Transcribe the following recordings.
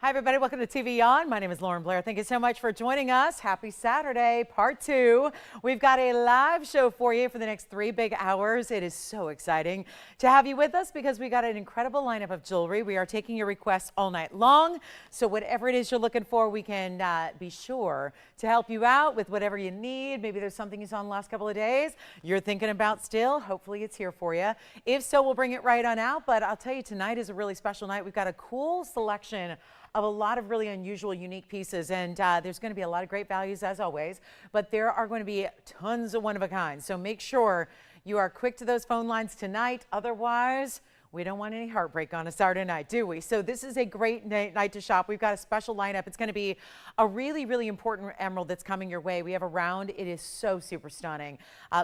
Hi, everybody. Welcome to TVON. My name is Blair. Thank you so much for joining us. Happy Saturday, part 2. We've got a live show for you for the next 3 big hours. It is so exciting to have you with us because we got an incredible lineup of jewelry. We are taking your requests all night long. So whatever it is you're looking for, we can be sure to help you out with whatever you need. Maybe there's something you saw in the last couple of days you're thinking about still. Hopefully it's here for you. If so, we'll bring it right on out. But I'll tell you, tonight is a really special night. We've got a cool selection of a lot of really unusual, unique pieces, and there's going to be a lot of great values as always, but there are going to be tons of one-of-a-kind. So make sure you are quick to those phone lines tonight. Otherwise, we don't want any heartbreak on a Saturday night, do we? So this is a great night to shop. We've got a special lineup. It's going to be a really, really important emerald that's coming your way. We have a round. It is so super stunning.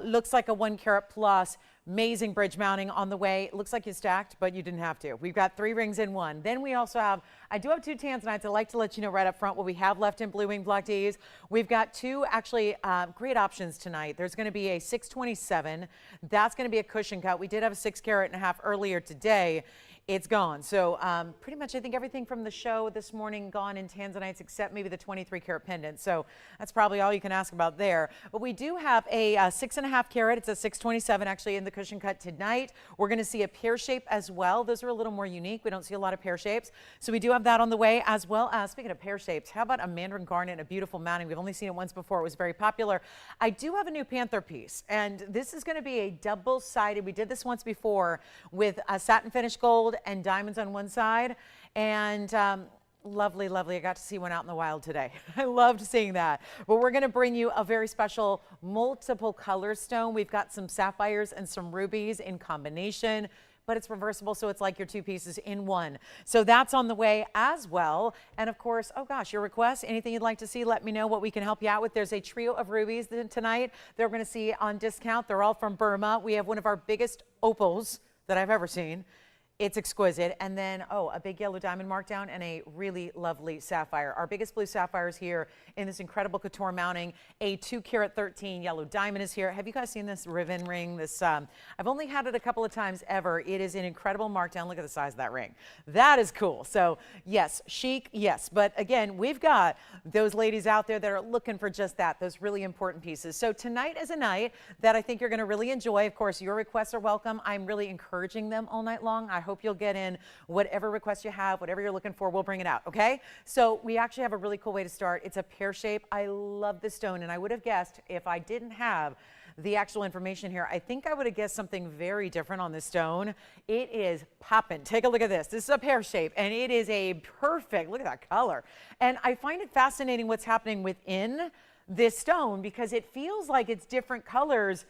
Looks like a 1 carat plus. Amazing bridge mounting on the way. It looks like you stacked, but you didn't have to. We've got 3 rings in one. Then we also have, I do have 2 Tanzanites. I'd like to let you know right up front what we have left in blue wing block Ds. We've got 2 actually great options tonight. There's going to be a 627. That's going to be a cushion cut. We did have a 6 carat and a half earlier today. It's gone. So pretty much I think everything from the show this morning gone in Tanzanites except maybe the 23 carat pendant. So that's probably all you can ask about there. But we do have a 6.5 carat. It's a 627 actually in the cushion cut tonight. We're going to see a pear shape as well. Those are a little more unique. We don't see a lot of pear shapes. So we do have that on the way, as well as, speaking of pear shapes, how about a Mandarin garnet, a beautiful mounting? We've only seen it once before. It was very popular. I do have a new panther piece, and this is going to be a double-sided. We did this once before with a satin finish gold and diamonds on one side, and lovely, lovely. I got to see one out in the wild today. I loved seeing that. But we're going to bring you a very special multiple color stone. We've got some sapphires and some rubies in combination, but it's reversible, so it's like your 2 pieces in one. So that's on the way as well. And of course, oh gosh, your requests, anything you'd like to see, let me know what we can help you out with. There's a trio of rubies tonight they're going to see on discount. They're all from Burma. We have one of our biggest opals that I've ever seen. It's exquisite. And then, oh, a big yellow diamond markdown and a really lovely sapphire. Our biggest blue sapphire is here in this incredible couture mounting. A 2 carat 13 yellow diamond is here. Have you guys seen this ribbon ring? This I've only had it a couple of times ever. It is an incredible markdown. Look at the size of that ring. That is cool. So yes, chic, yes. But again, we've got those ladies out there that are looking for just that, those really important pieces. So tonight is a night that I think you're going to really enjoy. Of course, your requests are welcome. I'm really encouraging them all night long. I hope you'll get in whatever request you have, whatever you're looking for, we'll bring it out, okay? So we actually have a really cool way to start. It's a pear shape. I love this stone, and I would have guessed if I didn't have the actual information here, I think I would have guessed something very different on this stone. It is popping. Take a look at this. This is a pear shape, and it is a perfect, look at that color. And I find it fascinating what's happening within this stone because it feels like it's different colors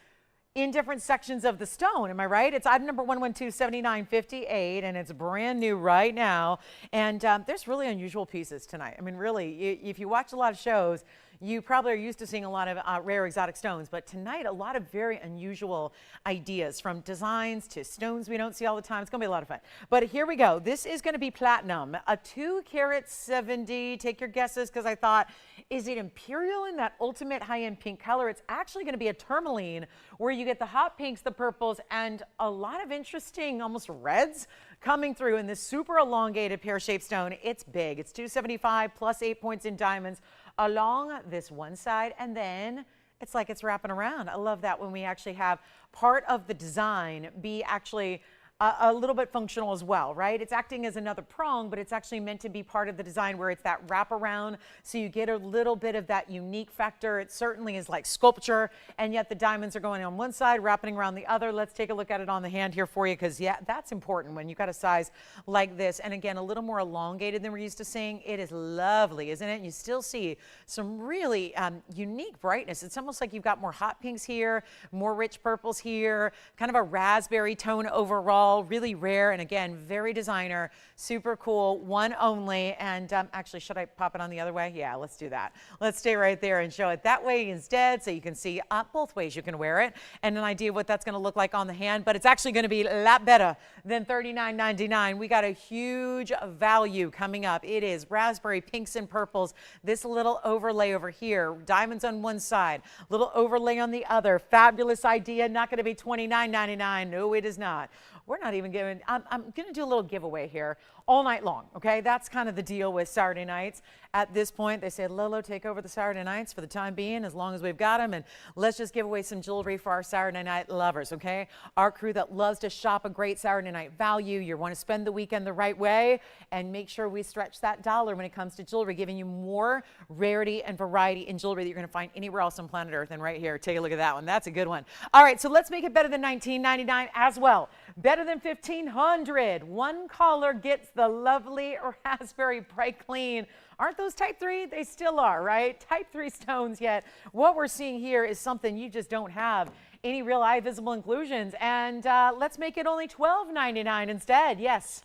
in different sections of the stone. Am I right? It's item number 1127958, and it's brand new right now. And there's really unusual pieces tonight. I mean, really, if you watch a lot of shows, you probably are used to seeing a lot of rare exotic stones, but tonight a lot of very unusual ideas, from designs to stones we don't see all the time. It's going to be a lot of fun. But here we go. This is going to be platinum, a 2 carat 70. Take your guesses, because I thought, is it imperial in that ultimate high-end pink color? It's actually going to be a tourmaline, where you get the hot pinks, the purples, and a lot of interesting, almost reds coming through in this super elongated pear-shaped stone. It's big. It's 275 plus 8 points in diamonds along this one side, and then it's like it's wrapping around. I love that when we actually have part of the design be actually a little bit functional as well, right? It's acting as another prong, but it's actually meant to be part of the design where it's that wraparound, so you get a little bit of that unique factor. It certainly is like sculpture, and yet the diamonds are going on one side, wrapping around the other. Let's take a look at it on the hand here for you, because yeah, that's important when you've got a size like this. And again, a little more elongated than we're used to seeing. It is lovely, isn't it? You still see some really unique brightness. It's almost like you've got more hot pinks here, more rich purples here, kind of a raspberry tone overall. Really rare, and again, very designer, super cool, one only. And actually, should I pop it on the other way? Yeah, let's do that. Let's stay right there and show it that way instead, so you can see both ways you can wear it and an idea of what that's going to look like on the hand. But it's actually going to be a lot better than $39.99. We got a huge value coming up. It is raspberry pinks and purples. This little overlay over here, diamonds on one side, little overlay on the other. Fabulous idea. Not going to be $29.99. No, it is not. We're not even giving, I'm going to do a little giveaway here all night long, okay? That's kind of the deal with Saturday nights. At this point, they said, Lolo, take over the Saturday nights for the time being, as long as we've got them, and let's just give away some jewelry for our Saturday night lovers, okay? Our crew that loves to shop a great Saturday night value. You want to spend the weekend the right way, and make sure we stretch that dollar when it comes to jewelry, giving you more rarity and variety in jewelry that you're going to find anywhere else on planet Earth. And right here, take a look at that one. That's a good one. All right, so let's make it better than $19.99 as well. Better than $1,500. One caller gets the lovely raspberry bright clean. Aren't those type 3? They still are, right? Type 3 stones yet. What we're seeing here is something you just don't have any real eye visible inclusions. And let's make it only $12.99 instead. Yes.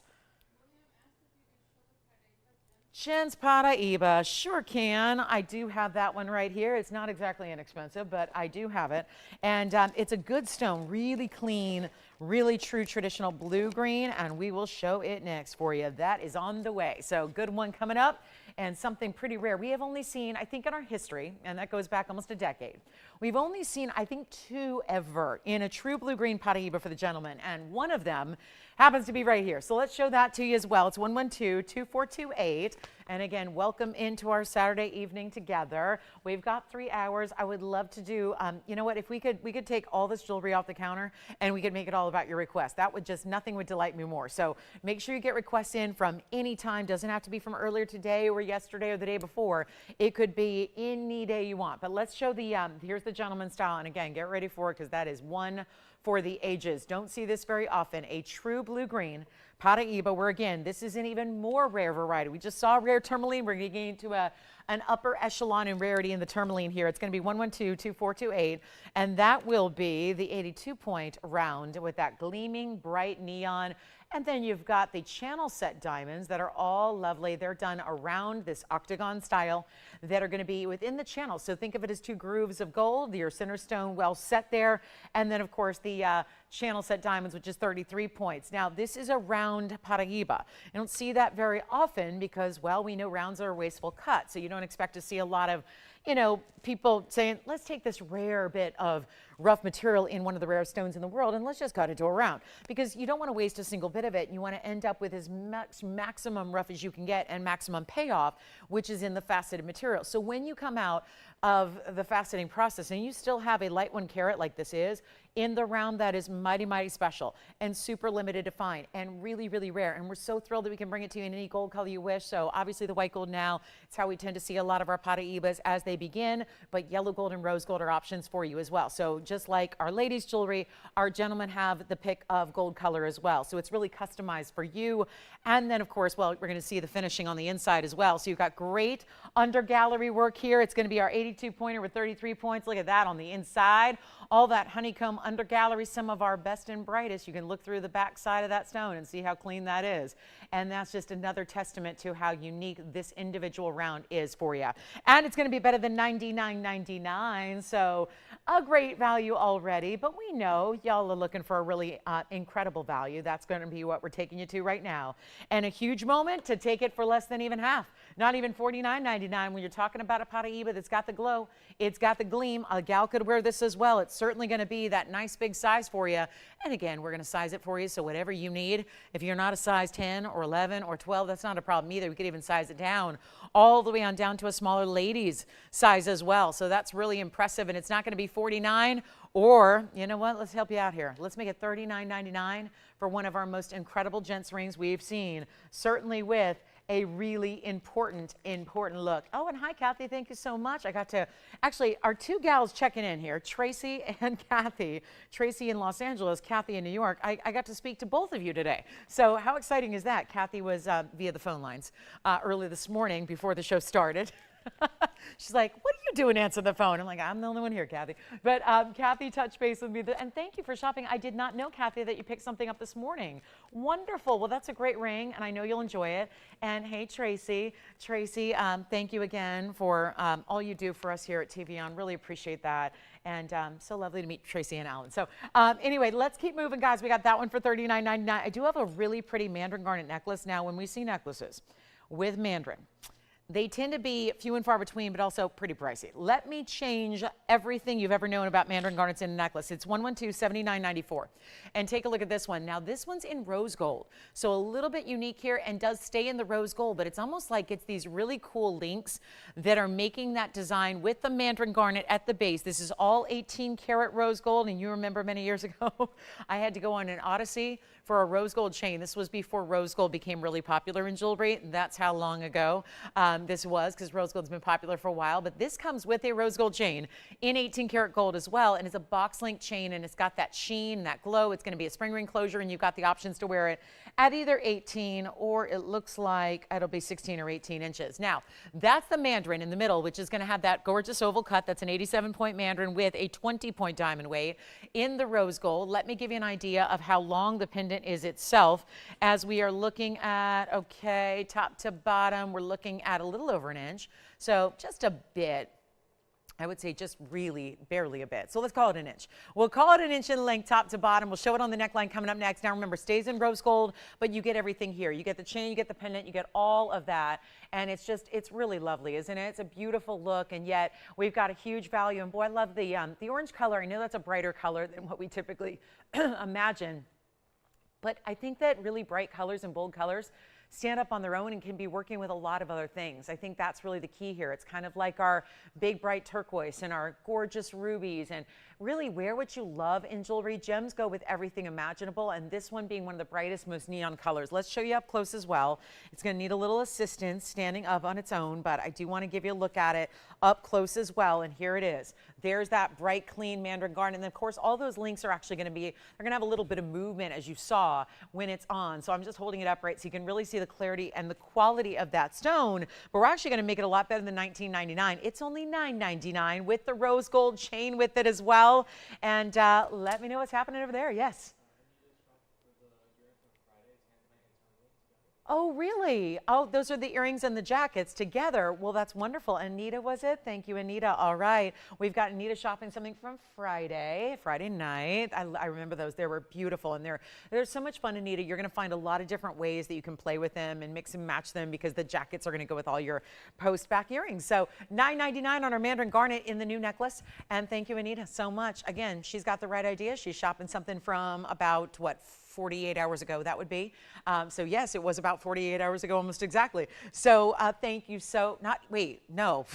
Chen's Paraiba, sure can. I do have that one right here. It's not exactly inexpensive, but I do have it. And it's a good stone, really clean, really true traditional blue-green, and we will show it next for you. That is on the way. So good one coming up, and something pretty rare. We have only seen, I think in our history, and that goes back almost a decade, we've only seen, I think, 2 ever in a true blue-green Paraiba for the gentleman, and one of them happens to be right here. So let's show that to you as well. It's 112-2428. And again, welcome into our Saturday evening together. We've got 3 hours. I would love to do, you know what, if we could take all this jewelry off the counter and we could make it all about your request. That would just, nothing would delight me more. So make sure you get requests in from any time. Doesn't have to be from earlier today or yesterday or the day before. It could be any day you want. But let's show the, here's the gentleman's style. And again, get ready for it because that is one for the ages. Don't see this very often. A true blue-green Paraiba, where again, this is an even more rare variety. We just saw rare tourmaline. We're going to get into an upper echelon in rarity in the tourmaline here. It's going to be 112-2428, and that will be the 82-point round with that gleaming bright neon. And then you've got the channel set diamonds that are all lovely. They're done around this octagon style that are going to be within the channel. So think of it as 2 grooves of gold, your center stone well set there. And then, of course, the channel set diamonds, which is 33 points. Now, this is a round Paraiba. You don't see that very often because, well, we know rounds are a wasteful cut. So you don't expect to see a lot of, you know, people saying, let's take this rare bit of rough material in one of the rarest stones in the world and let's just cut it to a round, because you don't want to waste a single bit of it. You want to end up with as much maximum rough as you can get and maximum payoff, which is in the faceted material. So when you come out of the faceting process and you still have a light 1 carat like this is in the round, that is mighty, mighty special and super limited to find and really, really rare. And we're so thrilled that we can bring it to you in any gold color you wish. So obviously the white gold now, it's how we tend to see a lot of our Paraibas as they begin, but yellow gold and rose gold are options for you as well. So just like our ladies jewelry, our gentlemen have the pick of gold color as well. So it's really customized for you. And then of course, well, we're going to see the finishing on the inside as well. So you've got great under gallery work here. It's going to be our 82 pointer with 33 points. Look at that on the inside. All that honeycomb under gallery, some of our best and brightest. You can look through the back side of that stone and see how clean that is. And that's just another testament to how unique this individual round is for you. And it's going to be better than $99.99. So a great value already, but we know y'all are looking for a really incredible value. That's going to be what we're taking you to right now. And a huge moment to take it for less than even half. Not even $49.99 when you're talking about a Paraiba that's got the glow. It's got the gleam. A gal could wear this as well. It's certainly going to be that nice big size for you. And again, we're going to size it for you. So whatever you need, if you're not a size 10 or 11 or 12, that's not a problem either. We could even size it down all the way on down to a smaller ladies size as well. So that's really impressive. And it's not going to be $49, or you know what? Let's help you out here. Let's make it $39.99 for one of our most incredible gents rings we've seen, certainly with a really important look. Oh, and hi, Kathy. Thank you so much. I got to, actually, our 2 gals checking in here, Tracy and Kathy. Tracy in Los Angeles, Kathy in New York. I got to speak to both of you today. So how exciting is that? Kathy was via the phone lines early this morning before the show started. She's like, what are you doing answering the phone? I'm like, I'm the only one here, Kathy. But Kathy touched base with me. And thank you for shopping. I did not know, Kathy, that you picked something up this morning. Wonderful. Well, that's a great ring, and I know you'll enjoy it. And hey, Tracy. Tracy, thank you again for all you do for us here at TVON. Really appreciate that. And so lovely to meet Tracy and Alan. So anyway, let's keep moving, guys. We got that one for $39.99. I do have a really pretty Mandarin garnet necklace. Now, when we see necklaces with Mandarin, they tend to be few and far between, but also pretty pricey. Let me change everything you've ever known about Mandarin garnets in a necklace. It's $112.79.94. And take a look at this one. Now, this one's in rose gold. So a little bit unique here and does stay in the rose gold, but it's almost like it's these really cool links that are making that design with the Mandarin garnet at the base. This is all 18 karat rose gold. And you remember many years ago, I had to go on an odyssey for a rose gold chain. This was before rose gold became really popular in jewelry. That's how long ago this was, because rose gold's been popular for a while. But this comes with a rose gold chain in 18 karat gold as well, and it's a box link chain, and it's got that sheen, that glow. It's going to be a spring ring closure, and you've got the options to wear it at either 18 or it looks like it'll be 16 or 18 inches. Now, that's the Mandarin in the middle, which is going to have that gorgeous oval cut. That's an 87-point Mandarin with a 20-point diamond weight in the rose gold. Let me give you an idea of how long the pendant is itself as we are looking at, okay, top to bottom, we're looking at a little over an inch. So just a bit. I would say just really barely a bit. So let's call it an inch. We'll call it an inch in length top to bottom. We'll show it on the neckline coming up next. Now remember, stays in rose gold, but you get everything here. You get the chain, you get the pendant, you get all of that. And it's just, it's really lovely, isn't it? It's a beautiful look, and yet we've got a huge value. And boy, I love the orange color. I know that's a brighter color than what we typically imagine. But I think that really bright colors and bold colors stand up on their own and can be working with a lot of other things. I think that's really the key here. It's kind of like our big bright turquoise and our gorgeous rubies, and really wear what you love in jewelry. Gems go with everything imaginable, and this one being one of the brightest, most neon colors. Let's show you up close as well. It's going to need a little assistance standing up on its own, but I do want to give you a look at it up close as well, and here it is. There's that bright, clean Mandarin garnet, and of course all those links are actually going to be, they're going to have a little bit of movement as you saw when it's on. So I'm just holding it upright so you can really see the clarity and the quality of that stone, but we're actually going to make it a lot better than $19.99. It's only $9.99 with the rose gold chain with it as well. And let me know what's happening over there. Yes. Oh, really? Oh, those are the earrings and the jackets together. Well, that's wonderful. Anita, was it? Thank you, Anita. All right. We've got Anita shopping something from Friday night. I remember those. They were beautiful. And they're so much fun, Anita. You're going to find a lot of different ways that you can play with them and mix and match them, because the jackets are going to go with all your post-back earrings. So $9.99 on our Mandarin garnet in the new necklace. And thank you, Anita, so much. Again, she's got the right idea. She's shopping something from about, what, 48 hours ago, that would be. So yes, it was about 48 hours ago, almost exactly. So thank you so, no.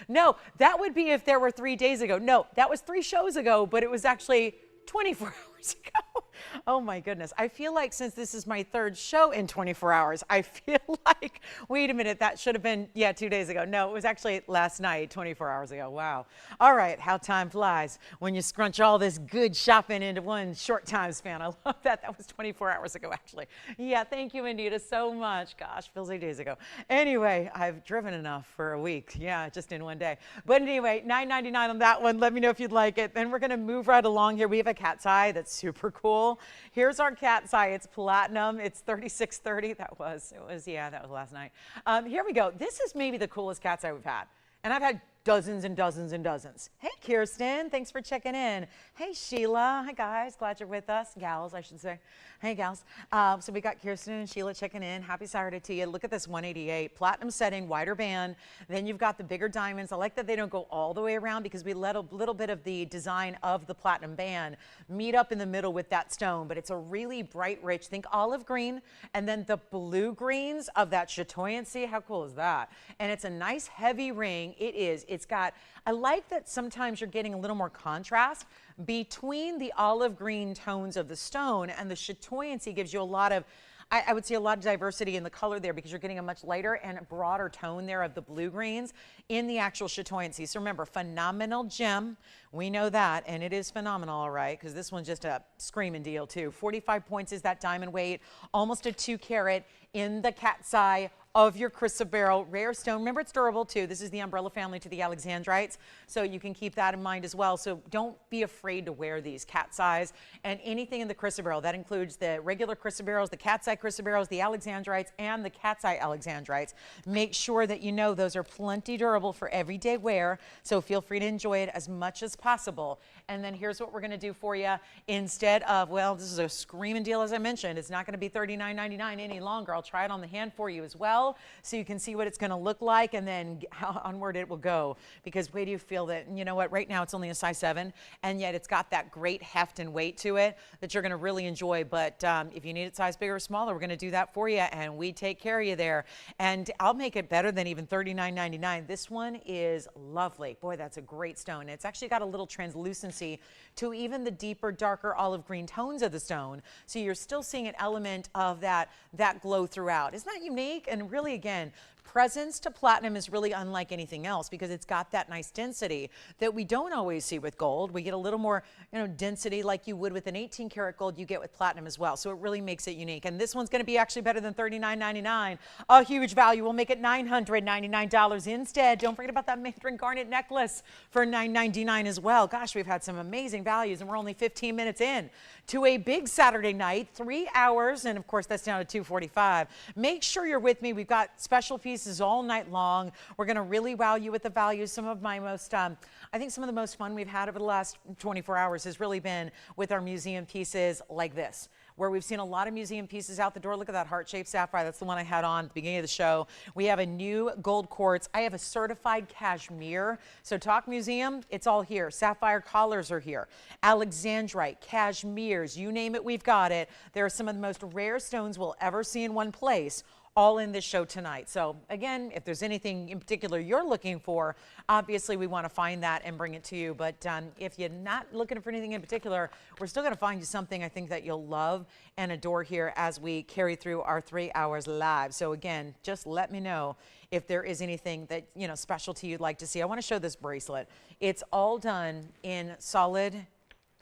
No, that would be if there were 3 days ago. No, that was 3 shows ago, but it was actually 24 hours ago. Oh my goodness. I feel like since this is my 3rd show in 24 hours, I feel like, wait a minute, that should have been, 2 days ago. No, it was actually last night, 24 hours ago. Wow. All right, how time flies when you scrunch all this good shopping into one short time span. I love that. That was 24 hours ago, actually. Yeah, thank you, Anita, so much. Gosh, feels like days ago. Anyway, I've driven enough for a week. Yeah, just in one day. But anyway, $9.99 on that one. Let me know if you'd like it. Then we're going to move right along here. We have a cat's eye that's super cool. Here's our cat's eye. It's platinum. It's $36.30. That was last night. Here we go. This is maybe the coolest cat's eye we've had. And I've had dozens and dozens and dozens. Hey, Kirsten, thanks for checking in. Hey, Sheila. Hi, guys. Glad you're with us. Gals, I should say. Hey, gals. So we got Kirsten and Sheila checking in. Happy Saturday to you. Look at this 188. Platinum setting, wider band. Then you've got the bigger diamonds. I like that they don't go all the way around, because we let a little bit of the design of the platinum band meet up in the middle with that stone. But it's a really bright, rich, think olive green, and then the blue greens of that chatoyancy. How cool is that? And it's a nice heavy ring. It is. It's got, I like that sometimes you're getting a little more contrast between the olive green tones of the stone, and the chatoyancy gives you a lot of, I would say, a lot of diversity in the color there, because you're getting a much lighter and broader tone there of the blue greens in the actual chatoyancy. So remember, phenomenal gem We know that, and it is phenomenal, all right, because this one's just a screaming deal too. 45 points is that diamond weight, almost a 2 carat in the cat's eye of your chrysoberyl rare stone. Remember, it's durable too. This is the umbrella family to the Alexandrites, so you can keep that in mind as well. So don't be afraid to wear these cat's eyes and anything in the chrysoberyl. That includes the regular chrysoberyls, the cat's eye chrysoberyls, the Alexandrites, and the cat's eye Alexandrites. Make sure that you know those are plenty durable for everyday wear, so feel free to enjoy it as much as possible. And then here's what we're going to do for you. Instead of, well, this is a screaming deal, as I mentioned. It's not going to be $39.99 any longer. I'll try it on the hand for you as well, so you can see what it's going to look like, and then how onward it will go. Because wait, do you feel that, you know what, right now it's only a size 7, and yet it's got that great heft and weight to it that you're going to really enjoy. But if you need it size bigger or smaller, we're going to do that for you, and we take care of you there. And I'll make it better than even $39.99. This one is lovely. Boy, that's a great stone. It's actually got a little translucency to even the deeper, darker olive green tones of the stone. So you're still seeing an element of that glow throughout. Isn't that unique? And really, again, presence to platinum is really unlike anything else because it's got that nice density that we don't always see with gold. We get a little more, density like you would with an 18 karat gold you get with platinum as well. So it really makes it unique. And this one's going to be actually better than $39.99. A huge value. We'll make it $999 instead. Don't forget about that Mandarin garnet necklace for $999 as well. Gosh, we've had some amazing values, and we're only 15 minutes in to a big Saturday night, 3 hours, and of course that's down to $245. Make sure you're with me. We've got special pieces all night long. We're going to really wow you with the values. Some of my most, I think some of the most fun we've had over the last 24 hours has really been with our museum pieces like this, where we've seen a lot of museum pieces out the door. Look at that heart-shaped sapphire. That's the one I had on at the beginning of the show. We have a new gold quartz. I have a certified Kashmir. So talk museum, it's all here. Sapphire collars are here. Alexandrite, Kashmirs, you name it, we've got it. There are some of the most rare stones we'll ever see in one place, all in this show tonight. So again, if there's anything in particular you're looking for, obviously we want to find that and bring it to you. But if you're not looking for anything in particular, we're still going to find you something I think that you'll love and adore here as we carry through our 3 hours live. So again, just let me know if there is anything that, specialty you'd like to see. I want to show this bracelet. It's all done in solid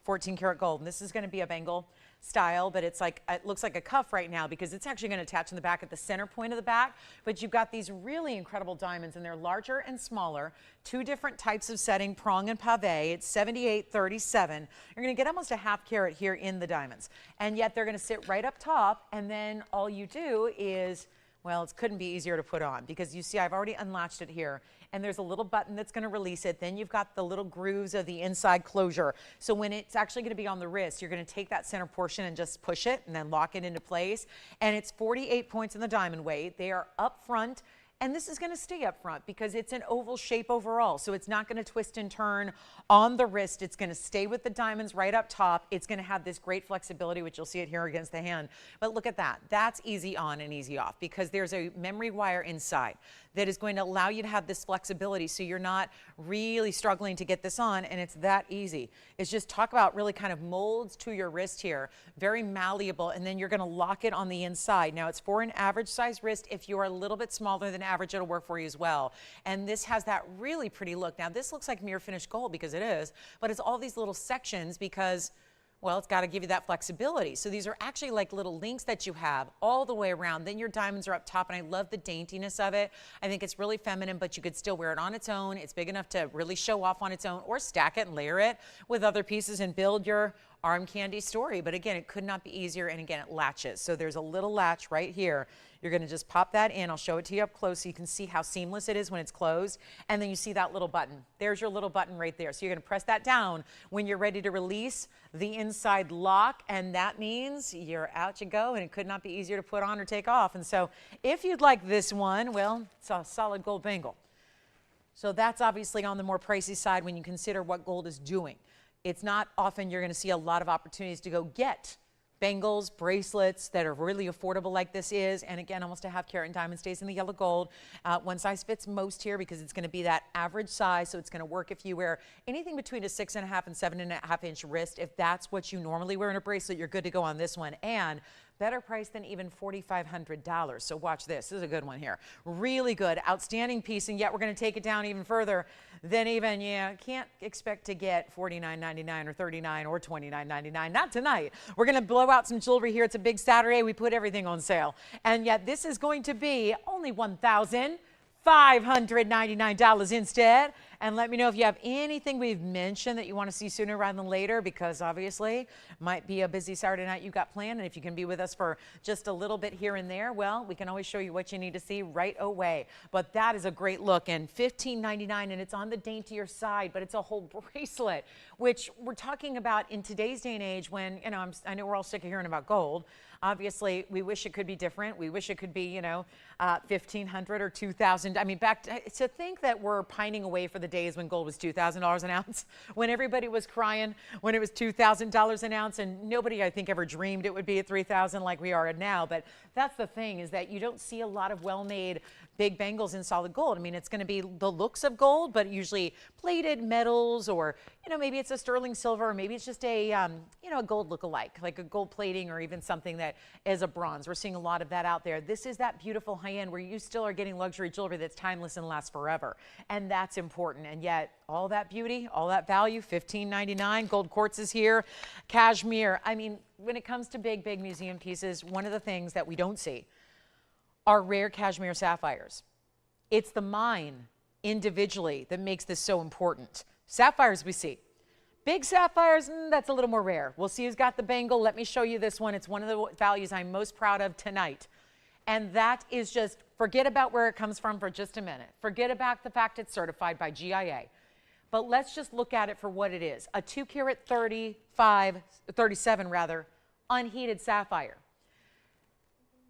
14 karat gold. And this is going to be a bangle style, but it's like, it looks like a cuff right now because it's actually going to attach in the back at the center point of the back. But you've got these really incredible diamonds, and they're larger and smaller, 2 different types of setting, prong and pave. It's 7837. You're going to get almost a half carat here in the diamonds, and yet they're going to sit right up top, and then all you do is, well, it couldn't be easier to put on because you see I've already unlatched it here, and there's a little button that's going to release it. Then you've got the little grooves of the inside closure. So when it's actually going to be on the wrist, you're going to take that center portion and just push it and then lock it into place. And it's 48 points in the diamond weight. They are up front. And this is going to stay up front because it's an oval shape overall. So it's not going to twist and turn on the wrist. It's going to stay with the diamonds right up top. It's going to have this great flexibility, which you'll see it here against the hand. But look at that. That's easy on and easy off because there's a memory wire inside that is going to allow you to have this flexibility so you're not really struggling to get this on, and it's that easy. It's just talk about really kind of molds to your wrist here, very malleable, and then you're going to lock it on the inside. Now it's for an average size wrist. If you're a little bit smaller than average, it'll work for you as well. And this has that really pretty look. Now this looks like mirror finished gold because it is, but it's all these little sections because, well, it's got to give you that flexibility. So these are actually like little links that you have all the way around. Then your diamonds are up top, and I love the daintiness of it. I think it's really feminine, but you could still wear it on its own. It's big enough to really show off on its own, or stack it and layer it with other pieces and build your arm candy story. But again, it could not be easier, and again, it latches. So there's a little latch right here. You're going to just pop that in. I'll show it to you up close so you can see how seamless it is when it's closed. And then you see that little button. There's your little button right there. So you're going to press that down when you're ready to release the inside lock, and that means you're out you go, and it could not be easier to put on or take off. And so if you'd like this one, well, it's a solid gold bangle. So that's obviously on the more pricey side when you consider what gold is doing. It's not often you're going to see a lot of opportunities to go get bangles, bracelets that are really affordable like this is. And again, almost a half carat in diamond stays in the yellow gold. One size fits most here because it's going to be that average size. So it's going to work if you wear anything between a 6.5 and 7.5 inch wrist. If that's what you normally wear in a bracelet, you're good to go on this one. And better price than even $4,500. So watch this. This is a good one here. Really good, outstanding piece, and yet we're going to take it down even further than even, can't expect to get $49.99 or $39 or $29.99. Not tonight. We're going to blow out some jewelry here. It's a big Saturday. We put everything on sale, and yet this is going to be only $1,599 instead. And let me know if you have anything we've mentioned that you want to see sooner rather than later, because obviously might be a busy Saturday night you've got planned. And if you can be with us for just a little bit here and there, well, we can always show you what you need to see right away. But that is a great look, and $15.99, and it's on the daintier side, but it's a whole bracelet, which we're talking about in today's day and age when, I know we're all sick of hearing about gold. Obviously, we wish it could be different. We wish it could be, $1,500 or $2,000. I mean, to think that we're pining away for the days when gold was $2,000 an ounce, when everybody was crying when it was $2,000 an ounce, and nobody, I think, ever dreamed it would be at $3,000 like we are now. But that's the thing, is that you don't see a lot of well-made big bangles in solid gold. I mean, it's going to be the looks of gold, but usually plated metals, or, maybe it's a sterling silver, or maybe it's just a, a gold look-alike, like a gold plating, or even something that is a bronze. We're seeing a lot of that out there. This is that beautiful high-end where you still are getting luxury jewelry that's timeless and lasts forever. And that's important. And yet, all that beauty, all that value, $15.99. Gold quartz is here. Kashmir. I mean, when it comes to big, big museum pieces, one of the things that we don't see are rare Kashmir sapphires. It's the mine individually that makes this so important. Sapphires we see. Big sapphires, that's a little more rare. We'll see who's got the bangle. Let me show you this one. It's one of the values I'm most proud of tonight. And that is just, forget about where it comes from for just a minute. Forget about the fact it's certified by GIA. But let's just look at it for what it is. A 2 carat 37 unheated sapphire.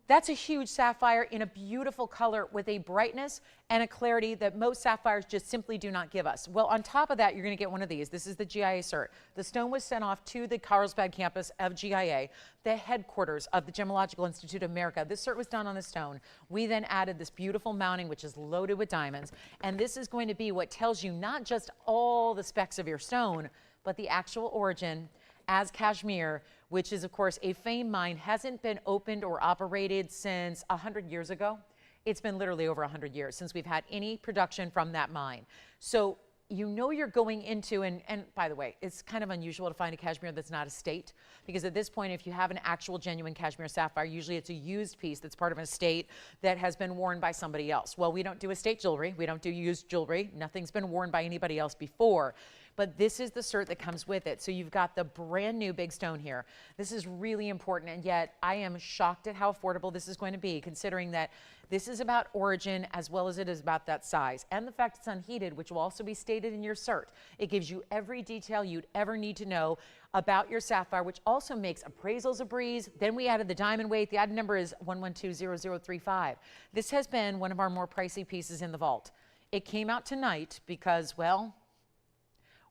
That's a huge sapphire in a beautiful color with a brightness and a clarity that most sapphires just simply do not give us. Well, on top of that, you're going to get one of these. This is the GIA cert. The stone was sent off to the Carlsbad campus of GIA, the headquarters of the Gemological Institute of America. This cert was done on the stone. We then added this beautiful mounting, which is loaded with diamonds. And this is going to be what tells you not just all the specs of your stone, but the actual origin as Kashmir, which is, of course, a famed mine, hasn't been opened or operated since 100 years ago. It's been literally over 100 years since we've had any production from that mine. So you're going into, and by the way, it's kind of unusual to find a Kashmir that's not a state, because at this point, if you have an actual genuine Kashmir sapphire, usually it's a used piece that's part of an estate that has been worn by somebody else. Well, we don't do estate jewelry. We don't do used jewelry. Nothing's been worn by anybody else before. But this is the cert that comes with it. So you've got the brand new big stone here. This is really important, and yet I am shocked at how affordable this is going to be, considering that this is about origin as well as it is about that size. And the fact it's unheated, which will also be stated in your cert. It gives you every detail you'd ever need to know about your sapphire, which also makes appraisals a breeze. Then we added the diamond weight. The item number is 1120035. This has been one of our more pricey pieces in the vault. It came out tonight because, well,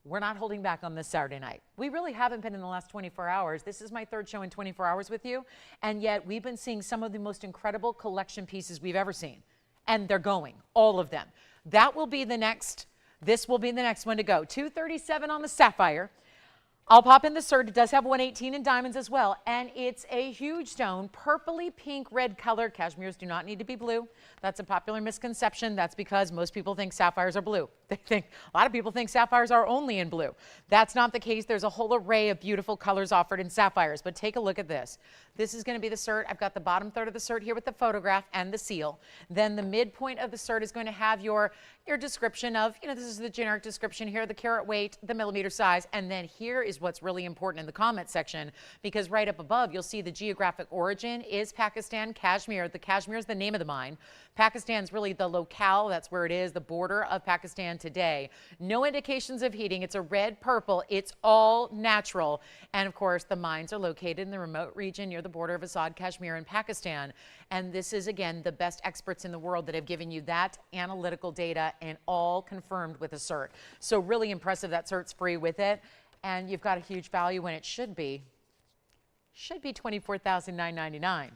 we're not holding back on this Saturday night. We really haven't been in the last 24 hours. This is my third show in 24 hours with you, and yet we've been seeing some of the most incredible collection pieces we've ever seen, and they're going, all of them. This will be the next one to go. 237 on the sapphire. I'll pop in the cert. It does have 118 in diamonds as well, and it's a huge stone, purpley pink red color. Kashmirs do not need to be blue. That's a popular misconception. That's because most people think sapphires are blue. A lot of people think sapphires are only in blue. That's not the case. There's a whole array of beautiful colors offered in sapphires, but take a look at this. This is going to be the cert. I've got the bottom third of the cert here with the photograph and the seal. Then the midpoint of the cert is going to have your description of, this is the generic description here, the carat weight, the millimeter size, and then here is what's really important in the comment section, because right up above you'll see the geographic origin is Pakistan, Kashmir. The Kashmir is the name of the mine. Pakistan's really the locale. That's where it is, the border of Pakistan today. No indications of heating. It's a red purple. It's all natural. And of course, the mines are located in the remote region near the border of Azad Kashmir in Pakistan. And this is, again, the best experts in the world that have given you that analytical data, and all confirmed with a cert. So really impressive. That cert's free with it. And you've got a huge value when it should be $24,999.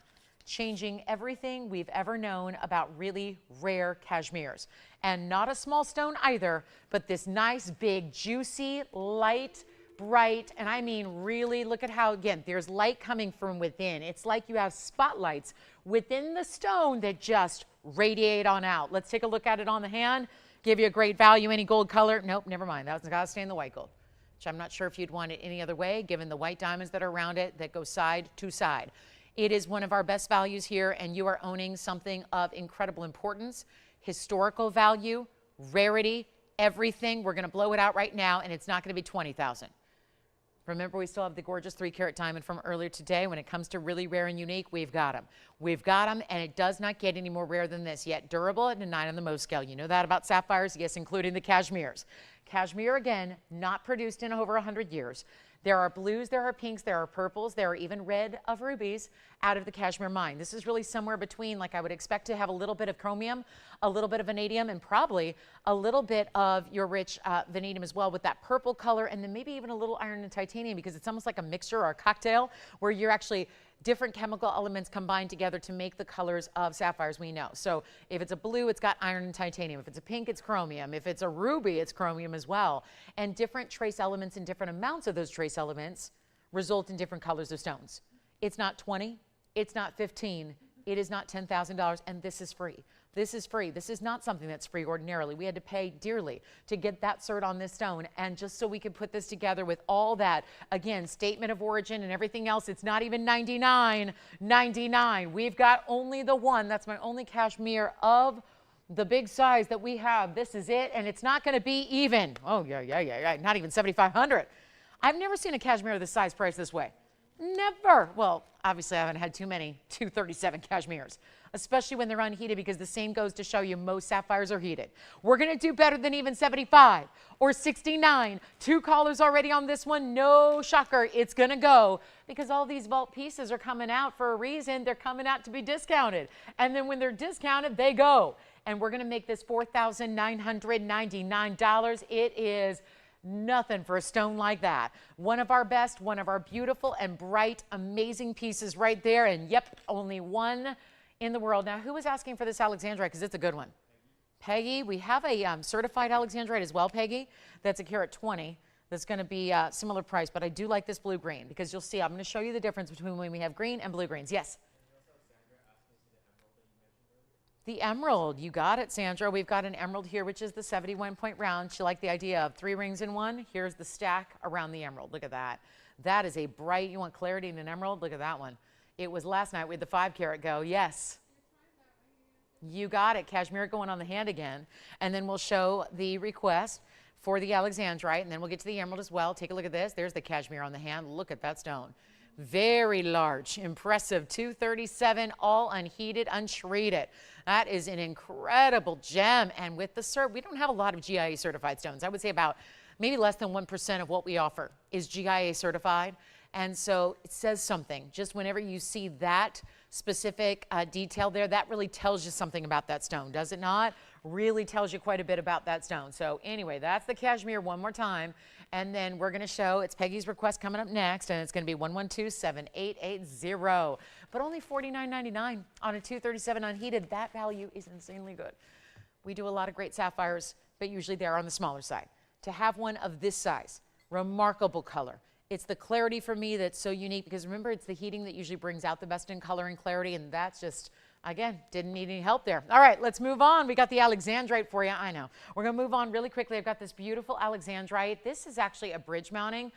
Changing everything we've ever known about really rare Kashmirs. And not a small stone either, but this nice, big, juicy, light, bright, and I mean really, look at how, again, there's light coming from within. It's like you have spotlights within the stone that just radiate on out. Let's take a look at it on the hand. Give you a great value. Any gold color? Nope, never mind. That's got to stay in the white gold, which I'm not sure if you'd want it any other way, given the white diamonds that are around it that go side to side. It is one of our best values here, and you are owning something of incredible importance, historical value, rarity, everything. We're going to blow it out right now, and it's not going to be $20,000. Remember, we still have the gorgeous 3-carat diamond from earlier today. When it comes to really rare and unique, we've got them. We've got them, and it does not get any more rare than this. Yet durable at a 9 on the Mohs scale. You know that about sapphires? Yes, including the Kashmirs. Kashmir, again, not produced in over 100 years. There are blues, there are pinks, there are purples, there are even red of rubies out of the Kashmir mine. This is really somewhere between, like I would expect to have a little bit of chromium, a little bit of vanadium, and probably a little bit of your rich vanadium as well with that purple color, and then maybe even a little iron and titanium, because it's almost like a mixture or a cocktail where you're actually different chemical elements combined together to make the colors of sapphires we know. So if it's a blue, it's got iron and titanium. If it's a pink, it's chromium. If it's a ruby, it's chromium as well. And different trace elements and different amounts of those trace elements result in different colors of stones. It's not 20, it's not 15, it is not $10,000, and this is free. This is free. This is not something that's free ordinarily. We had to pay dearly to get that cert on this stone, and just so we could put this together with all that, again, statement of origin and everything else, it's not even $99.99. We've got only the one. That's my only Kashmir of the big size that we have. This is it, and it's not going to be even. Oh, yeah. Not even $7,500. I've never seen a Kashmir of this size priced this way. Never. Well, obviously I haven't had too many 237 Kashmirs, especially when they're unheated, because the same goes to show you most sapphires are heated. We're going to do better than even 75 or 69. 2 callers already on this one. No shocker. It's going to go because all these vault pieces are coming out for a reason. They're coming out to be discounted. And then when they're discounted, they go. And we're going to make this $4,999. It is nothing for a stone like that. One of our best, one of our beautiful and bright, amazing pieces right there. And yep, only one in the world. Now, who was asking for this Alexandrite? Because it's a good one. Peggy, we have a certified Alexandrite as well, Peggy. That's a carat 20. That's going to be similar price, but I do like this blue-green because you'll see, I'm going to show you the difference between when we have green and blue-greens. Yes? The emerald, you got it, Sandra. We've got an emerald here, which is the 71-point round. She liked the idea of 3 rings in one. Here's the stack around the emerald. Look at that. That is a bright, you want clarity in an emerald? Look at that one. It was last night with the 5-carat go. Yes. You got it. Kashmir going on the hand again. And then we'll show the request for the Alexandrite, and then we'll get to the emerald as well. Take a look at this. There's the Kashmir on the hand. Look at that stone. Very large, impressive, 237, all unheated, untreated. That is an incredible gem. And with the cert, we don't have a lot of GIA certified stones. I would say about maybe less than 1% of what we offer is GIA certified. And so it says something. Just whenever you see that specific detail there, that really tells you something about that stone, does it not? Really tells you quite a bit about that stone. So anyway, that's the Kashmir one more time. And then we're going to show, it's Peggy's request coming up next, and it's going to be 112-7880. But only $49.99 on a 237 unheated. That value is insanely good. We do a lot of great sapphires, but usually they're on the smaller side. To have one of this size, remarkable color. It's the clarity for me that's so unique, because remember, it's the heating that usually brings out the best in color and clarity, and that's just, again, didn't need any help there. All right, let's move on. We got the Alexandrite for you. I know. We're going to move on really quickly. I've got this beautiful Alexandrite. This is actually a bridge mounting.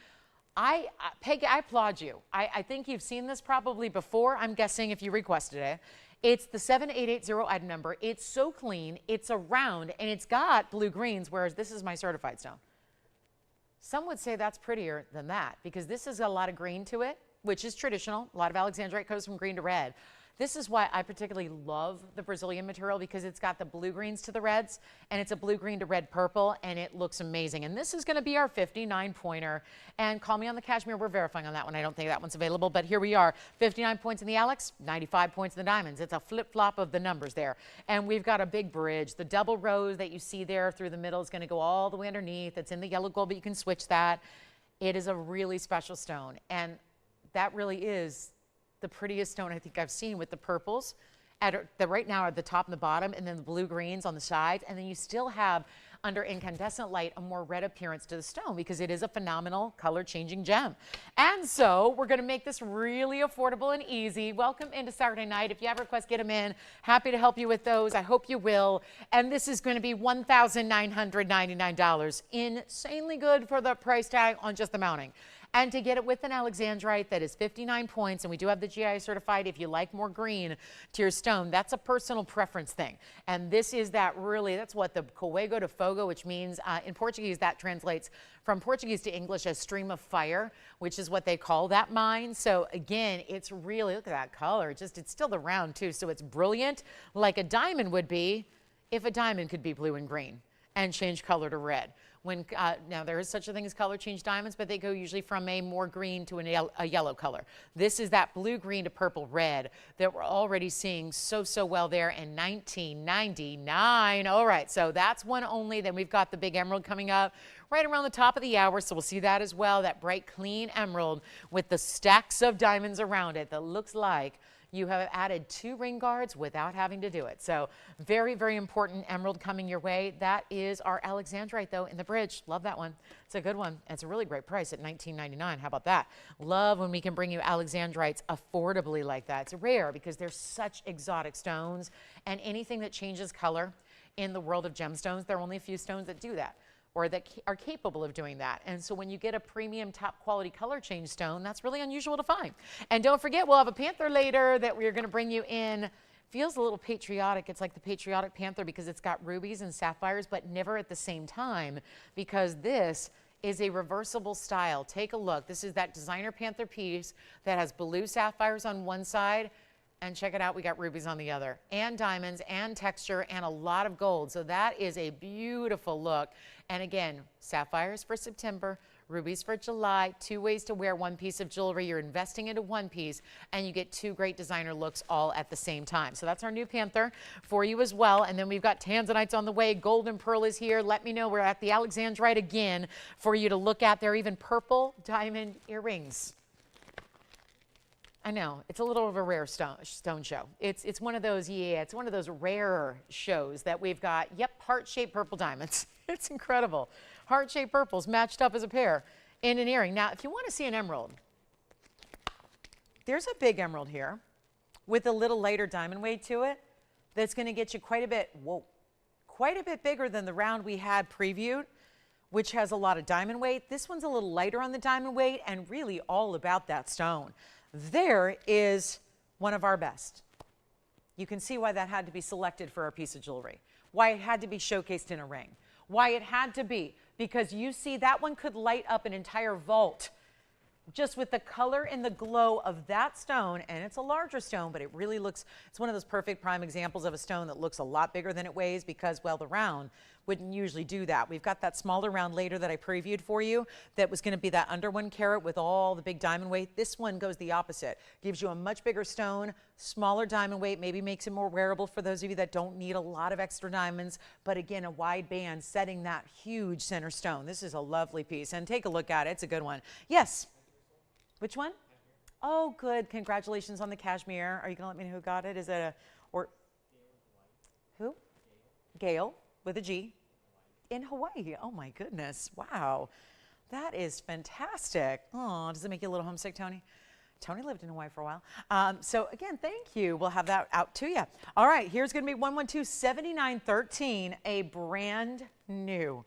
Peggy, I applaud you. I think you've seen this probably before. I'm guessing if you requested it. It's the 7880 item number. It's so clean. It's a round, and it's got blue greens, whereas this is my certified stone. Some would say that's prettier than that because this has a lot of green to it, which is traditional. A lot of Alexandrite goes from green to red. This is why I particularly love the Brazilian material, because it's got the blue greens to the reds, and it's a blue green to red purple, and it looks amazing. And this is going to be our 59-pointer. And call me on the Kashmir. We're verifying on that one. I don't think that one's available, but here we are. 59 points in the Alex, 95 points in the diamonds. It's a flip-flop of the numbers there. And we've got a big bridge. The double rose that you see there through the middle is going to go all the way underneath. It's in the yellow gold, but you can switch that. It is a really special stone, and that really is the prettiest stone I think I've seen, with the purples right now are the top and the bottom, and then the blue greens on the sides, and then you still have under incandescent light a more red appearance to the stone because it is a phenomenal color changing gem. And so we're going to make this really affordable and easy. Welcome into Saturday night. If you have requests, get them in. Happy to help you with those. I hope you will. And this is going to be $1,999. Insanely good for the price tag on just the mounting. And to get it with an Alexandrite that is 59 points, and we do have the GI certified if you like more green to your stone, that's a personal preference thing. And this is that really, that's what the Coego de Fogo, which means in Portuguese, that translates from Portuguese to English as stream of fire, which is what they call that mine. So again, it's really, look at that color, just it's still the round too. So it's brilliant like a diamond would be if a diamond could be blue and green and change color to red. Now there is such a thing as color change diamonds, but they go usually from a more green to a yellow color. This is that blue green to purple red that we're already seeing so well there in 1999. All right, so that's one only. Then we've got the big emerald coming up right around the top of the hour, so we'll see that as well, that bright clean emerald with the stacks of diamonds around it that looks like you have added 2 ring guards without having to do it. So very, very important emerald coming your way. That is our Alexandrite, though, in the bridge. Love that one. It's a good one. It's a really great price at $19.99. How about that? Love when we can bring you Alexandrites affordably like that. It's rare because they're such exotic stones, and anything that changes color in the world of gemstones, there are only a few stones that do that, or that are capable of doing that. And so when you get a premium top quality color change stone, that's really unusual to find. And don't forget, we'll have a panther later that we're gonna bring you in. Feels a little patriotic. It's like the patriotic panther because it's got rubies and sapphires, but never at the same time, because this is a reversible style. Take a look. This is that designer panther piece that has blue sapphires on one side, and check it out, we got rubies on the other, and diamonds, and texture, and a lot of gold. So that is a beautiful look. And again, sapphires for September, rubies for July, 2 ways to wear one piece of jewelry. You're investing into one piece, and you get 2 great designer looks all at the same time. So that's our new panther for you as well. And then we've got Tanzanites on the way. Golden pearl is here. Let me know. We're at the Alexandrite again for you to look at. There are even purple diamond earrings. I know, it's a little of a rare stone show. It's one of those, yeah, it's one of those rare shows that we've got, yep, heart-shaped purple diamonds. It's incredible. Heart-shaped purples matched up as a pair in an earring. Now, if you want to see an emerald, there's a big emerald here with a little lighter diamond weight to it that's going to get you quite a bit, quite a bit bigger than the round we had previewed, which has a lot of diamond weight. This one's a little lighter on the diamond weight and really all about that stone. There is one of our best. You can see why that had to be selected for our piece of jewelry, why it had to be showcased in a ring, why it had to be, because you see that one could light up an entire vault just with the color and the glow of that stone. And it's a larger stone, but it really looks, it's one of those perfect prime examples of a stone that looks a lot bigger than it weighs because, well, the round wouldn't usually do that. We've got that smaller round later that I previewed for you that was going to be that under 1 carat with all the big diamond weight. This one goes the opposite. Gives you a much bigger stone, smaller diamond weight, maybe makes it more wearable for those of you that don't need a lot of extra diamonds, but again, a wide band setting that huge center stone. This is a lovely piece, and take a look at it. It's a good one. Yes? Which one? Oh, good. Congratulations on the Kashmir. Are you going to let me know who got it? Is it a, or who? Gail with a G. In Hawaii. Oh my goodness. Wow. That is fantastic. Oh, does it make you a little homesick, Tony? Tony lived in Hawaii for a while. So again, thank you. We'll have that out to you. All right, here's going to be 112-7913, a brand new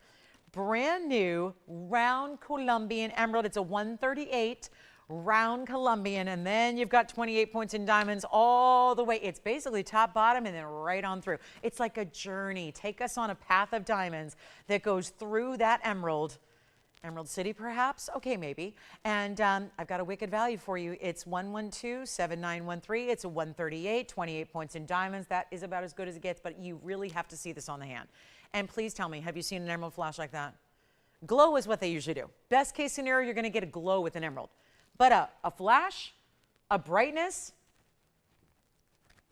round Colombian emerald. It's a 138 round Colombian, and then you've got 28 points in diamonds all the way. It's basically top, bottom, and then right on through. It's like a journey. Take us on a path of diamonds that goes through that emerald. Emerald City, perhaps? Okay, maybe. And I've got a wicked value for you. It's 112-7913. It's a 138, 28 points in diamonds. That is about as good as it gets, but you really have to see this on the hand. And please tell me, have you seen an emerald flash like that? Glow is what they usually do. Best case scenario, you're going to get a glow with an emerald. But a flash, a brightness,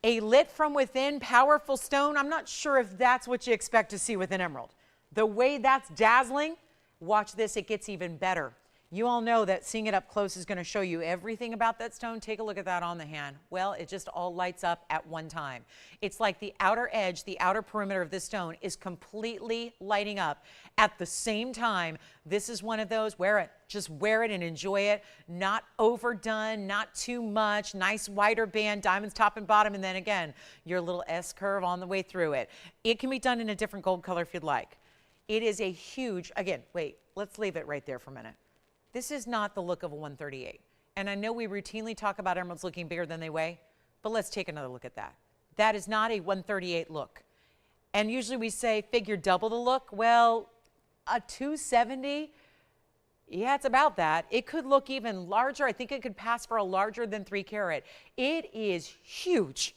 a lit from within, powerful stone, I'm not sure if that's what you expect to see with an emerald. The way that's dazzling, watch this, it gets even better. You all know that seeing it up close is going to show you everything about that stone. Take a look at that on the hand. Well, it just all lights up at one time. It's like the outer edge, the outer perimeter of this stone is completely lighting up at the same time. This is one of those, wear it. Just wear it and enjoy it. Not overdone, not too much. Nice wider band, diamonds top and bottom, and then again, your little S curve on the way through it. It can be done in a different gold color if you'd like. It is a huge, again, wait, let's leave it right there for a minute. This is not the look of a 138. And I know we routinely talk about emeralds looking bigger than they weigh, but let's take another look at that. That is not a 138 look. And usually we say figure double the look. Well, a 270, yeah, it's about that. It could look even larger. I think it could pass for a larger than 3 carat. It is huge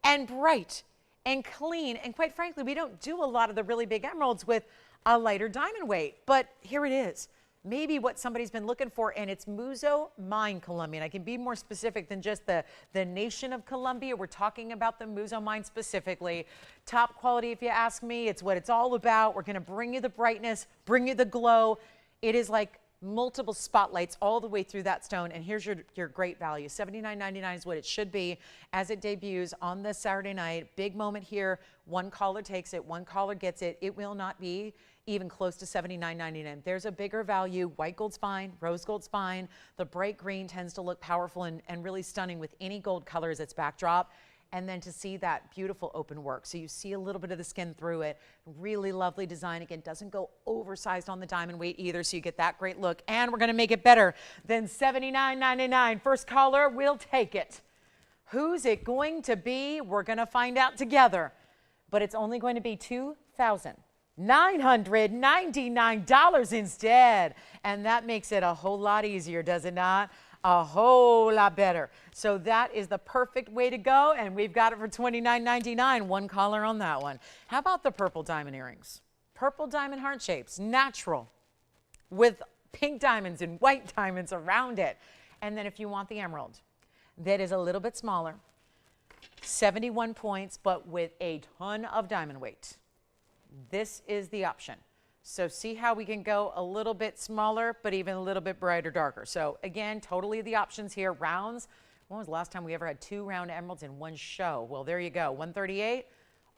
and bright and clean. And quite frankly, we don't do a lot of the really big emeralds with a lighter diamond weight, but here it is. Maybe what somebody's been looking for, and it's Muzo Mine Colombian. I can be more specific than just the nation of Colombia. We're talking about the Muzo Mine specifically. Top quality, if you ask me. It's what it's all about. We're going to bring you the brightness, bring you the glow. It is like multiple spotlights all the way through that stone, and here's your great value. $79.99 is what it should be as it debuts on this Saturday night. Big moment here. One caller takes it, one caller gets it. It will not be even close to $79.99. There's a bigger value. White gold's fine, rose gold's fine. The bright green tends to look powerful and really stunning with any gold color as its backdrop. And then to see that beautiful open work. So you see a little bit of the skin through it. Really lovely design. Again, doesn't go oversized on the diamond weight either, so you get that great look. And we're gonna make it better than $79.99. First caller will take it. Who's it going to be? We're gonna find out together. But it's only going to be $2,999 instead. And that makes it a whole lot easier, does it not? A whole lot better. So that is the perfect way to go, and we've got it for $29.99. One caller on that one. How about the purple diamond earrings? Purple diamond heart shapes, natural, with pink diamonds and white diamonds around it. And then if you want the emerald, that is a little bit smaller, 71 points, but with a ton of diamond weight. This is the option. So see how we can go a little bit smaller, but even a little bit brighter, darker. So again, totally the options here. Rounds. When was the last time we ever had 2 round emeralds in one show? Well, there you go. 138,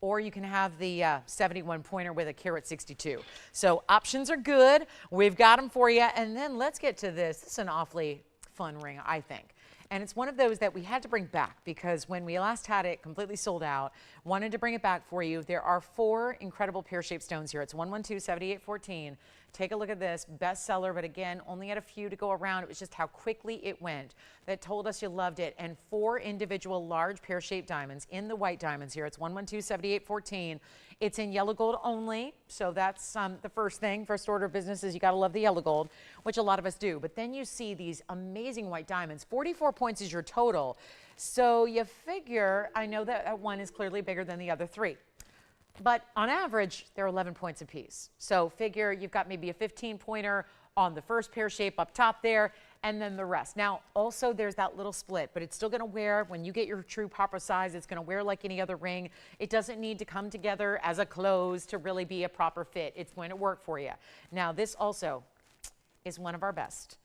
or you can have the 71 pointer with a carat 62. So options are good. We've got them for you. And then let's get to this. This is an awfully fun ring, I think. And it's one of those that we had to bring back because when we last had it completely sold out, wanted to bring it back for you. There are 4 incredible pear-shaped stones here. It's 112-7814. Take a look at this, bestseller, but again, only had a few to go around. It was just how quickly it went that told us you loved it. And 4 individual large pear-shaped diamonds in the white diamonds here. It's 112-7814. It's in yellow gold only, so that's the first thing. First order of business is you got to love the yellow gold, which a lot of us do. But then you see these amazing white diamonds. 44 points is your total. So you figure, I know that one is clearly bigger than the other 3. But on average, they're 11 points apiece. So figure you've got maybe a 15-pointer on the first pear shape up top there, and then the rest. Now, also there's that little split, but it's still gonna wear, when you get your true proper size, it's gonna wear like any other ring. It doesn't need to come together as a close to really be a proper fit. It's going to work for you. Now, this also is one of our best.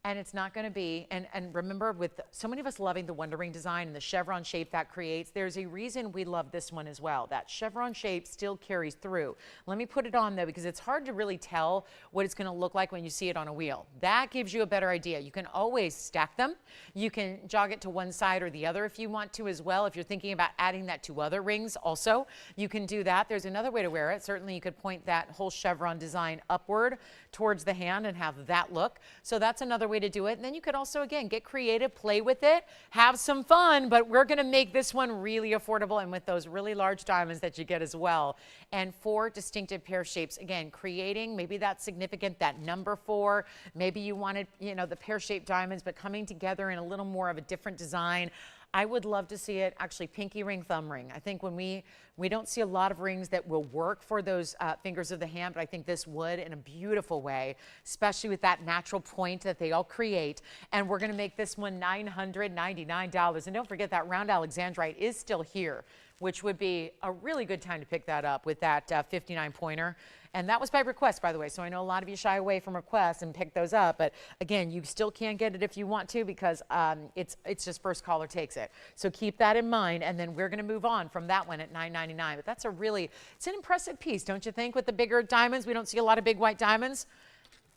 And it's not going to be, and remember, with so many of us loving the Wonder Ring design and the chevron shape that creates, there's a reason we love this one as well. That chevron shape still carries through. Let me put it on though, because it's hard to really tell what it's going to look like when you see it on a wheel. That gives you a better idea. You can always stack them. You can jog it to one side or the other if you want to as well. If you're thinking about adding that to other rings also, you can do that. There's another way to wear it. Certainly you could point that whole chevron design upward towards the hand and have that look. So that's another way to do it. And then you could also, again, get creative, play with it, have some fun, but we're going to make this one really affordable and with those really large diamonds that you get as well. And 4 distinctive pear shapes, again, creating, maybe that's significant, that number 4, maybe you wanted, you know, the pear-shaped diamonds, but coming together in a little more of a different design. I would love to see it actually pinky ring, thumb ring. I think when we don't see a lot of rings that will work for those fingers of the hand, but I think this would in a beautiful way, especially with that natural point that they all create. And we're gonna make this one $999. And don't forget that round Alexandrite is still here, which would be a really good time to pick that up with that 59 pointer. And that was by request, by the way. So I know a lot of you shy away from requests and pick those up. But again, you still can get it if you want to, because it's just first caller takes it. So keep that in mind. And then we're going to move on from that one at $9.99. But that's it's an impressive piece, don't you think? With the bigger diamonds, we don't see a lot of big white diamonds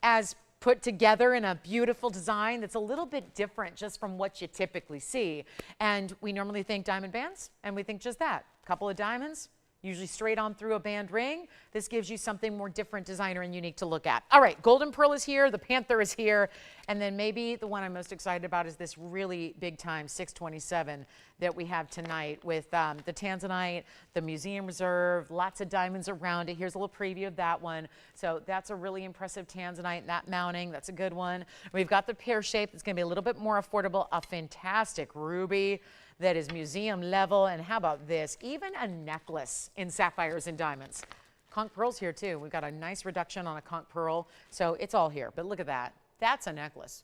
as put together in a beautiful design that's a little bit different just from what you typically see. And we normally think diamond bands, and we think just that. A couple of diamonds, usually straight on through a band ring. This gives you something more different, designer, and unique to look at. All right, golden pearl is here, the panther is here, and then maybe the one I'm most excited about is this really big time 627 that we have tonight with the Tanzanite, the museum reserve, lots of diamonds around it. Here's a little preview of that one. So that's a really impressive Tanzanite, that mounting, that's a good one. We've got the pear shape that's gonna be a little bit more affordable, a fantastic ruby that is museum level. And how about this? Even a necklace in sapphires and diamonds. Conch pearl's here too. We've got a nice reduction on a conch pearl. So it's all here, but look at that. That's a necklace.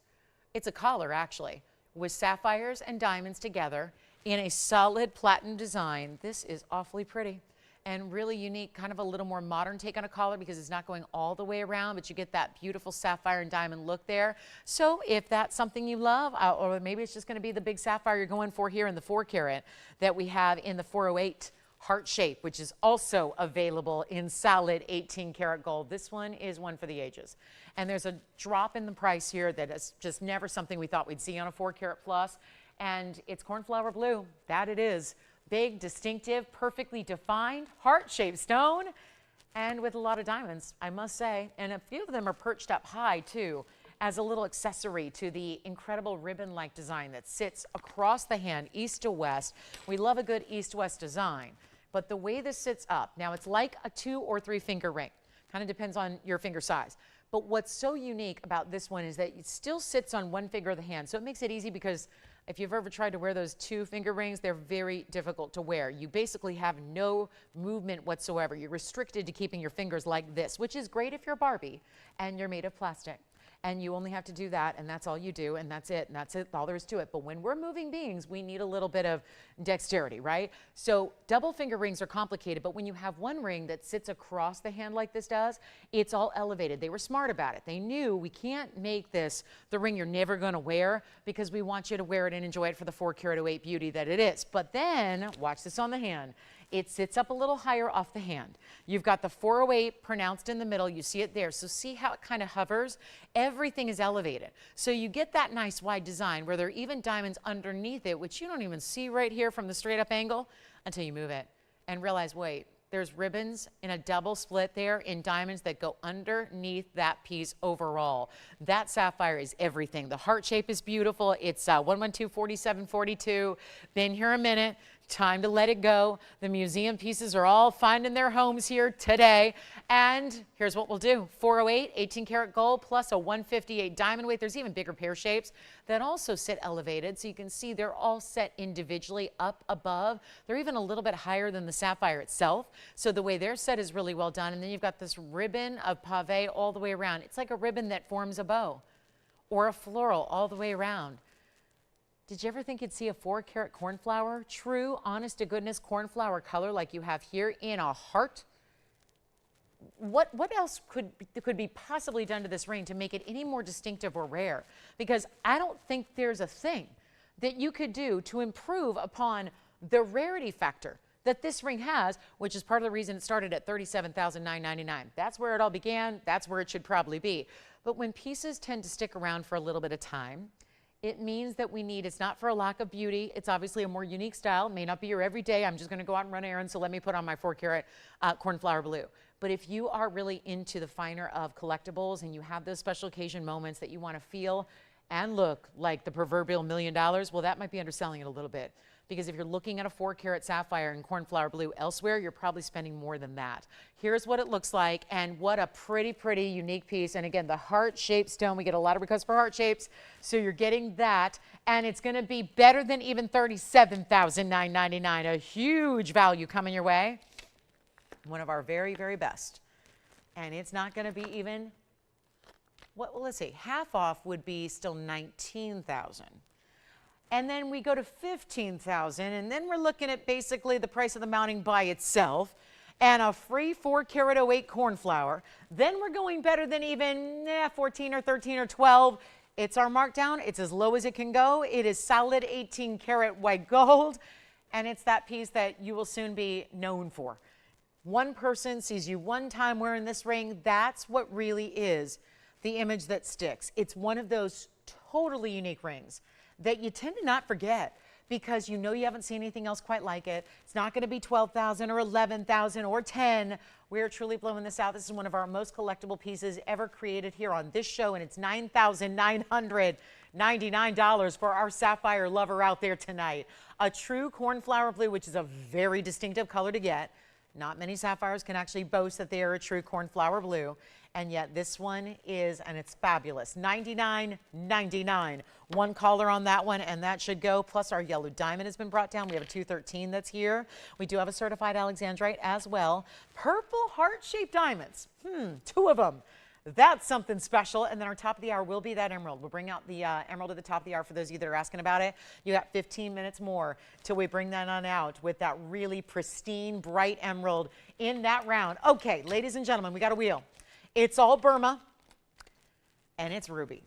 It's a collar actually, with sapphires and diamonds together in a solid platinum design. This is awfully pretty and really unique, kind of a little more modern take on a collar because it's not going all the way around, but you get that beautiful sapphire and diamond look there. So if that's something you love, or maybe it's just going to be the big sapphire you're going for here in the 4 carat that we have in the 408 heart shape, which is also available in solid 18 karat gold. This one is one for the ages. And there's a drop in the price here that is just never something we thought we'd see on a 4 carat plus. And it's cornflower blue. That it is. Big, distinctive, perfectly defined, heart-shaped stone, and with a lot of diamonds, I must say. And a few of them are perched up high, too, as a little accessory to the incredible ribbon-like design that sits across the hand, east to west. We love a good east-west design, but the way this sits up, now it's like a 2 or 3 finger ring. Kind of depends on your finger size. But what's so unique about this one is that it still sits on one finger of the hand, so it makes it easy because if you've ever tried to wear those 2 finger rings, they're very difficult to wear. You basically have no movement whatsoever. You're restricted to keeping your fingers like this, which is great if you're Barbie and you're made of plastic. And you only have to do that, and that's all you do, and that's it, all there is to it. But when we're moving beings, we need a little bit of dexterity, right? So double finger rings are complicated, but when you have one ring that sits across the hand like this does, it's all elevated. They were smart about it. They knew we can't make this the ring you're never gonna wear because we want you to wear it and enjoy it for the 4 carat 08 beauty that it is. But then, watch this on the hand. It sits up a little higher off the hand. You've got the 408 pronounced in the middle. You see it there. So see how it kind of hovers? Everything is elevated. So you get that nice wide design where there are even diamonds underneath it, which you don't even see right here from the straight up angle until you move it and realize, wait, there's ribbons in a double split there in diamonds that go underneath that piece overall. That sapphire is everything. The heart shape is beautiful. It's 112-4742. Been here a minute. Time to let it go. The museum pieces are all finding their homes here today. And here's what we'll do. 408, 18 karat gold plus a 158 diamond weight. There's even bigger pear shapes that also sit elevated. So you can see they're all set individually up above. They're even a little bit higher than the sapphire itself. So the way they're set is really well done. And then you've got this ribbon of pave all the way around. It's like a ribbon that forms a bow or a floral all the way around. Did you ever think you'd see a 4 carat cornflower? True, honest to goodness cornflower color like you have here in a heart? What else could be possibly done to this ring to make it any more distinctive or rare? Because I don't think there's a thing that you could do to improve upon the rarity factor that this ring has, which is part of the reason it started at $37,999. That's where it all began. That's where it should probably be. But when pieces tend to stick around for a little bit of time, it means that it's not for a lack of beauty. It's obviously a more unique style. It may not be your everyday, I'm just gonna go out and run errands, so let me put on my 4 carat cornflower blue. But if you are really into the finer of collectibles and you have those special occasion moments that you wanna feel and look like the proverbial $1 million, well, that might be underselling it a little bit. Because if you're looking at a 4 carat sapphire and cornflower blue elsewhere, you're probably spending more than that. Here's what it looks like, and what a pretty, pretty unique piece. And again, the heart-shaped stone, we get a lot of requests for heart shapes, so you're getting that. And it's gonna be better than even $37,999, a huge value coming your way. One of our very, very best. And it's not gonna be even, well, let's see, half off would be still $19,000. And then we go to $15,000, and then we're looking at basically the price of the mounting by itself. and a free 4-carat 08 cornflower. Then we're going better than even 14 or 13 or 12. It's our markdown. It's as low as it can go. It is solid 18-carat white gold, and it's that piece that you will soon be known for. One person sees you one time wearing this ring. That's what really is the image that sticks. It's one of those totally unique rings that you tend to not forget, because you know you haven't seen anything else quite like it. It's not going to be 12,000 or 11,000 or 10. We're truly blowing this out. This is one of our most collectible pieces ever created here on this show, and it's $9,999 for our sapphire lover out there tonight. A true cornflower blue, which is a very distinctive color to get. Not many sapphires can actually boast that they are a true cornflower blue, and yet this one is, and it's fabulous. $99.99. One caller on that one, and that should go. Plus our yellow diamond has been brought down. We have a 213 that's here. We do have a certified Alexandrite as well. Purple heart-shaped diamonds. 2 of them. That's something special. And then our top of the hour will be that emerald. We'll bring out the emerald at the top of the hour for those of you that are asking about it. You got 15 minutes more till we bring that on out with that really pristine, bright emerald in that round. Okay, ladies and gentlemen, we got a wheel. It's all Burma, and it's ruby,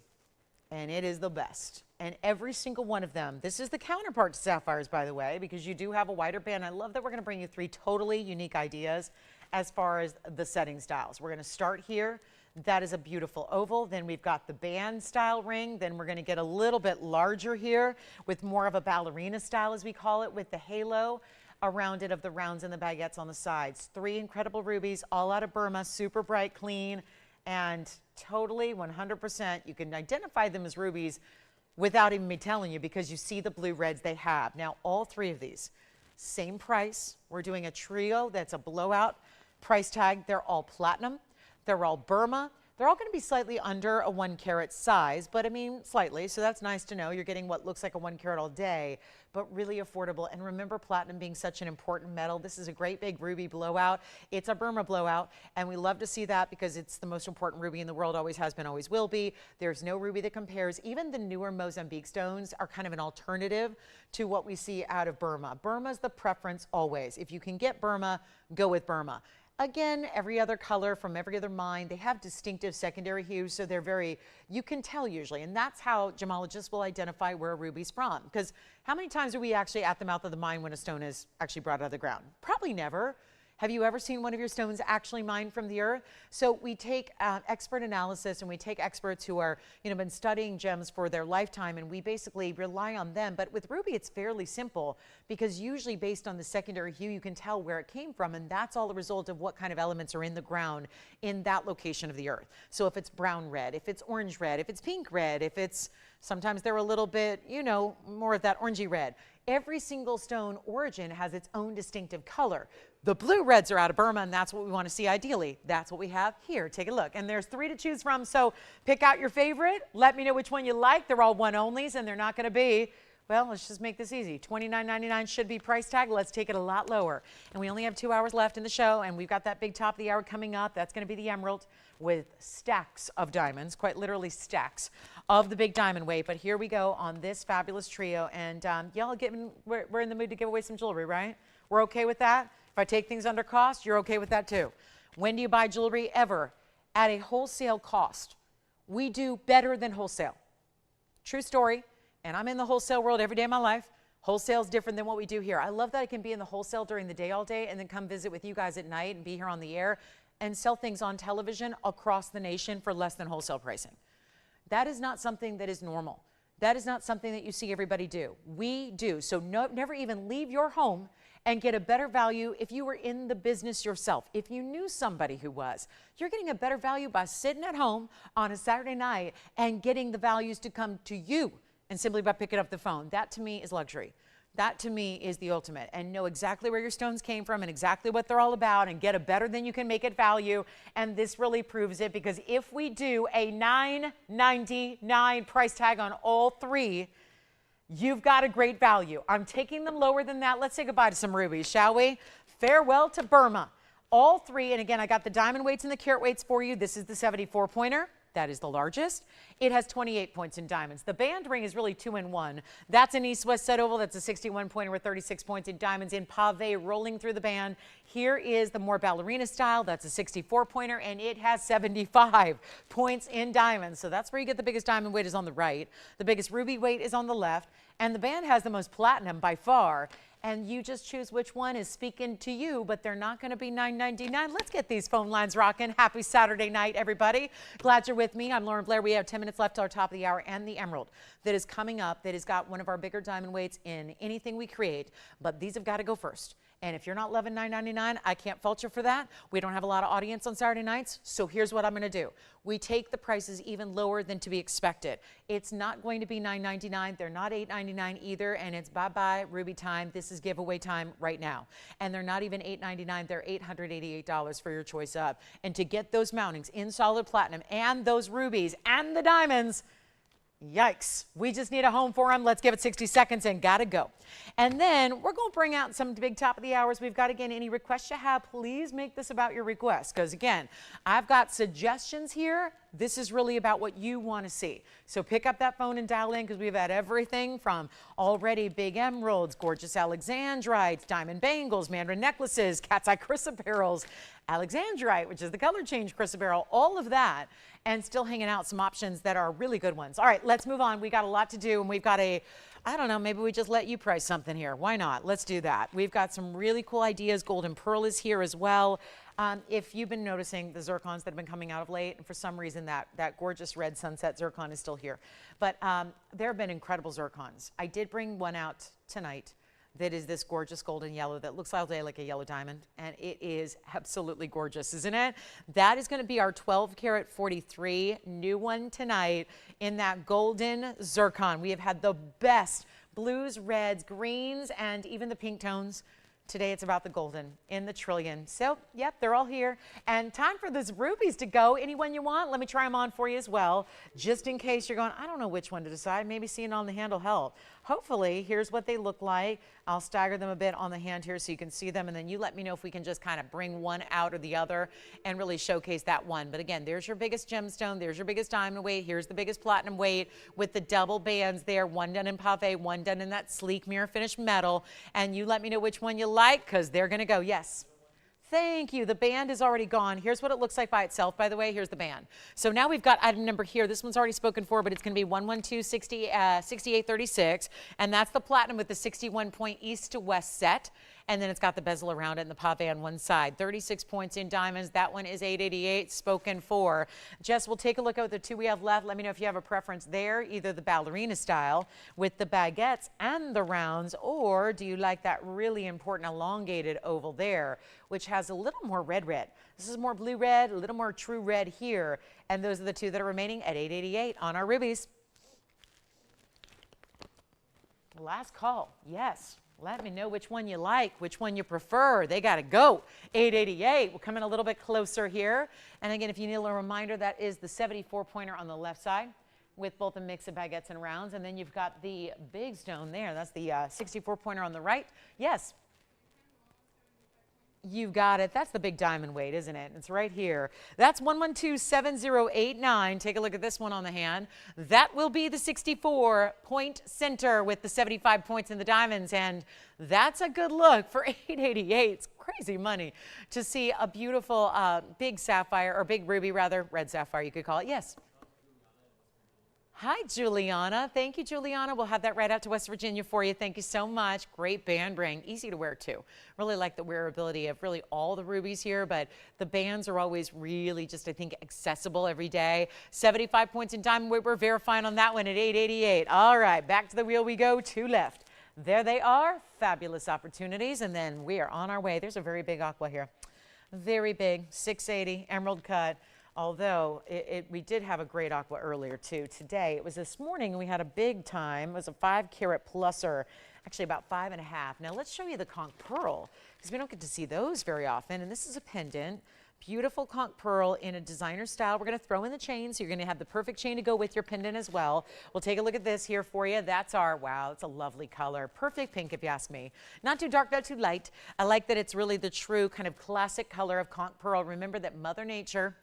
and it is the best. And every single one of them, this is the counterpart to sapphires, by the way, because you do have a wider band. I love that we're going to bring you 3 totally unique ideas as far as the setting styles. We're going to start here. That is a beautiful oval. Then we've got the band style ring. Then we're going to get a little bit larger here with more of a ballerina style, as we call it, with the halo around it of the rounds and the baguettes on the sides. 3 incredible rubies, all out of Burma, super bright, clean, and totally 100%. You can identify them as rubies without even me telling you, because you see the blue reds they have. Now, all 3 of these, same price. We're doing a trio that's a blowout price tag. They're all platinum. They're all Burma. They're all going to be slightly under a 1-carat size, but I mean slightly, so that's nice to know. You're getting what looks like a 1-carat all day, but really affordable. And remember, platinum being such an important metal. This is a great big ruby blowout. It's a Burma blowout, and we love to see that because it's the most important ruby in the world, always has been, always will be. There's no ruby that compares. Even the newer Mozambique stones are kind of an alternative to what we see out of Burma. Burma's the preference always. If you can get Burma, go with Burma. Again, every other color from every other mine, they have distinctive secondary hues, so they're very, you can tell usually, and that's how gemologists will identify where a ruby's from. Because how many times are we actually at the mouth of the mine when a stone is actually brought out of the ground? Probably never. Have you ever seen one of your stones actually mined from the earth? So we take expert analysis, and we take experts who are, been studying gems for their lifetime, and we basically rely on them. But with ruby, it's fairly simple, because usually based on the secondary hue, you can tell where it came from, and that's all a result of what kind of elements are in the ground in that location of the earth. So if it's brown red, if it's orange red, if it's pink red, if it's, sometimes they're a little bit, more of that orangey red. Every single stone origin has its own distinctive color. The blue reds are out of Burma, and that's what we want to see ideally. That's what we have here. Take a look. And there's 3 to choose from, so pick out your favorite. Let me know which one you like. They're all one-onlys, and they're not going to be, well, let's just make this easy. $29.99 should be price tag. Let's take it a lot lower. And we only have 2 hours left in the show, and we've got that big top of the hour coming up. That's going to be the emerald with stacks of diamonds, quite literally stacks of the big diamond weight. But here we go on this fabulous trio. And y'all, we're in the mood to give away some jewelry, right? We're okay with that? If I take things under cost, you're okay with that too. When do you buy jewelry? Ever. At a wholesale cost. We do better than wholesale. True story. And I'm in the wholesale world every day of my life. Wholesale is different than what we do here. I love that I can be in the wholesale during the day all day and then come visit with you guys at night and be here on the air and sell things on television across the nation for less than wholesale pricing. That is not something that is normal. That is not something that you see everybody do. We do. So never even leave your home and get a better value if you were in the business yourself. If you knew somebody who was, you're getting a better value by sitting at home on a Saturday night and getting the values to come to you and simply by picking up the phone. That to me is luxury. That to me is the ultimate. And know exactly where your stones came from and exactly what they're all about and get a better than you can make it value. And this really proves it, because if we do a $9.99 price tag on all 3, you've got a great value. I'm taking them lower than that. Let's say goodbye to some rubies, shall we? Farewell to Burma. All 3, and again, I got the diamond weights and the carat weights for you. This is the 74 pointer. that is the largest. It has 28 points in diamonds. The band ring is really 2-in-1. That's an east-west set oval. That's a 61 pointer with 36 points in diamonds in pave rolling through the band. Here is the more ballerina style. That's a 64 pointer, and it has 75 points in diamonds. So that's where you get the biggest diamond weight is on the right. The biggest ruby weight is on the left, and the band has the most platinum by far. And you just choose which one is speaking to you, but they're not going to be $9.99. Let's get these phone lines rocking. Happy Saturday night, everybody. Glad you're with me. I'm Lauren Blair. We have 10 minutes left to our top of the hour, and the emerald that is coming up that has got one of our bigger diamond weights in anything we create, but these have got to go first. And if you're not loving $9.99, I can't fault you for that. We don't have a lot of audience on Saturday nights, so here's what I'm going to do. We take the prices even lower than to be expected. It's not going to be $9.99. They're not $8.99 either, and it's bye-bye Ruby time. This is giveaway time right now. And they're not even $8.99. They're $888 for your choice of. And to get those mountings in solid platinum and those rubies and the diamonds, yikes, we just need a home for them. Let's give it 60 seconds and gotta go. And then we're going to bring out some big top of the hours. We've got, again, any requests you have, please make this about your requests, because again, I've got suggestions here. This is really about what you want to see. So pick up that phone and dial in, because we've had everything from already big emeralds, gorgeous Alexandrites, diamond bangles, Mandarin necklaces, cat's eye chrysoberyls, Alexandrite, which is the color change chrysoberyl, all of that, and still hanging out some options that are really good ones. All right, let's move on. We got a lot to do, and we've got I don't know, maybe we just let you price something here. Why not? Let's do that. We've got some really cool ideas. Golden pearl is here as well. If you've been noticing the zircons that have been coming out of late, and for some reason that gorgeous red sunset zircon is still here. But there have been incredible zircons. I did bring one out tonight that is this gorgeous golden yellow that looks all day like a yellow diamond, and it is absolutely gorgeous, isn't it? That is going to be our 12 karat 43 new one tonight in that golden zircon. We have had the best blues, reds, greens, and even the pink tones. Today it's about the golden in the trillion. So, yep, they're all here. And time for those rubies to go. Anyone you want, let me try them on for you as well. Just in case you're going, I don't know which one to decide. Maybe seeing on the handle help. Hopefully, here's what they look like. I'll stagger them a bit on the hand here so you can see them. And then you let me know if we can just kind of bring one out or the other and really showcase that one. But again, there's your biggest gemstone. There's your biggest diamond weight. Here's the biggest platinum weight with the double bands there. One done in pave, one done in that sleek mirror finish metal. And you let me know which one you like, because they're going to go. Yes. Thank you. The band is already gone. Here's what it looks like by itself, by the way. Here's the band. So now we've got item number here. This one's already spoken for, but it's going to be 1126836, and that's the platinum with the 61 point east to west set. And then it's got the bezel around it and the pave on one side. 36 points in diamonds. That one is 888, spoken for. Jess, we'll take a look at the two we have left. Let me know if you have a preference there, either the ballerina style with the baguettes and the rounds, or do you like that really important elongated oval there, which has a little more red. This is more blue red, a little more true red here. And those are the two that are remaining at 888 on our rubies. Last call, yes. Let me know which one you like, which one you prefer. They got to go. 888. We're coming a little bit closer here. And again, if you need a little reminder, that is the 74 pointer on the left side with both a mix of baguettes and rounds. And then you've got the big stone there. That's the 64 pointer on the right. Yes. You've got it. That's the big diamond weight, isn't it? It's right here. That's 1127089. Take a look at this one on the hand. That will be the 64 point center with the 75 points in the diamonds. And that's a good look for 888. It's crazy money to see a beautiful big sapphire, or big ruby rather, red sapphire you could call it. Yes. Hi, Juliana. Thank you, Juliana. We'll have that right out to West Virginia for you. Thank you so much. Great band ring. Easy to wear, too. Really like the wearability of really all the rubies here, but the bands are always really just, I think, accessible every day. 75 points in diamond weight. We're verifying on that one at 888. All right, back to the wheel we go. Two left. There they are. Fabulous opportunities. And then we are on our way. There's a very big aqua here. Very big. 680 emerald cut. Although we did have a great aqua earlier too. Today, it was this morning, and we had a big time. It was a 5 karat pluser, actually about 5.5. Now let's show you the conch pearl, because we don't get to see those very often. And this is a pendant, beautiful conch pearl in a designer style. We're going to throw in the chain, so you're going to have the perfect chain to go with your pendant as well. We'll take a look at this here for you. That's our, wow, it's a lovely color. Perfect pink if you ask me. Not too dark, not too light. I like that it's really the true kind of classic color of conch pearl. Remember that Mother Nature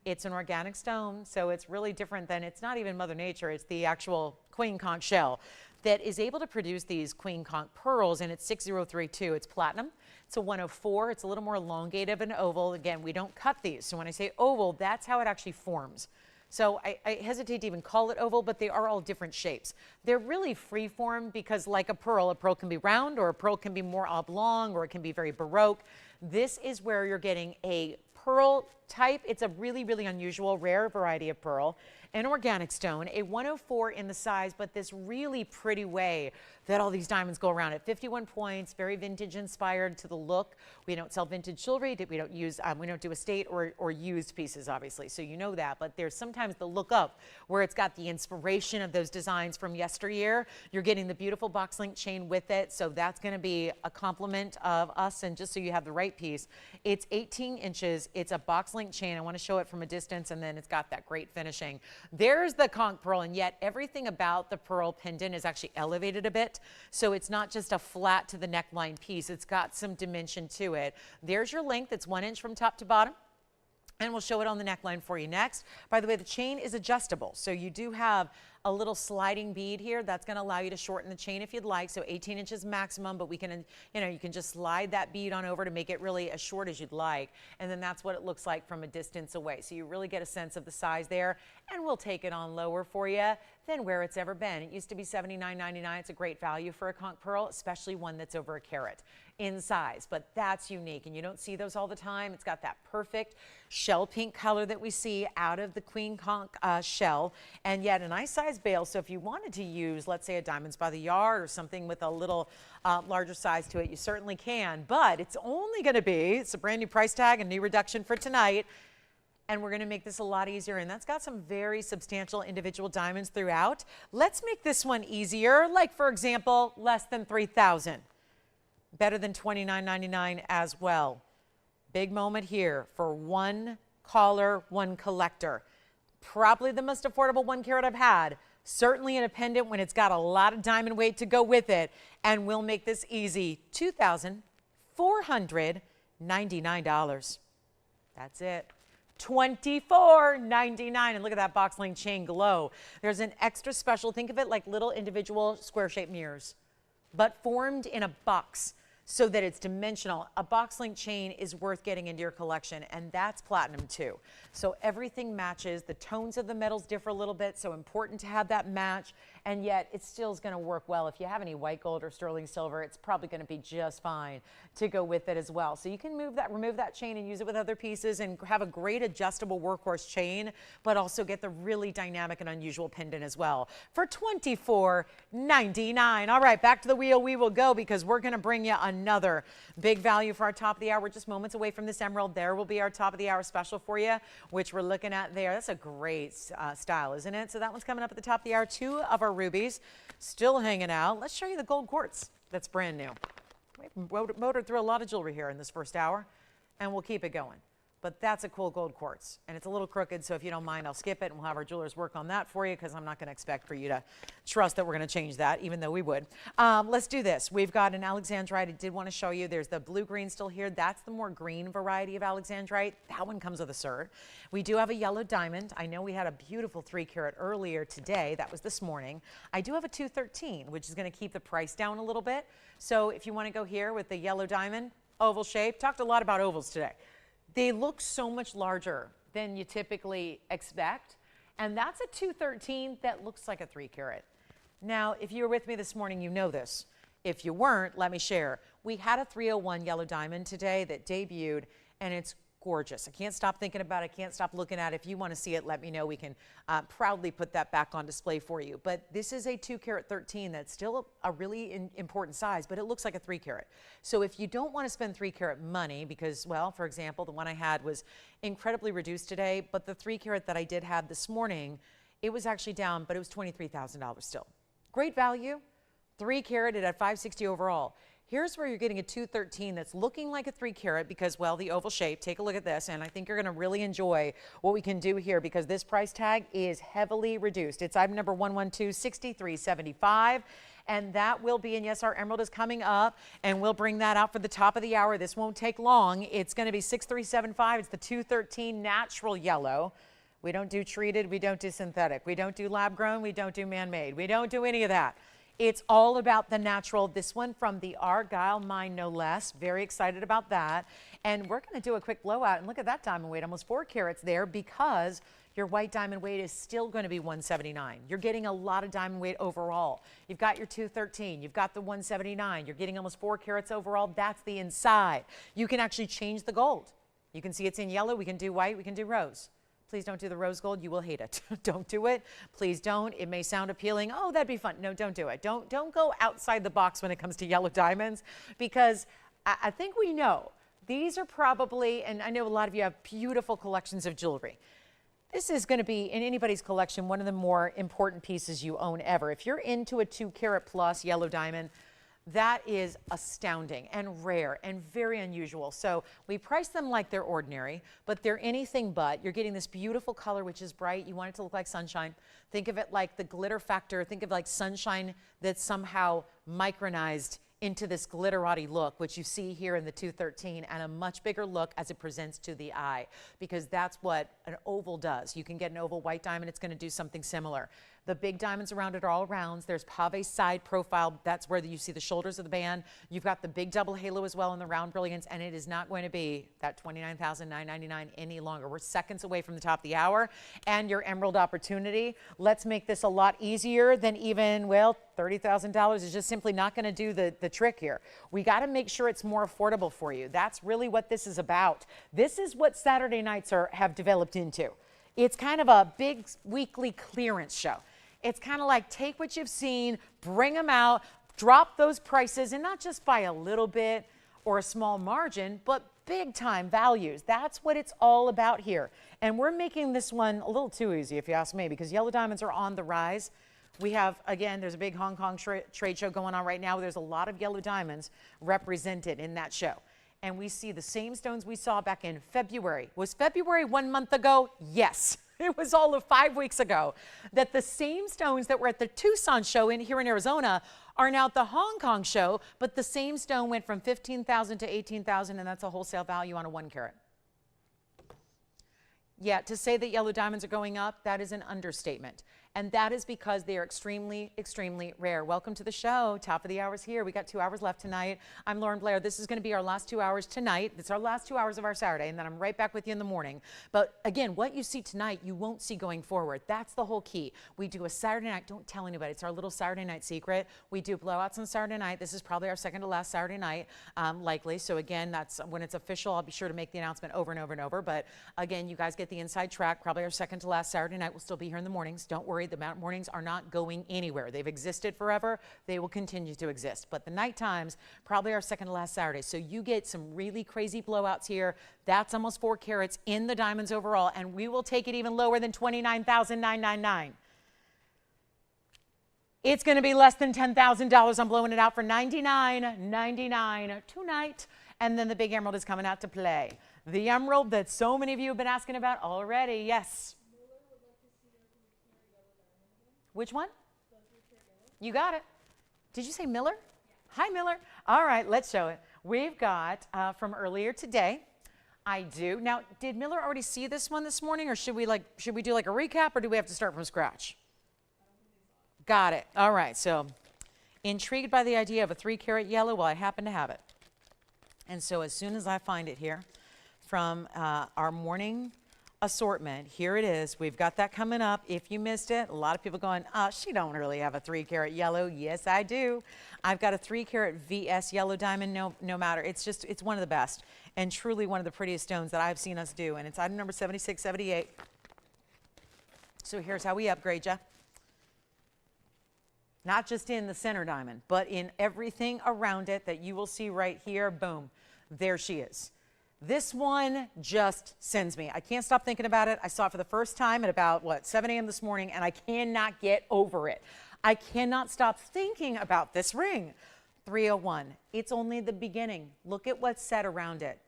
It's an organic stone, so it's really different than, it's not even Mother Nature, it's the actual queen conch shell that is able to produce these queen conch pearls, and it's 6032. It's platinum. It's a 104. It's a little more elongated of an oval. Again, we don't cut these, so when I say oval, that's how it actually forms. So I hesitate to even call it oval, but they are all different shapes. They're really free form because like a pearl can be round, or a pearl can be more oblong, or it can be very baroque. This is where you're getting a pearl type. It's a really, really unusual, rare variety of pearl, an organic stone, a 104 in the size, but this really pretty way that all these diamonds go around at 51 points, very vintage inspired to the look. We don't sell vintage jewelry. We don't use, we don't do estate or used pieces, obviously, so you know that, but there's sometimes the look up where it's got the inspiration of those designs from yesteryear. You're getting the beautiful box link chain with it, so that's gonna be a compliment of us, and just so you have the right piece, it's 18 inches, it's a box link chain. I wanna show it from a distance, and then it's got that great finishing. There's the conch pearl, and yet everything about the pearl pendant is actually elevated a bit. So it's not just a flat to the neckline piece. It's got some dimension to it. There's your length. It's 1 inch from top to bottom. And we'll show it on the neckline for you next. By the way, the chain is adjustable. So you do have a little sliding bead here that's going to allow you to shorten the chain if you'd like. So 18 inches maximum, but we can, you can just slide that bead on over to make it really as short as you'd like. And then that's what it looks like from a distance away. So you really get a sense of the size there, and we'll take it on lower for you than where it's ever been. It used to be $79.99. It's a great value for a conch pearl, especially one that's over a carat in size, but that's unique, and you don't see those all the time. It's got that perfect shell pink color that we see out of the queen conch shell, and yet a nice size bale. So if you wanted to use, let's say, a diamonds by the yard or something with a little larger size to it, you certainly can, but it's only going to be, it's a brand new price tag and new reduction for tonight, and we're going to make this a lot easier, and that's got some very substantial individual diamonds throughout. Let's make this one easier, like for example, less than $3,000. Better than $29.99 as well. Big moment here for one caller, one collector. Probably the most affordable 1 carat I've had. Certainly in a pendant when it's got a lot of diamond weight to go with it. And we'll make this easy. $2,499. That's it. $24.99, and look at that box link chain glow. There's an extra special, think of it like little individual square-shaped mirrors, but formed in a box so that it's dimensional. A box link chain is worth getting into your collection, and that's platinum too. So everything matches. The tones of the metals differ a little bit, so important to have that match, and yet it still is going to work well. If you have any white gold or sterling silver, it's probably going to be just fine to go with it as well. So you can remove that chain and use it with other pieces and have a great adjustable workhorse chain, but also get the really dynamic and unusual pendant as well for $24.99. All right, back to the wheel we will go, because we're going to bring you another big value for our top of the hour. We're just moments away from this emerald. There will be our top of the hour special for you, which we're looking at there. That's a great style, isn't it? So that one's coming up at the top of the hour. 2 of our rubies still hanging out. Let's show you the gold quartz that's brand new. We've motored through a lot of jewelry here in this first hour, and we'll keep it going. But that's a cool gold quartz, and it's a little crooked, so if you don't mind, I'll skip it, and we'll have our jewelers work on that for you, because I'm not going to expect for you to trust that we're going to change that, even though we would. Let's do this. We've got an Alexandrite I did want to show you. There's the blue-green still here. That's the more green variety of Alexandrite. That one comes with a cert. We do have a yellow diamond. I know we had a beautiful 3 carat earlier today. That was this morning. I do have a 213, which is going to keep the price down a little bit. So if you want to go here with the yellow diamond, oval shape. Talked a lot about ovals today. They look so much larger than you typically expect, and that's a 213 that looks like a 3 carat. Now, if you were with me this morning, you know this. If you weren't, let me share. We had a 301 yellow diamond today that debuted, and it's gorgeous. I can't stop thinking about it. I can't stop looking at it. If you want to see it, let me know. We can proudly put that back on display for you. But this is a 2 carat 13 that's still a really important size, but it looks like a 3 carat. So if you don't want to spend 3 carat money, because, well, for example, the one I had was incredibly reduced today, but the 3 carat that I did have this morning, it was actually down, but it was $23,000 still. Great value. 3 carat at $560 overall. Here's where you're getting a 213 that's looking like a 3 carat because, well, the oval shape. Take a look at this, and I think you're going to really enjoy what we can do here, because this price tag is heavily reduced. It's item number 112, $63.75. and that will be, and yes, our emerald is coming up, and we'll bring that out for the top of the hour. This won't take long. It's going to be 6375. It's the 213 natural yellow. We don't do treated, we don't do synthetic, we don't do lab grown, we don't do man-made, we don't do any of that. It's all about the natural. This one from the Argyle mine, no less. Very excited about that. And we're going to do a quick blowout. And look at that diamond weight, almost 4 carats there, because your white diamond weight is still going to be 179. You're getting a lot of diamond weight overall. You've got your 213. You've got the 179. You're getting almost 4 carats overall. That's the inside. You can actually change the gold. You can see it's in yellow. We can do white. We can do rose. Please don't do the rose gold. You will hate it. Don't do it. Please don't. It may sound appealing. Oh, that'd be fun. No, don't do it. Don't go outside the box when it comes to yellow diamonds, because I think we know these are probably, and I know a lot of you have beautiful collections of jewelry. This is going to be, in anybody's collection, one of the more important pieces you own ever. If you're into a 2 carat plus yellow diamond, that is astounding and rare and very unusual. So we price them like they're ordinary, but they're anything but. You're getting this beautiful color, which is bright. You want it to look like sunshine. Think of it like the glitter factor. Think of like sunshine that's somehow micronized into this glitterati look, which you see here in the 213, and a much bigger look as it presents to the eye, because that's what an oval does. You can get an oval white diamond, it's going to do something similar. The big diamonds around it are all rounds. There's pave side profile. That's where you see the shoulders of the band. You've got the big double halo as well in the round brilliance, and it is not going to be that $29,999 any longer. We're seconds away from the top of the hour and your emerald opportunity. Let's make this a lot easier than even, well, $30,000 is just simply not going to do the trick here. We got to make sure it's more affordable for you. That's really what this is about. This is what Saturday nights have developed into. It's kind of a big weekly clearance show. It's kind of like take what you've seen, bring them out, drop those prices, and not just by a little bit or a small margin, but big time values. That's what it's all about here. And we're making this one a little too easy, if you ask me, because yellow diamonds are on the rise. We have, again, there's a big Hong Kong trade show going on right now. There's a lot of yellow diamonds represented in that show. And we see the same stones we saw back in February. Was February 1 month ago? Yes. It was all of 5 weeks ago that the same stones that were at the Tucson show here in Arizona are now at the Hong Kong show, but the same stone went from $15,000 to $18,000, and that's a wholesale value on a 1 carat. Yeah, to say that yellow diamonds are going up, that is an understatement. And that is because they are extremely, extremely rare. Welcome to the show. Top of the hour is here. We got 2 hours left tonight. I'm Lauren Blair. This is going to be our last 2 hours tonight. It's our last 2 hours of our Saturday, and then I'm right back with you in the morning. But again, what you see tonight, you won't see going forward. That's the whole key. We do a Saturday night. Don't tell anybody. It's our little Saturday night secret. We do blowouts on Saturday night. This is probably our second to last Saturday night, likely. So again, that's when it's official. I'll be sure to make the announcement over and over and over. But again, you guys get the inside track. Probably our second to last Saturday night. We'll still be here in the mornings. Don't worry. The mornings are not going anywhere. They've existed forever. They will continue to exist. But the night times, probably our second to last Saturday. So you get some really crazy blowouts here. That's almost 4 carats in the diamonds overall, and we will take it even lower than $29,999. It's going to be less than $10,000. I'm blowing it out for $99.99 tonight. And then the big emerald is coming out to play. The emerald that so many of you have been asking about already. Yes. Which one? You got it. Did you say Miller? Yeah. Hi, Miller. All right, let's show it. We've got from earlier today. I do. Now, did Miller already see this one this morning, or should we do like a recap, or do we have to start from scratch? Got it. All right. So, intrigued by the idea of a 3 carat yellow. Well, I happen to have it. And so, as soon as I find it here from our morning assortment, here it is. We've got that coming up. If you missed it, a lot of people going, she don't really have a 3 carat yellow. Yes, I do. I've got a 3 carat VS yellow diamond. No matter. It's one of the best and truly one of the prettiest stones that I've seen us do. And it's item number 7678. So here's how we upgrade you. Not just in the center diamond, but in everything around it that you will see right here. Boom. There she is. This one just sends me. I can't stop thinking about it. I saw it for the first time at about, 7 a.m. this morning, and I cannot get over it. I cannot stop thinking about this ring. 301. It's only the beginning. Look at what's set around it.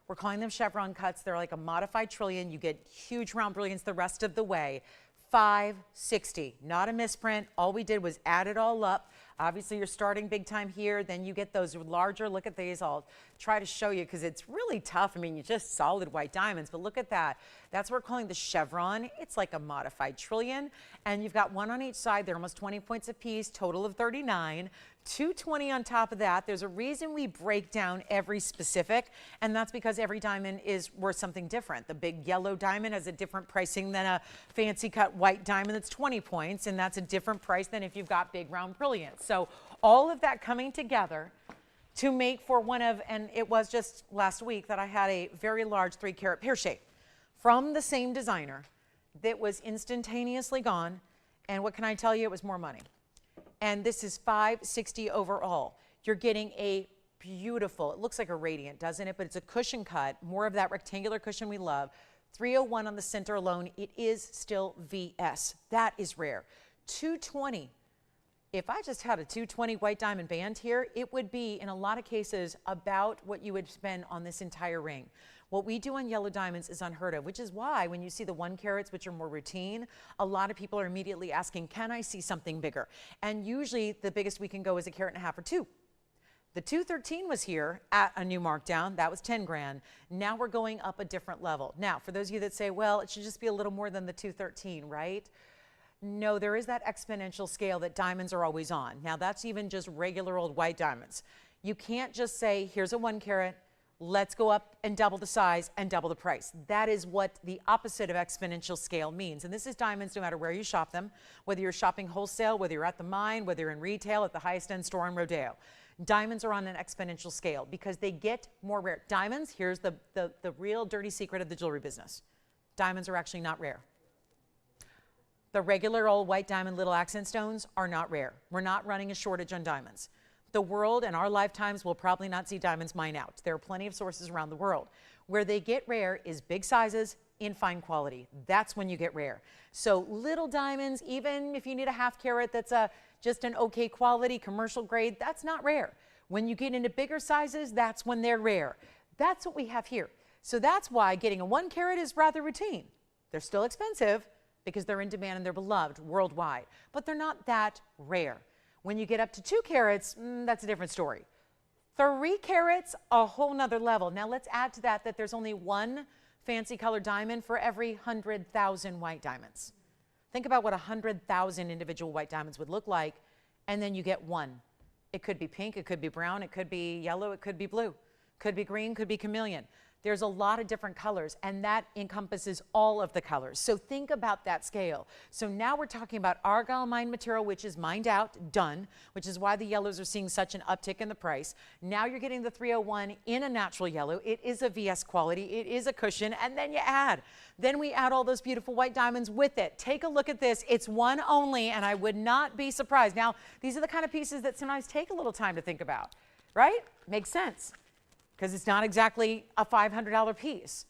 We're calling them chevron cuts. They're like a modified trillion. You get huge round brilliance the rest of the way. 560, not a misprint. All we did was add it all up. Obviously, you're starting big time here. Then you get those larger. Look at these. I'll try to show you because it's really tough. I mean, you just solid white diamonds, but look at that. That's what we're calling the chevron. It's like a modified trillion. And you've got one on each side. They're almost 20 points apiece, total of 39. 220 on top of that. There's a reason we break down every specific, and that's because every diamond is worth something different. The big yellow diamond has a different pricing than a fancy cut white diamond that's 20 points, and that's a different price than if you've got big round brilliance. So all of that coming together to make for one of, and it was just last week that I had a very large 3-carat pear shape from the same designer that was instantaneously gone, and what can I tell you? It was more money. And this is $560 overall. You're getting a beautiful, it looks like a radiant, doesn't it? But it's a cushion cut, more of that rectangular cushion we love. 301 on the center alone. It is still VS. That is rare. 220. If I just had a 220 white diamond band here, it would be, in a lot of cases, about what you would spend on this entire ring. What we do on yellow diamonds is unheard of, which is why when you see the 1 carats, which are more routine, a lot of people are immediately asking, can I see something bigger? And usually the biggest we can go is 1.5 carats or 2. The 213 was here at a new markdown. That was 10 grand. Now we're going up a different level. Now, for those of you that say, well, it should just be a little more than the 213, right? No, there is that exponential scale that diamonds are always on. Now, that's even just regular old white diamonds. You can't just say, here's a 1 carat. Let's go up and double the size and double the price. That is what the opposite of exponential scale means. And this is diamonds no matter where you shop them, whether you're shopping wholesale, whether you're at the mine, whether you're in retail, at the highest end store in Rodeo. Diamonds are on an exponential scale because they get more rare. Diamonds, here's the real dirty secret of the jewelry business. Diamonds are actually not rare. The regular old white diamond little accent stones are not rare. We're not running a shortage on diamonds. The world and our lifetimes will probably not see diamonds mine out. There are plenty of sources around the world. Where they get rare is big sizes in fine quality. That's when you get rare. So little diamonds, even if you need a 1/2 carat that's just an okay quality commercial grade, that's not rare. When you get into bigger sizes, that's when they're rare. That's what we have here. So that's why getting a 1 carat is rather routine. They're still expensive because they're in demand and they're beloved worldwide, but they're not that rare. When you get up to 2 carats, that's a different story. 3 carats, a whole nother level. Now let's add to that there's only 1 fancy colored diamond for every 100,000 white diamonds. Think about what 100,000 individual white diamonds would look like, and then you get 1. It could be pink, it could be brown, it could be yellow, it could be blue, could be green, could be chameleon. There's a lot of different colors, and that encompasses all of the colors. So think about that scale. So now we're talking about argyle mined material, which is mined out, done, which is why the yellows are seeing such an uptick in the price. Now you're getting the 301 in a natural yellow. It is a VS quality. It is a cushion, and then you add. Then we add all those beautiful white diamonds with it. Take a look at this. It's one only, and I would not be surprised. Now, these are the kind of pieces that sometimes take a little time to think about, right? Makes sense. Because it's not exactly a $500 piece.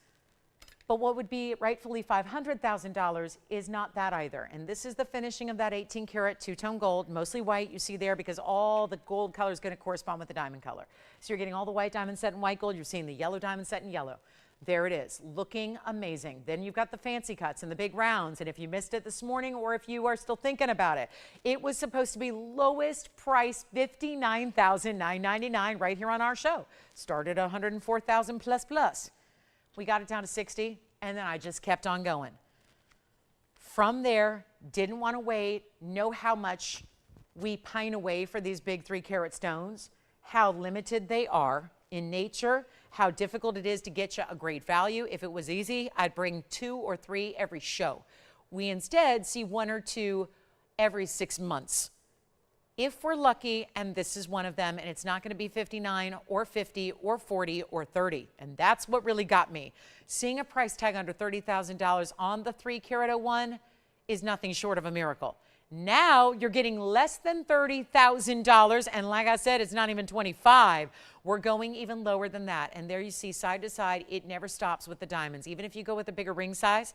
But what would be rightfully $500,000 is not that either. And this is the finishing of that 18 karat two-tone gold, mostly white you see there because all the gold color is going to correspond with the diamond color. So you're getting all the white diamonds set in white gold. You're seeing the yellow diamond set in yellow. There it is, looking amazing. Then you've got the fancy cuts and the big rounds. And if you missed it this morning or if you are still thinking about it, it was supposed to be lowest price, $59,999 right here on our show. Started at $104,000 plus. We got it down to 60, and then I just kept on going. From there, didn't want to wait, know how much we pine away for these big 3-carat stones, how limited they are in nature, how difficult it is to get you a great value. If it was easy, I'd bring 2 or 3 every show. We instead see 1 or 2 every 6 months. If we're lucky, and this is one of them, and it's not going to be 59 or 50 or 40 or 30, and that's what really got me. Seeing a price tag under $30,000 on the 3-carat 01 is nothing short of a miracle. Now you're getting less than $30,000, and like I said, it's not even 25. We're going even lower than that, and there you see side to side, it never stops with the diamonds. Even if you go with a bigger ring size,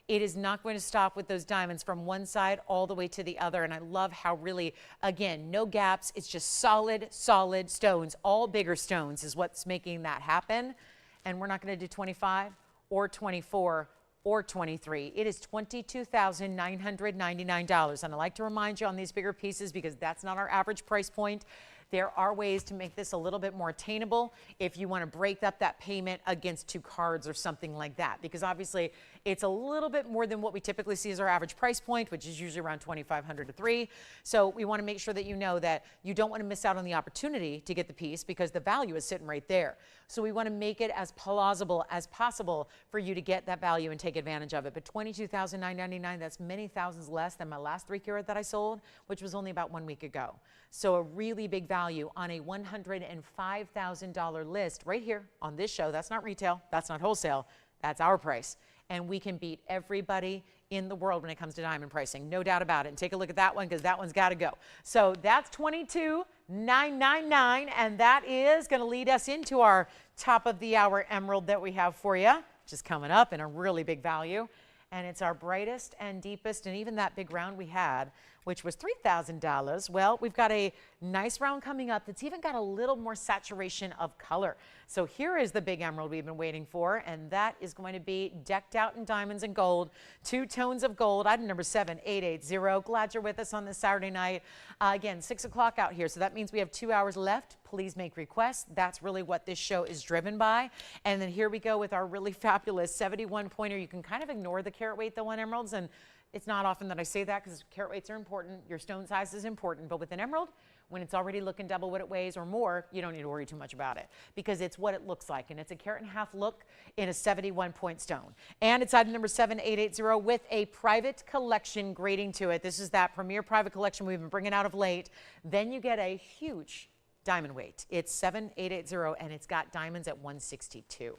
it is not going to stop with those diamonds from one side all the way to the other. And I love how really, again, no gaps. It's just solid stones. All bigger stones is what's making that happen. And we're not going to do 25 or 24 or 23. It is $22,999. And I like to remind you on these bigger pieces, because that's not our average price point, there are ways to make this a little bit more attainable if you want to break up that payment against 2 cards or something like that, because obviously it's a little bit more than what we typically see as our average price point, which is usually around $2,500 to $3,000. So we want to make sure that you know that you don't want to miss out on the opportunity to get the piece, because the value is sitting right there. So we want to make it as plausible as possible for you to get that value and take advantage of it. But $22,999, that's many thousands less than my last 3 carat that I sold, which was only about 1 week ago. So a really big value on a $105,000 list right here on this show. That's not retail, that's not wholesale, that's our price. And we can beat everybody in the world when it comes to diamond pricing, no doubt about it. And take a look at that one, because that one's got to go. So that's $22,999, and that is going to lead us into our top of the hour emerald that we have for you, which is coming up in a really big value. And it's our brightest and deepest, and even that big round we had, which was $3,000. Well, we've got a nice round coming up that's even got a little more saturation of color. So here is the big emerald we've been waiting for, and that is going to be decked out in diamonds and gold, 2 tones of gold. Item number 7880. Glad you're with us on this Saturday night. Again, 6 o'clock out here, so that means we have 2 hours left. Please make requests. That's really what this show is driven by. And then here we go with our really fabulous 71 pointer. You can kind of ignore the carat weight though on emeralds, and it's not often that I say that, because carat weights are important, your stone size is important, but with an emerald, when it's already looking double what it weighs or more, you don't need to worry too much about it, because it's what it looks like, and it's a 1.5 carat look in a 71 point stone. And it's item number 7880 with a private collection grading to it. This is that premier private collection we've been bringing out of late. Then you get a huge diamond weight. It's 7880, and it's got diamonds at 162.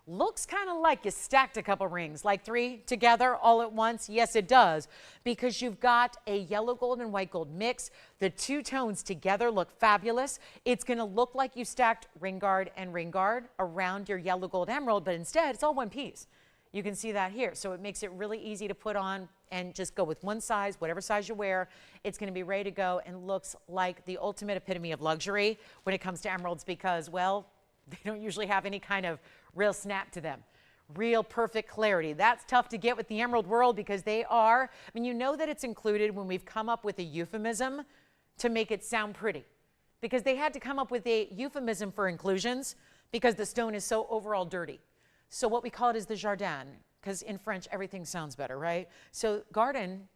Looks kind of like you stacked a couple rings, like 3 together all at once. Yes, it does, because you've got a yellow gold and white gold mix. The 2 tones together look fabulous. It's going to look like you stacked ring guard and ring guard around your yellow gold emerald, but instead it's all one piece. You can see that here. So it makes it really easy to put on and just go with one size, whatever size you wear. It's going to be ready to go and looks like the ultimate epitome of luxury when it comes to emeralds, because, well, they don't usually have any kind of real snap to them, real perfect clarity. That's tough to get with the emerald world, because they are, I mean, you know that it's included when we've come up with a euphemism to make it sound pretty, because they had to come up with a euphemism for inclusions because the stone is so overall dirty. So what we call it is the jardin, because in French everything sounds better, right? So garden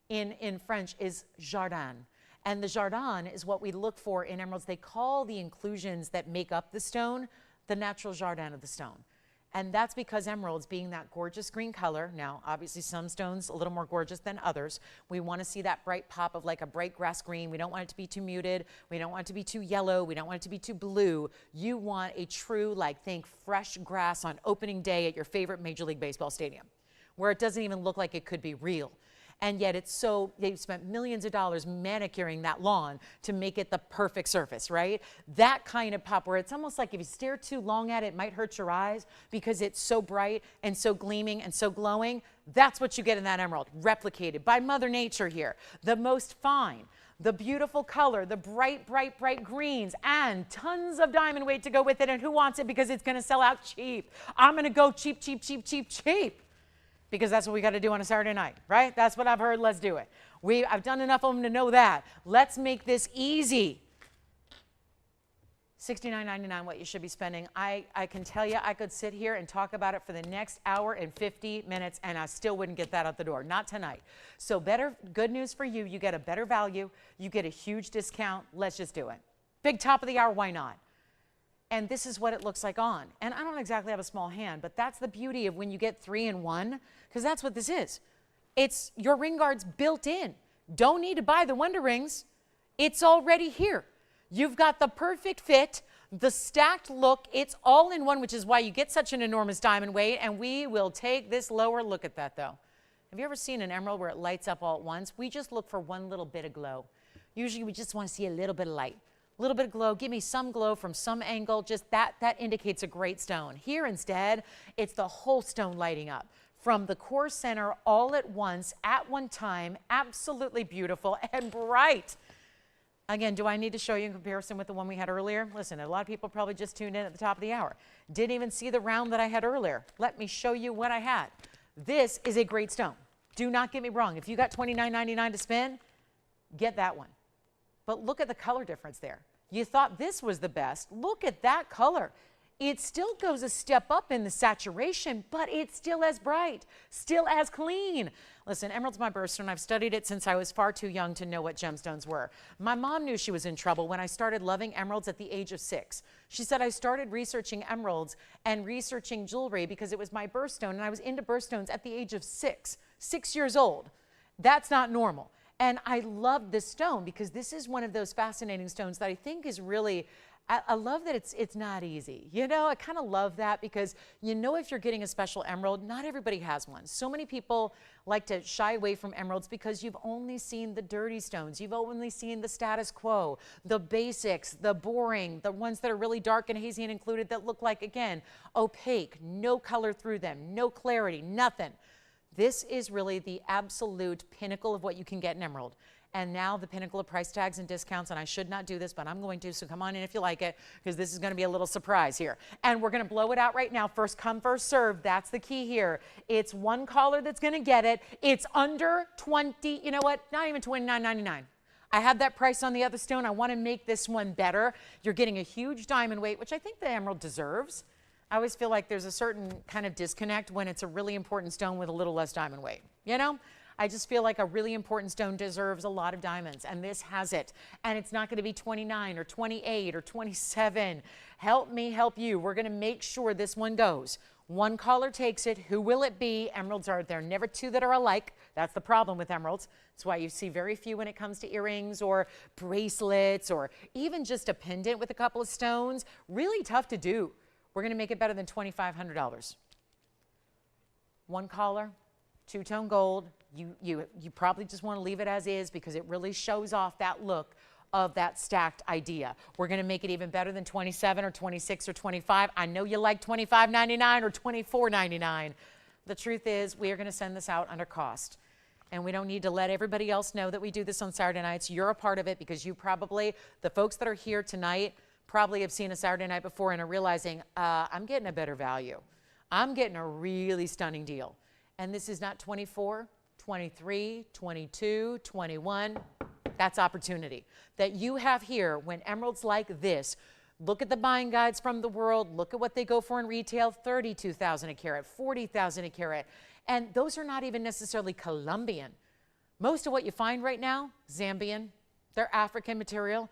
in French is jardin. And the jardin is what we look for in emeralds. They call the inclusions that make up the stone the natural jardin of the stone. And that's because emeralds, being that gorgeous green color, now obviously some stones a little more gorgeous than others, we want to see that bright pop of like a bright grass green. We don't want it to be too muted. We don't want it to be too yellow. We don't want it to be too blue. You want a true, like, think fresh grass on opening day at your favorite Major League Baseball stadium, where it doesn't even look like it could be real. And yet it's so, they've spent millions of dollars manicuring that lawn to make it the perfect surface, right? That kind of pop where it's almost like if you stare too long at it, it might hurt your eyes because it's so bright and so gleaming and so glowing. That's what you get in that emerald, replicated by Mother Nature here. The most fine, the beautiful color, the bright, bright, bright greens, and tons of diamond weight to go with it. And who wants it? Because it's going to sell out cheap. I'm going to go cheap, cheap, cheap, cheap, cheap. Because that's what we got to do on a Saturday night, right? That's what I've heard. Let's do it. I've done enough of them to know that. Let's make this easy. $69.99 what you should be spending. I can tell you, I could sit here and talk about it for the next hour and 50 minutes, and I still wouldn't get that out the door. Not tonight. So good news for you. You get a better value. You get a huge discount. Let's just do it. Big top of the hour. Why not? And this is what it looks like on. And I don't exactly have a small hand, but that's the beauty of when you get 3 in 1, because that's what this is. It's your ring guards built in. Don't need to buy the Wonder Rings. It's already here. You've got the perfect fit, the stacked look. It's all in one, which is why you get such an enormous diamond weight. And we will take this lower look at that, though. Have you ever seen an emerald where it lights up all at once? We just look for one little bit of glow. Usually we just want to see a little bit of light. A little bit of glow, give me some glow from some angle, just that indicates a great stone. Here instead, it's the whole stone lighting up. From the core center all at once, at one time, absolutely beautiful and bright. Again, do I need to show you in comparison with the one we had earlier? Listen, a lot of people probably just tuned in at the top of the hour. Didn't even see the round that I had earlier. Let me show you what I had. This is a great stone. Do not get me wrong. If you got $29.99 to spend, get that one. But look at the color difference there. You thought this was the best. Look at that color. It still goes a step up in the saturation, but it's still as bright, still as clean. Listen, emerald's my birthstone. I've studied it since I was far too young to know what gemstones were. My mom knew she was in trouble when I started loving emeralds at the age of 6. She said I started researching emeralds and researching jewelry because it was my birthstone, and I was into birthstones at the age of 6 years old. That's not normal. And I love this stone because this is one of those fascinating stones that I think is really, I love that it's not easy. You know, I kind of love that because you know if you're getting a special emerald, not everybody has one. So many people like to shy away from emeralds because you've only seen the dirty stones. You've only seen the status quo, the basics, the boring, the ones that are really dark and hazy and included that look like, again, opaque, no color through them, no clarity, nothing. This is really the absolute pinnacle of what you can get in emerald. And now the pinnacle of price tags and discounts, and I should not do this, but I'm going to, so come on in if you like it, because this is going to be a little surprise here. And we're going to blow it out right now. First come, first serve. That's the key here. It's one caller that's going to get it. It's under 20, you know what, not even $29.99. I had that price on the other stone. I want to make this one better. You're getting a huge diamond weight, which I think the emerald deserves. I always feel like there's a certain kind of disconnect when it's a really important stone with a little less diamond weight. You know, I just feel like a really important stone deserves a lot of diamonds, and this has it. And it's not going to be 29 or 28 or 27. Help me help you. We're going to make sure this one goes. One caller takes it. Who will it be? Emeralds are there. Never two that are alike. That's the problem with emeralds. That's why you see very few when it comes to earrings or bracelets or even just a pendant with a couple of stones. Really tough to do. We're going to make it better than $2,500. One caller, two-tone gold. You probably just want to leave it as is because it really shows off that look of that stacked idea. We're going to make it even better than 27 or 26 or 25. I know you like $25.99 or $24.99. The truth is we are going to send this out under cost. And we don't need to let everybody else know that we do this on Saturday nights. You're a part of it because you probably, the folks that are here tonight, probably have seen a Saturday night before and are realizing, I'm getting a better value. I'm getting a really stunning deal. And this is not 24, 23, 22, 21. That's opportunity that you have here when emeralds like this. Look at the buying guides from the world. Look at what they go for in retail, $32,000 a carat, $40,000 a carat. And those are not even necessarily Colombian. Most of what you find right now, Zambian, they're African material.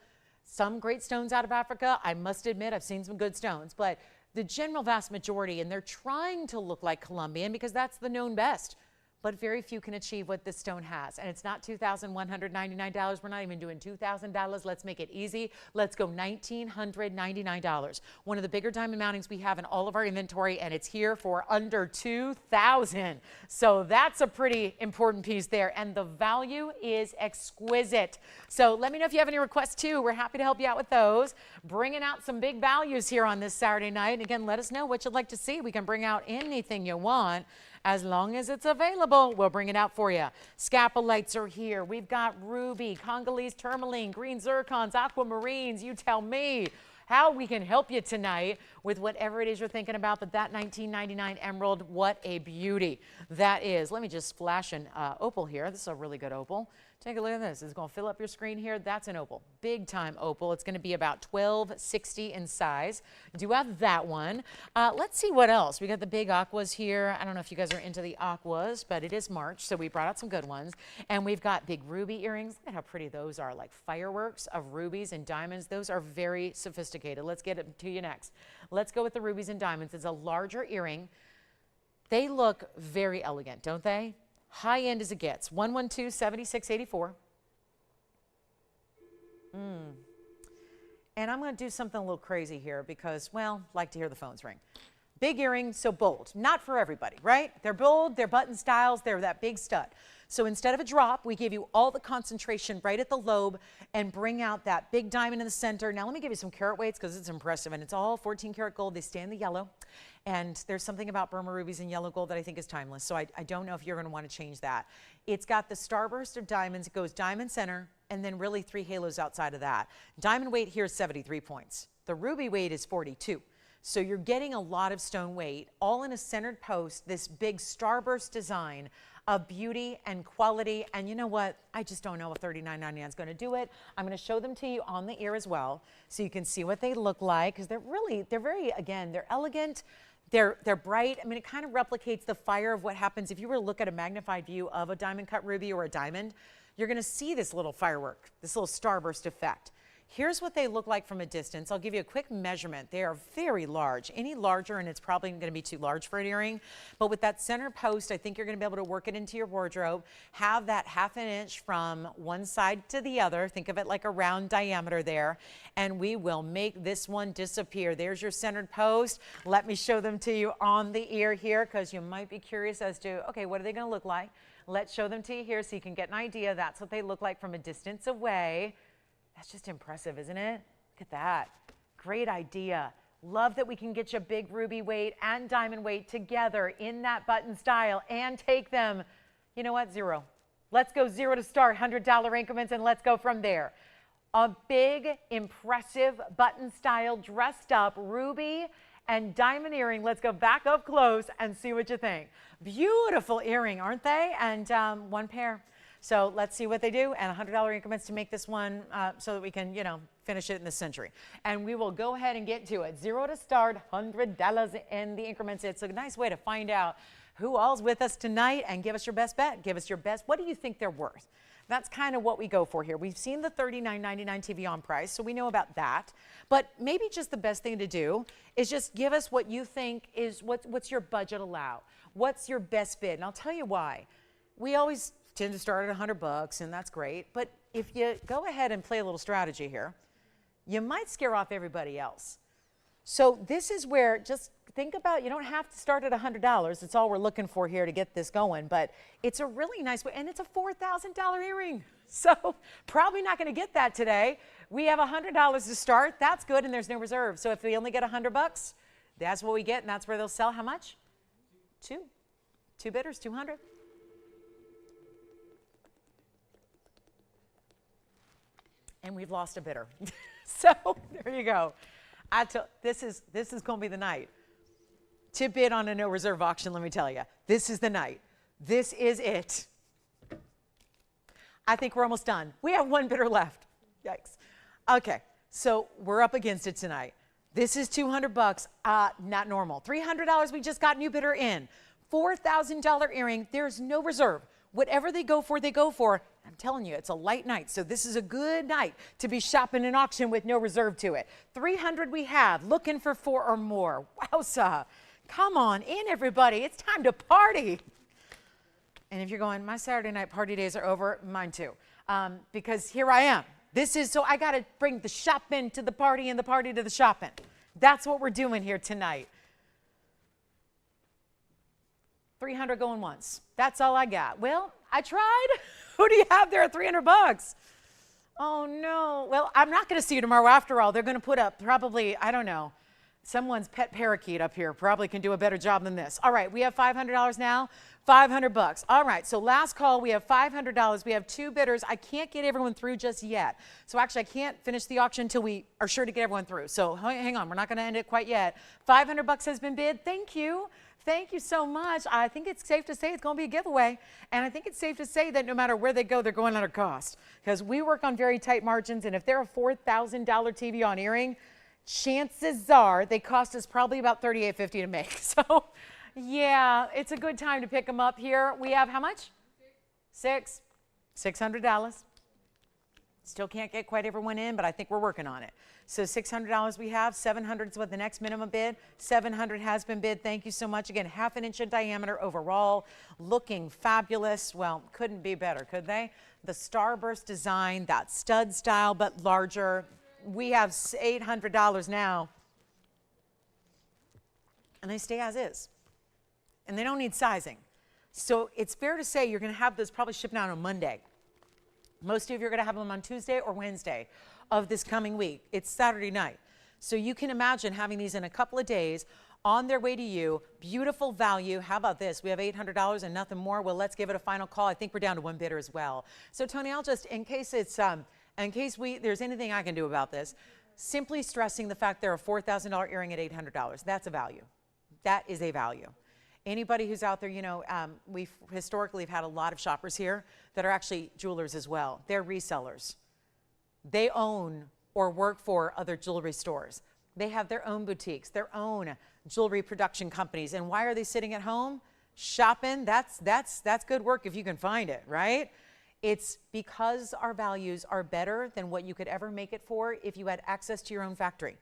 Some great stones out of Africa. I must admit, I've seen some good stones, but the general vast majority, and they're trying to look like Colombian because that's the known best. But very few can achieve what this stone has. And it's not $2,199. We're not even doing $2,000. Let's make it easy. Let's go $1,999. One of the bigger diamond mountings we have in all of our inventory, and it's here for under $2,000. So that's a pretty important piece there. And the value is exquisite. So let me know if you have any requests too. We're happy to help you out with those. Bringing out some big values here on this Saturday night. And again, let us know what you'd like to see. We can bring out anything you want. As long as it's available, we'll bring it out for you. Scapolites are here. We've got ruby, Congolese tourmaline, green zircons, aquamarines. You tell me how we can help you tonight with whatever it is you're thinking about. But that $19.99 emerald, what a beauty that is. Let me just flash an opal here. This is a really good opal. Take a look at this. It's going to fill up your screen here. That's an opal. Big time opal. It's going to be about $12.60 in size. Do have that one. Let's see what else. We got the big aquas here. I don't know if you guys are into the aquas, but it is March, so we brought out some good ones. And we've got big ruby earrings. Look at how pretty those are, like fireworks of rubies and diamonds. Those are very sophisticated. Let's get it to you next. Let's go with the rubies and diamonds. It's a larger earring. They look very elegant, don't they? High end as it gets. 112-7684. And I'm going to do something a little crazy here because, well, like to hear the phones ring. Big earrings, so bold. Not for everybody, right? They're bold, they're button styles, they're that big stud. So instead of a drop, we give you all the concentration right at the lobe and bring out that big diamond in the center. Now let me give you some carat weights because it's impressive, and it's all 14 karat gold. They stay in the yellow, and there's something about Burma rubies and yellow gold that I think is timeless, so I don't know if you're going to want to change that. It's got the starburst of diamonds. It goes diamond center and then really 3 halos outside of that. Diamond weight here is 73 points. The ruby weight is 42. So you're getting a lot of stone weight, all in a centered post, this big starburst design of beauty and quality. And you know what? I just don't know if $39.99 is going to do it. I'm going to show them to you on the ear as well, so you can see what they look like, because they're very, again, they're elegant. They're bright. I mean, it kind of replicates the fire of what happens if you were to look at a magnified view of a diamond cut ruby or a diamond. You're going to see this little firework, this little starburst effect. Here's what they look like from a distance. I'll give you a quick measurement. They are very large. Any larger and it's probably going to be too large for an earring. But with that center post, I think you're going to be able to work it into your wardrobe. Have that 1/2 inch from one side to the other. Think of it like a round diameter there. And we will make this one disappear. There's your centered post. Let me show them to you on the ear here, because you might be curious as to, okay, what are they going to look like? Let's show them to you here so you can get an idea. That's what they look like from a distance away. That's just impressive, isn't it? Look at that. Great idea. Love that we can get you big ruby weight and diamond weight together in that button style and take them, you know what, 0. Let's go 0 to start, $100 increments, and let's go from there. A big, impressive button style, dressed up ruby and diamond earring. Let's go back up close and see what you think. Beautiful earring, aren't they? And one pair. So let's see what they do, and $100 increments to make this one so that we can, you know, finish it in this century. And we will go ahead and get to it. 0 to start, $100 in the increments. It's a nice way to find out who all's with us tonight and give us your best bet. Give us your best. What do you think they're worth? That's kind of what we go for here. We've seen the $39.99 TVON price, so we know about that. But maybe just the best thing to do is just give us what you think is, what's your budget allow? What's your best bid? And I'll tell you why. We always tend to start at $100, and that's great. But if you go ahead and play a little strategy here, you might scare off everybody else. So this is where, just think about, you don't have to start at $100. It's all we're looking for here to get this going. But it's a really nice way, and it's a $4,000 earring. So probably not going to get that today. We have $100 to start. That's good, and there's no reserve. So if we only get $100, that's what we get, and that's where they'll sell. How much? Two bidders, 200. And we've lost a bidder. So there you go. This is going to be the night to bid on a no reserve auction. Let me tell you, this is the night. This is it. I think we're almost done. We have one bidder left. Yikes. Okay, so we're up against it tonight. This is $200. Not normal. $300. We just got new bidder in. $4,000 earring. There's no reserve. Whatever they go for, they go for. I'm telling you, it's a light night, so this is a good night to be shopping an auction with no reserve to it. 300 we have, looking for 4 or more. Wowza. Come on in, everybody. It's time to party. And if you're going, my Saturday night party days are over, mine too. Because here I am. So I got to bring the shopping to the party and the party to the shopping. That's what we're doing here tonight. 300 going once. That's all I got. Well, I tried. Who do you have there at $300? Oh, no. Well, I'm not going to see you tomorrow after all. They're going to put up probably, I don't know, someone's pet parakeet up here probably can do a better job than this. All right, we have $500 now. $500. All right, so last call, we have $500. We have 2 bidders. I can't get everyone through just yet. So actually, I can't finish the auction until we are sure to get everyone through. So hang on, we're not going to end it quite yet. $500 has been bid. Thank you. Thank you so much. I think it's safe to say it's going to be a giveaway. And I think it's safe to say that no matter where they go, they're going under cost. Because we work on very tight margins. And if they're a $4,000 TVON earring, chances are they cost us probably about $38.50 to make. So, yeah, it's a good time to pick them up here. We have how much? $600. Still can't get quite everyone in, but I think we're working on it. So $600 we have. $700 is what the next minimum bid. $700 has been bid. Thank you so much. Again, 1/2 inch in diameter overall. Looking fabulous. Well, couldn't be better, could they? The starburst design, that stud style, but larger. We have $800 now. And they stay as is. And they don't need sizing. So it's fair to say you're going to have those probably shipping out on Monday. Most of you are going to have them on Tuesday or Wednesday of this coming week. It's Saturday night. So you can imagine having these in a couple of days on their way to you. Beautiful value. How about this? We have $800 and nothing more. Well, let's give it a final call. I think we're down to 1 bidder as well. So Tony, I'll just, in case there's anything I can do about this, simply stressing the fact they're a $4,000 earring at $800. That's a value. That is a value. Anybody who's out there, you know, we've historically have had a lot of shoppers here that are actually jewelers as well. They're resellers. They own or work for other jewelry stores. They have their own boutiques, their own jewelry production companies. And why are they sitting at home shopping? That's good work if you can find it, right? It's because our values are better than what you could ever make it for if you had access to your own factory.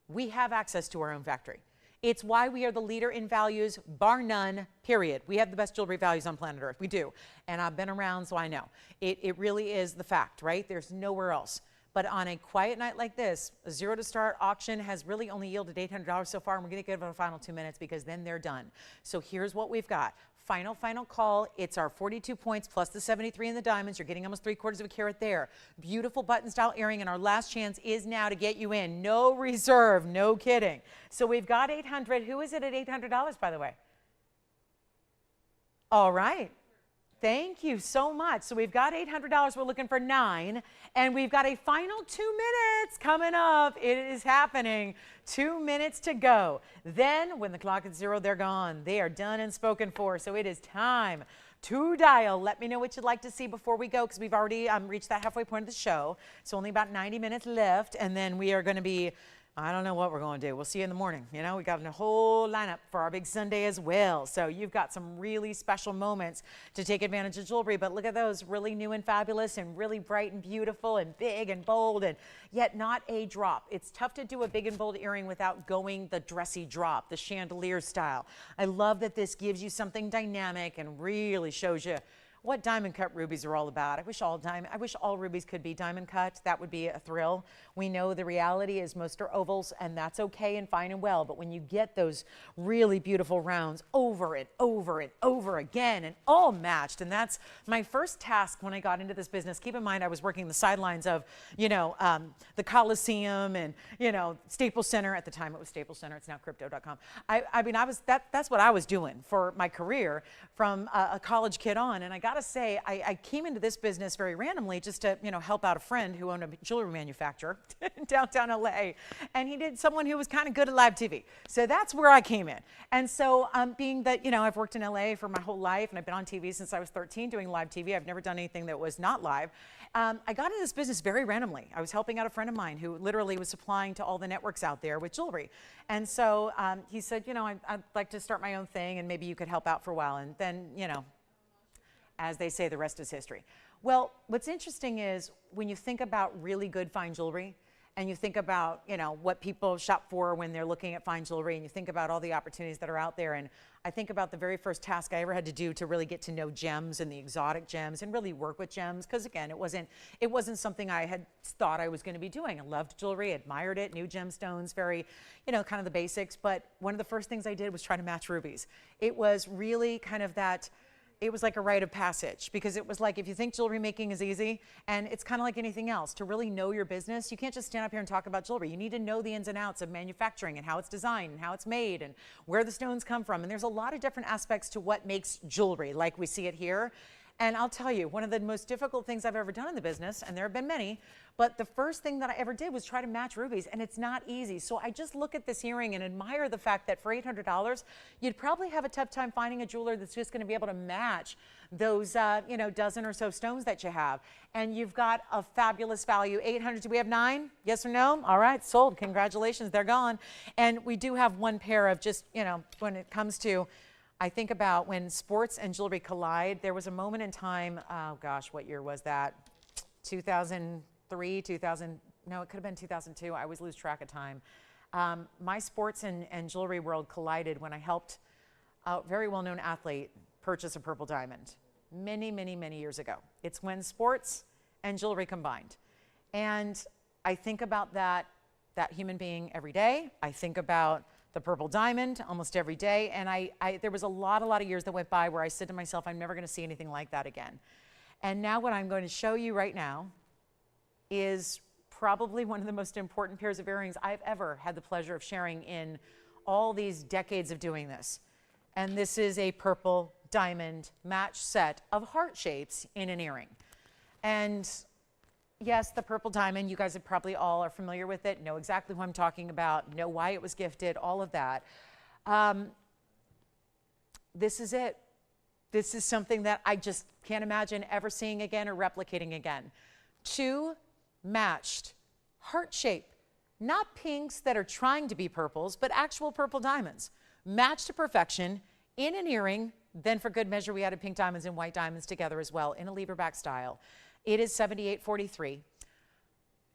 We have access to our own factory. It's why we are the leader in values, bar none, period. We have the best jewelry values on planet Earth. We do. And I've been around, so I know. It really is the fact, right? There's nowhere else. But on a quiet night like this, a zero to start auction has really only yielded $800 so far, and we're going to give it a final 2 minutes because then they're done. So here's what we've got. Final call. It's our 42 points plus the 73 in the diamonds. You're getting almost 3/4 of a carat there. Beautiful button style earring, and our last chance is now to get you in. No reserve, no kidding. So we've got 800. Who is it at $800, by the way? All right. Thank you so much. So we've got $800. We're looking for 9. And we've got a final 2 minutes coming up. It is happening. 2 minutes to go. Then when the clock is 0, they're gone. They are done and spoken for. So it is time to dial. Let me know what you'd like to see before we go, because we've already reached that halfway point of the show. So only about 90 minutes left. And then we are going to be, I don't know what we're going to do. We'll see you in the morning. You know, we got a whole lineup for our big Sunday as well. So you've got some really special moments to take advantage of jewelry. But look at those, really new and fabulous and really bright and beautiful and big and bold, and yet not a drop. It's tough to do a big and bold earring without going the dressy drop, the chandelier style. I love that this gives you something dynamic and really shows you what diamond cut rubies are all about. I wish all rubies could be diamond cut. That would be a thrill. We know the reality is most are ovals, and that's okay and fine and well. But when you get those really beautiful rounds over and over and over again and all matched, and that's my first task when I got into this business. Keep in mind, I was working the sidelines of, you know, the Coliseum and, you know, Staples Center. At the time it was Staples Center. It's now crypto.com. I mean, that's what I was doing for my career from a college kid on. And I got to say, I came into this business very randomly just to, you know, help out a friend who owned a jewelry manufacturer in downtown LA, and he did someone who was kind of good at live TV. So that's where I came in. And so being that, you know, I've worked in LA for my whole life, and I've been on TV since I was 13 doing live TV. I've never done anything that was not live. I got into this business very randomly. I was helping out a friend of mine who literally was supplying to all the networks out there with jewelry. And so he said, you know, I'd like to start my own thing, and maybe you could help out for a while. And then, you know, as they say, the rest is history. Well, what's interesting is when you think about really good fine jewelry, and you think about, you know, what people shop for when they're looking at fine jewelry, and you think about all the opportunities that are out there, and I think about the very first task I ever had to do to really get to know gems and the exotic gems and really work with gems, because again, it wasn't something I had thought I was going to be doing. I loved jewelry, admired it, knew gemstones, very, you know, kind of the basics, but one of the first things I did was try to match rubies. It was really kind of that. It was like a rite of passage, because it was like, if you think jewelry making is easy, and it's kind of like anything else, to really know your business, you can't just stand up here and talk about jewelry. You need to know the ins and outs of manufacturing and how it's designed and how it's made and where the stones come from. And there's a lot of different aspects to what makes jewelry like we see it here. And I'll tell you, one of the most difficult things I've ever done in the business, and there have been many, but the first thing that I ever did was try to match rubies, and it's not easy. So I just look at this earring and admire the fact that for $800, you'd probably have a tough time finding a jeweler that's just going to be able to match those, you know, dozen or so stones that you have. And you've got a fabulous value. 800, do we have 9? Yes or no? All right, sold. Congratulations, they're gone. And we do have one pair of just, you know, when it comes to, I think about when sports and jewelry collide. There was a moment in time, oh gosh, what year was that? 2003, 2000, no, it could have been 2002. I always lose track of time. My sports and jewelry world collided when I helped a very well-known athlete purchase a purple diamond many, many, many years ago. It's when sports and jewelry combined. And I think about that human being every day. I think about the purple diamond almost every day. And there was a lot of years that went by where I said to myself, I'm never going to see anything like that again. And now what I'm going to show you right now is probably one of the most important pairs of earrings I've ever had the pleasure of sharing in all these decades of doing this. And this is a purple diamond match set of heart shapes in an earring. And yes, the purple diamond, you guys are probably all are familiar with it, know exactly who I'm talking about, know why it was gifted, all of that. This is it. This is something that I just can't imagine ever seeing again or replicating again. 2 matched heart shape, not pinks that are trying to be purples, but actual purple diamonds, matched to perfection in an earring. Then for good measure, we added pink diamonds and white diamonds together as well in a lever-back style. It is $78.43.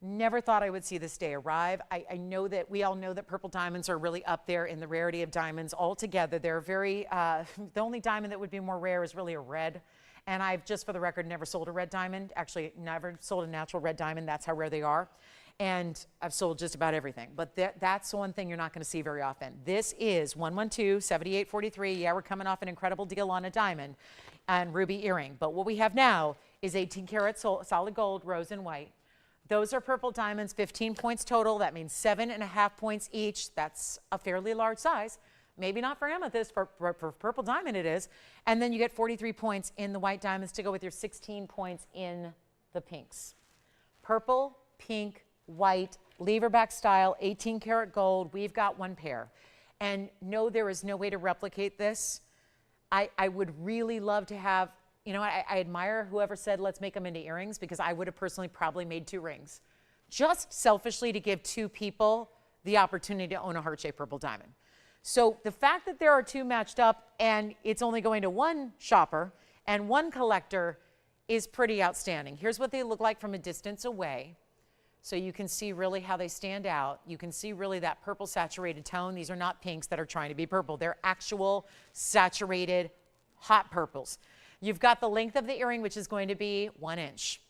Never thought I would see this day arrive. I know that we all know that purple diamonds are really up there in the rarity of diamonds altogether. They're very, the only diamond that would be more rare is really a red. And I've just for the record never sold a red diamond. Actually, never sold a natural red diamond. That's how rare they are. And I've sold just about everything. But that's the one thing you're not going to see very often. This is 112, $78.43. Yeah, we're coming off an incredible deal on a diamond and ruby earring. But what we have now is 18 karat solid gold, rose and white. Those are purple diamonds, 15 points total. That means 7.5 points each. That's a fairly large size. Maybe not for amethyst, for purple diamond it is. And then you get 43 points in the white diamonds to go with your 16 points in the pinks. Purple, pink, white, lever-back style, 18 karat gold. We've got 1 pair. And no, there is no way to replicate this. I would really love to have, you know, I admire whoever said, let's make them into earrings, because I would have personally probably made 2 rings. Just selfishly to give 2 people the opportunity to own a heart-shaped purple diamond. So the fact that there are 2 matched up and it's only going to 1 shopper and 1 collector is pretty outstanding. Here's what they look like from a distance away. So you can see really how they stand out. You can see really that purple saturated tone. These are not pinks that are trying to be purple. They're actual saturated hot purples. You've got the length of the earring, which is going to be 1 inch.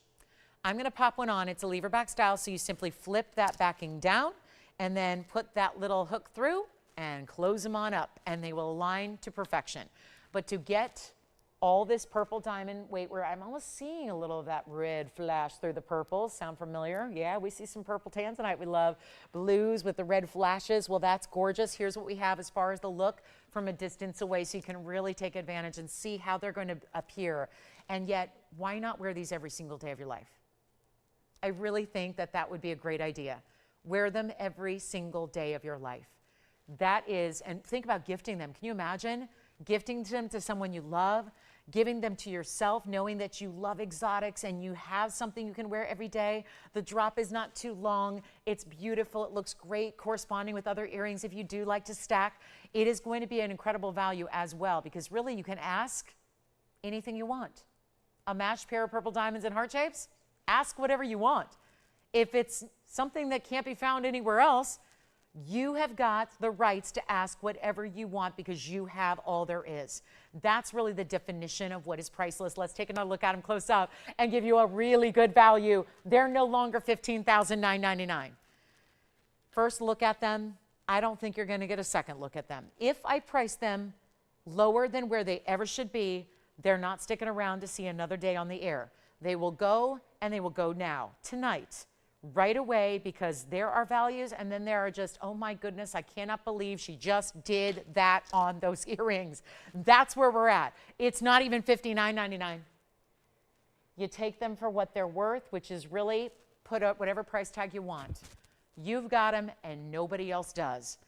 I'm going to pop one on. It's a lever back style, so you simply flip that backing down and then put that little hook through and close them on up, and they will align to perfection. But to get all this purple diamond, wait, where I'm almost seeing a little of that red flash through the purple. Sound familiar? Yeah, we see some purple Tanzanite. We love blues with the red flashes. Well, that's gorgeous. Here's what we have as far as the look from a distance away, so you can really take advantage and see how they're going to appear. And yet, why not wear these every single day of your life? I really think that that would be a great idea. Wear them every single day of your life. That is, and think about gifting them. Can you imagine gifting them to someone you love? Giving them to yourself, knowing that you love exotics and you have something you can wear every day. The drop is not too long. It's beautiful. It looks great corresponding with other earrings if you do like to stack. It is going to be an incredible value as well, because really you can ask anything you want. A matched pair of purple diamonds and heart shapes? Ask whatever you want. If it's something that can't be found anywhere else, you have got the rights to ask whatever you want, because you have all there is. That's really the definition of what is priceless. Let's take another look at them close up and give you a really good value. They're no longer $15,999. First look at them. I don't think you're going to get a second look at them. If I price them lower than where they ever should be, they're not sticking around to see another day on the air. They will go, and they will go now, tonight, right away, because there are values, and then there are just, oh my goodness, I cannot believe she just did that on those earrings. That's where we're at. It's not even $59.99. You take them for what they're worth, which is really put up whatever price tag you want. You've got them, and nobody else does.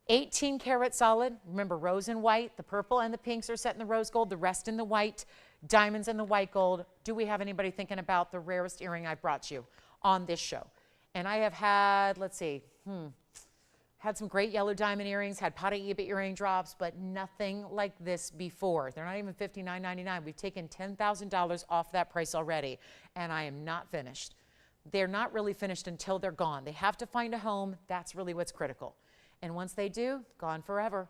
18 karat solid. Remember, rose and white. The purple and the pinks are set in the rose gold, the rest in the white, diamonds in the white gold. Do we have anybody thinking about the rarest earring I brought you on this show? And I have had, let's see, had some great yellow diamond earrings, had Paraiba earring drops, but nothing like this before. They're not even $59.99. We've taken $10,000 off that price already, and I am not finished. They're not really finished until they're gone. They have to find a home. That's really what's critical. And once they do, gone forever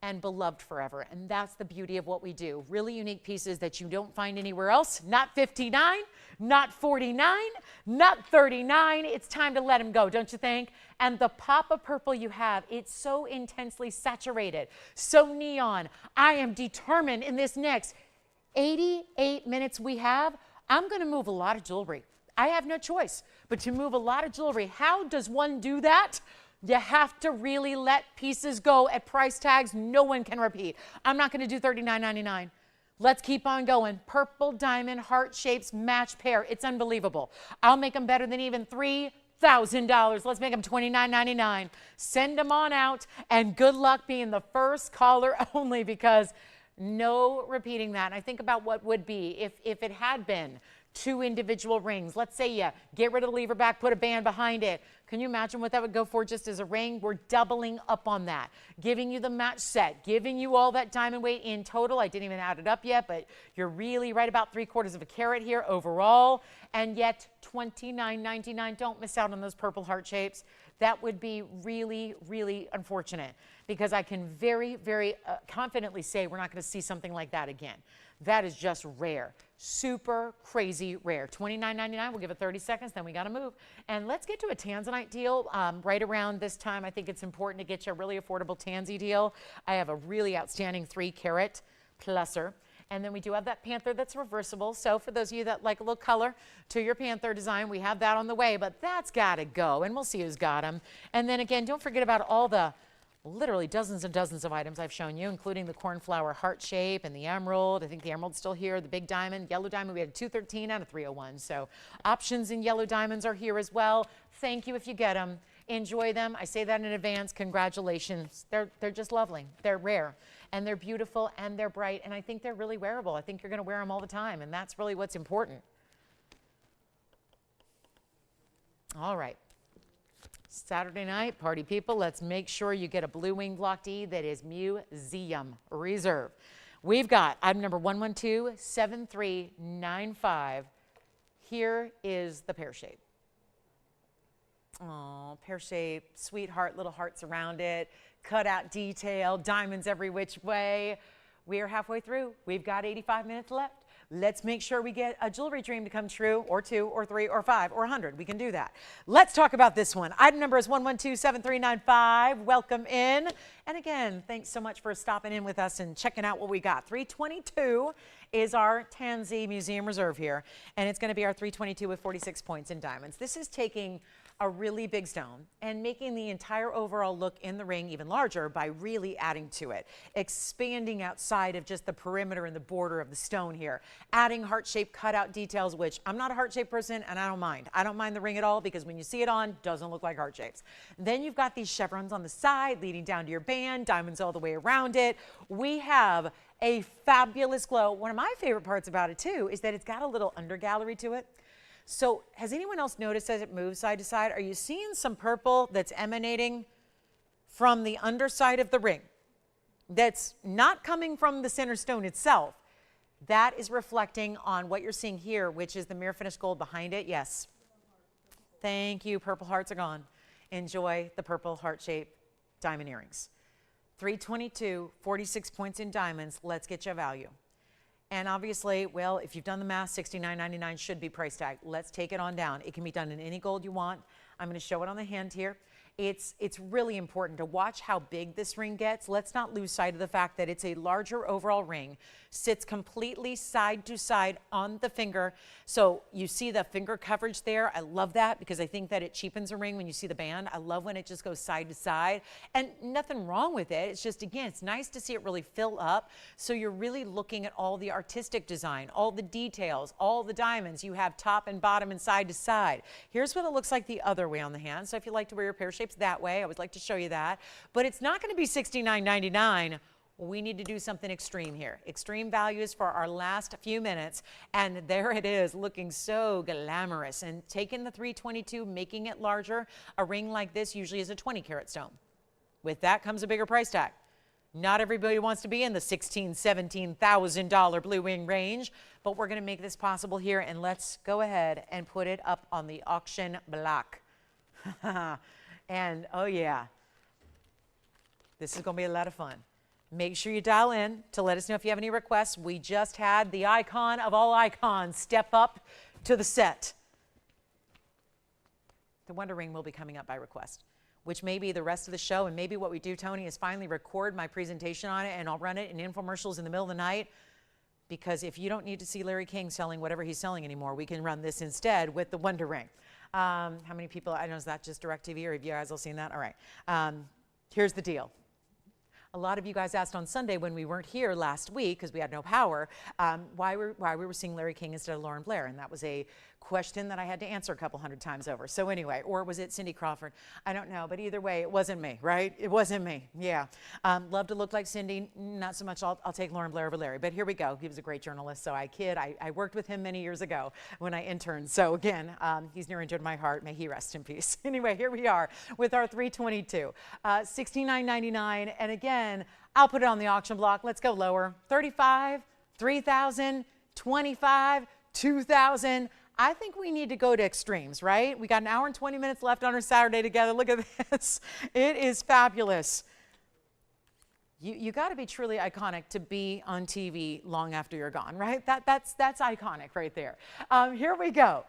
and beloved forever. And that's the beauty of what we do. Really unique pieces that you don't find anywhere else. Not 59, not 49, not 39. It's time to let them go, don't you think? And the pop of purple you have, it's so intensely saturated, so neon. I am determined in this next 88 minutes we have, I'm going to move a lot of jewelry. I have no choice but to move a lot of jewelry. How does one do that? You have to really let pieces go at price tags no one can repeat. I'm not going to do $39.99. Let's keep on going. Purple diamond heart shapes match pair. It's unbelievable. I'll make them better than even $3,000. Let's make them $29.99. Send them on out, and good luck being the first caller only, because no repeating that. And I think about what would be if it had been 2 individual rings. Let's say you get rid of the lever back, put a band behind it. Can you imagine what that would go for just as a ring? We're doubling up on that, giving you the match set, giving you all that diamond weight in total. I didn't even add it up yet, but you're really right about 3/4 of a carat here overall. And yet $29.99. Don't miss out on those purple heart shapes. That would be really, really unfortunate, because I can very, very confidently say we're not going to see something like that again. That is just rare. Super crazy rare. $29.99. We'll give it 30 seconds, then we got to move. And let's get to a Tanzanite deal right around this time. I think it's important to get you a really affordable Tanzy deal. I have a really outstanding 3-carat pluser. And then we do have that panther that's reversible. So for those of you that like a little color to your panther design, we have that on the way, but that's got to go, and we'll see who's got them. And then again, don't forget about all the literally dozens and dozens of items I've shown you, including the cornflower heart shape and the emerald. I think the emerald's still here, the big diamond, yellow diamond. We had a 213 out of 301. So options in yellow diamonds are here as well. Thank you if you get them. Enjoy them. I say that in advance. Congratulations. They're just lovely. They're rare, and they're beautiful, and they're bright, and I think they're really wearable. I think you're going to wear them all the time, and that's really what's important. All right. Saturday night, party people, let's make sure you get a blue wing block D that is Museum Reserve. We've got item number 1127395. Here is the pear shape. Oh, pear shape, sweetheart, little hearts around it, cut out detail, diamonds every which way. We are halfway through. We've got 85 minutes left. Let's make sure we get a jewelry dream to come true, or 2, or 3, or 5, or 100. We can do that. Let's talk about this one. Item number is 1127395. Welcome in. And again, thanks so much for stopping in with us and checking out what we got. 322 is our Tanzy Museum Reserve here, and it's going to be our 322 with 46 points in diamonds. This is taking a really big stone and making the entire overall look in the ring even larger by really adding to it, expanding outside of just the perimeter and the border of the stone here, adding heart-shaped cutout details, which I'm not a heart-shaped person, and I don't mind. I don't mind the ring at all, because when you see it on, it doesn't look like heart shapes. Then you've got these chevrons on the side leading down to your band, diamonds all the way around it. We have a fabulous glow. One of my favorite parts about it too is that it's got a little under gallery to it. So has anyone else noticed as it moves side to side, are you seeing some purple that's emanating from the underside of the ring that's not coming from the center stone itself? That is reflecting on what you're seeing here, which is the mirror finished gold behind it. Yes. Thank you. Purple hearts are gone. Enjoy the purple heart-shaped diamond earrings. 322, 46 points in diamonds. Let's get you a value. And obviously, well, if you've done the math, $69.99 should be price tag. Let's take it on down. It can be done in any gold you want. I'm going to show it on the hand here. It's really important to watch how big this ring gets. Let's not lose sight of the fact that it's a larger overall ring, sits completely side to side on the finger. So you see the finger coverage there. I love that, because I think that it cheapens a ring when you see the band. I love when it just goes side to side, and nothing wrong with it. It's just, again, it's nice to see it really fill up. So you're really looking at all the artistic design, all the details, all the diamonds. You have top and bottom and side to side. Here's what it looks like the other way on the hand. So if you like to wear your pear shapes that way, I always like to show you that. But it's not going to be $69.99. We need to do something extreme here. Extreme values for our last few minutes. And there it is, looking so glamorous. And taking the 322, making it larger. A ring like this usually is a 20-carat stone. With that comes a bigger price tag. Not everybody wants to be in the $16,000, $17,000 blue wing range, but we're going to make this possible here. And let's go ahead and put it up on the auction block. And oh yeah, this is going to be a lot of fun. Make sure you dial in to let us know if you have any requests. We just had the icon of all icons step up to the set. The Wonder Ring will be coming up by request, which may be the rest of the show. And maybe what we do, Tony, is finally record my presentation on it, and I'll run it in infomercials in the middle of the night. Because if you don't need to see Larry King selling whatever he's selling anymore, we can run this instead with the Wonder Ring. How many people, I don't know, is that just DirecTV, or have you guys all seen that? All right. Here's the deal. A lot of you guys asked on Sunday when we weren't here last week because we had no power, why we were seeing Larry King instead of Lauren Blair. And that was a question that I had to answer a couple hundred times over. So anyway, or was it Cindy Crawford? I don't know. But either way, it wasn't me, right? It wasn't me. Yeah. Love to look like Cindy. Not so much. I'll take Lauren Blair over Larry. But here we go. He was a great journalist. So I kid. I worked with him many years ago when I interned. So again, he's near and dear to my heart. May he rest in peace. Anyway, here we are with our 322. $69.99. And again, I'll put it on the auction block. Let's go lower. 35, 3,000, 25, 2,000. I think we need to go to extremes, right? We got an hour and 20 minutes left on our Saturday together. Look at this. It is fabulous. You got to be truly iconic to be on TV long after you're gone, right? That's iconic right there. Here we go.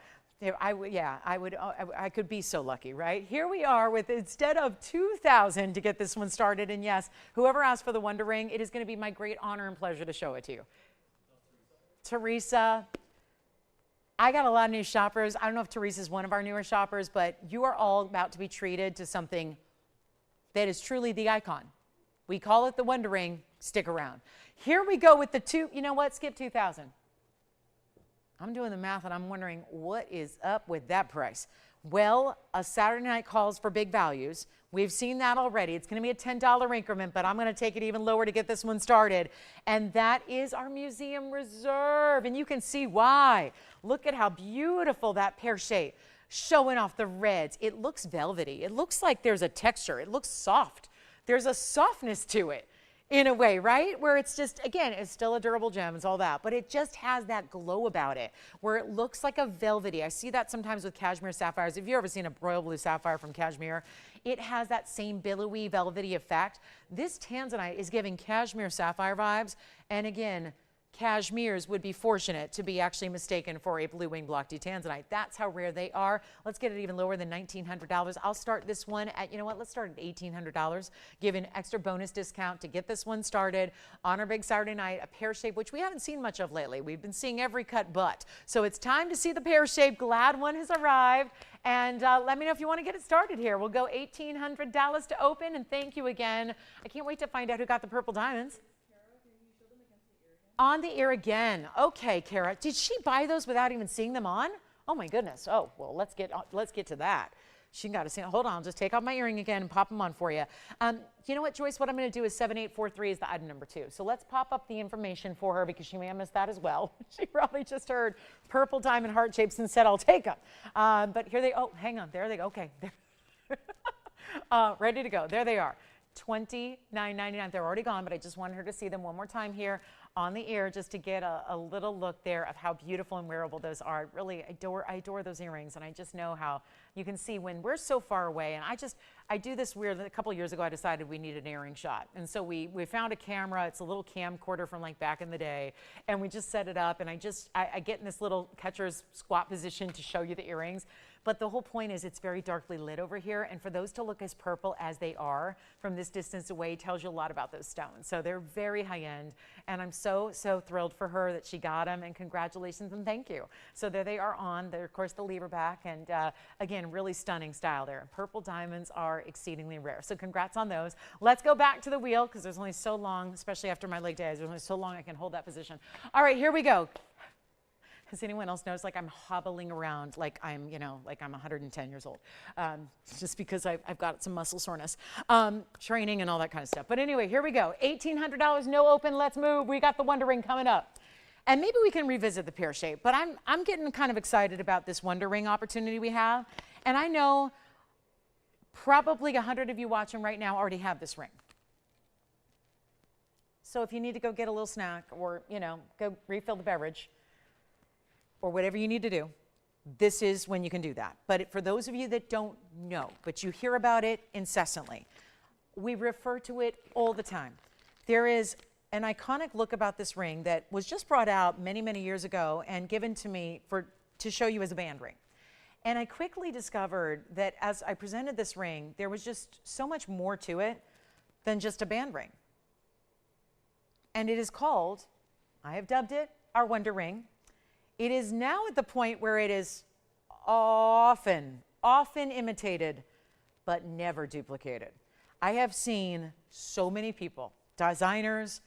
I could be so lucky, right? Here we are with, instead of 2,000 to get this one started. And yes, whoever asked for the Wonder Ring, it is going to be my great honor and pleasure to show it to you. Teresa. I got a lot of new shoppers. I don't know if Teresa's one of our newer shoppers, but you are all about to be treated to something that is truly the icon. We call it the Wonder Ring. Stick around. Here we go with the two. You know what? Skip 2,000. I'm doing the math and I'm wondering what is up with that price. Well, a Saturday night calls for big values. We've seen that already. It's going to be a $10 increment, but I'm going to take it even lower to get this one started. And that is our museum reserve. And you can see why. Look at how beautiful that pear shape, showing off the reds. It looks velvety. It looks like there's a texture. It looks soft. There's a softness to it in a way, right? Where it's just, again, it's still a durable gem, it's all that, but it just has that glow about it where it looks like a velvety. I see that sometimes with Kashmir sapphires. If you've ever seen a royal blue sapphire from Kashmir, it has that same billowy, velvety effect. This Tanzanite is giving Kashmir sapphire vibes. And again, Kashmirs would be fortunate to be actually mistaken for a blue wing block D Tanzanite. That's how rare they are. Let's get it even lower than $1,900. I'll start this one at, you know what, let's start at $1,800. Give an extra bonus discount to get this one started on our big Saturday night. A pear shape, which we haven't seen much of lately. We've been seeing every cut but. So it's time to see the pear shape. Glad one has arrived. And let me know if you want to get it started here. We'll go $1,800 to open. And thank you again. I can't wait to find out who got the purple diamonds. On the ear again. Okay, Kara. Did she buy those without even seeing them on? Oh my goodness. Oh, well, let's get to that. She got to see. Hold on, I'll just take off my earring again and pop them on for you. You know what, Joyce? What I'm going to do is 7843 is the item number 2. So let's pop up the information for her because she may have missed that as well. She probably just heard purple diamond heart shapes and said, "I'll take them." But here they. Oh, hang on. There they go. Okay. Ready to go. There they are. $29.99. They're already gone, but I just wanted her to see them one more time here on the ear just to get a little look there of how beautiful and wearable those are. Really, I adore those earrings, and I just know how you can see when we're so far away. And I do this weird. A couple of years ago, I decided we needed an earring shot, and so we found a camera. It's a little camcorder from like back in the day, and we just set it up. And I get in this little catcher's squat position to show you the earrings. But the whole point is it's very darkly lit over here, and for those to look as purple as they are from this distance away tells you a lot about those stones. So they're very high end, and I'm so thrilled for her that she got them, and congratulations and thank you. So there they are on. They're, of course, the lever back, and again, really stunning style there. Purple diamonds are exceedingly rare, so congrats on those. Let's go back to the wheel because there's only so long, especially after my leg day, there's only so long I can hold that position. All right, here we go. Has anyone else noticed like I'm hobbling around like I'm, like I'm 110 years old, just because I've got some muscle soreness, training and all that kind of stuff. But anyway, here we go. $1,800, no open, let's move. We got the Wonder Ring coming up. And maybe we can revisit the pear shape, but I'm getting kind of excited about this Wonder Ring opportunity we have. And I know probably 100 of you watching right now already have this ring. So if you need to go get a little snack or, go refill the beverage, or whatever you need to do, this is when you can do that. But for those of you that don't know, but you hear about it incessantly, we refer to it all the time. There is an iconic look about this ring that was just brought out many, many years ago and given to me to show you as a band ring. And I quickly discovered that as I presented this ring, there was just so much more to it than just a band ring. And it is called, I have dubbed it, our Wonder Ring. It is now at the point where it is often imitated, but never duplicated. I have seen so many people, designers,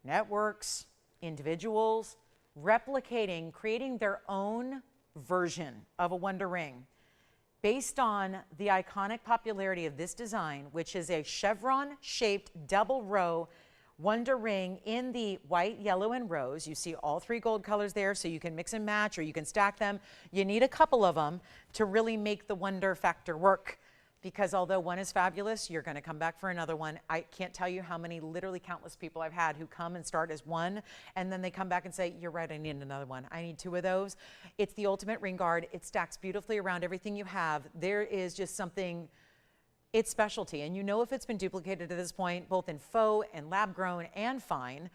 networks, individuals, replicating, creating their own version of a wonder ring based on the iconic popularity of this design, which is a chevron-shaped double row wonder ring in the white, yellow, and rose. You see all three gold colors there, so you can mix and match or you can stack them. You need a couple of them to really make the wonder factor work, because although one is fabulous, you're going to come back for another one. I can't tell you how many, literally countless people I've had who come and start as one, and then they come back and say, you're right, I need another one. I need two of those. It's the ultimate ring guard. It stacks beautifully around everything you have. There is just something, it's specialty. And you know if it's been duplicated to this point, both in faux and lab grown and fine,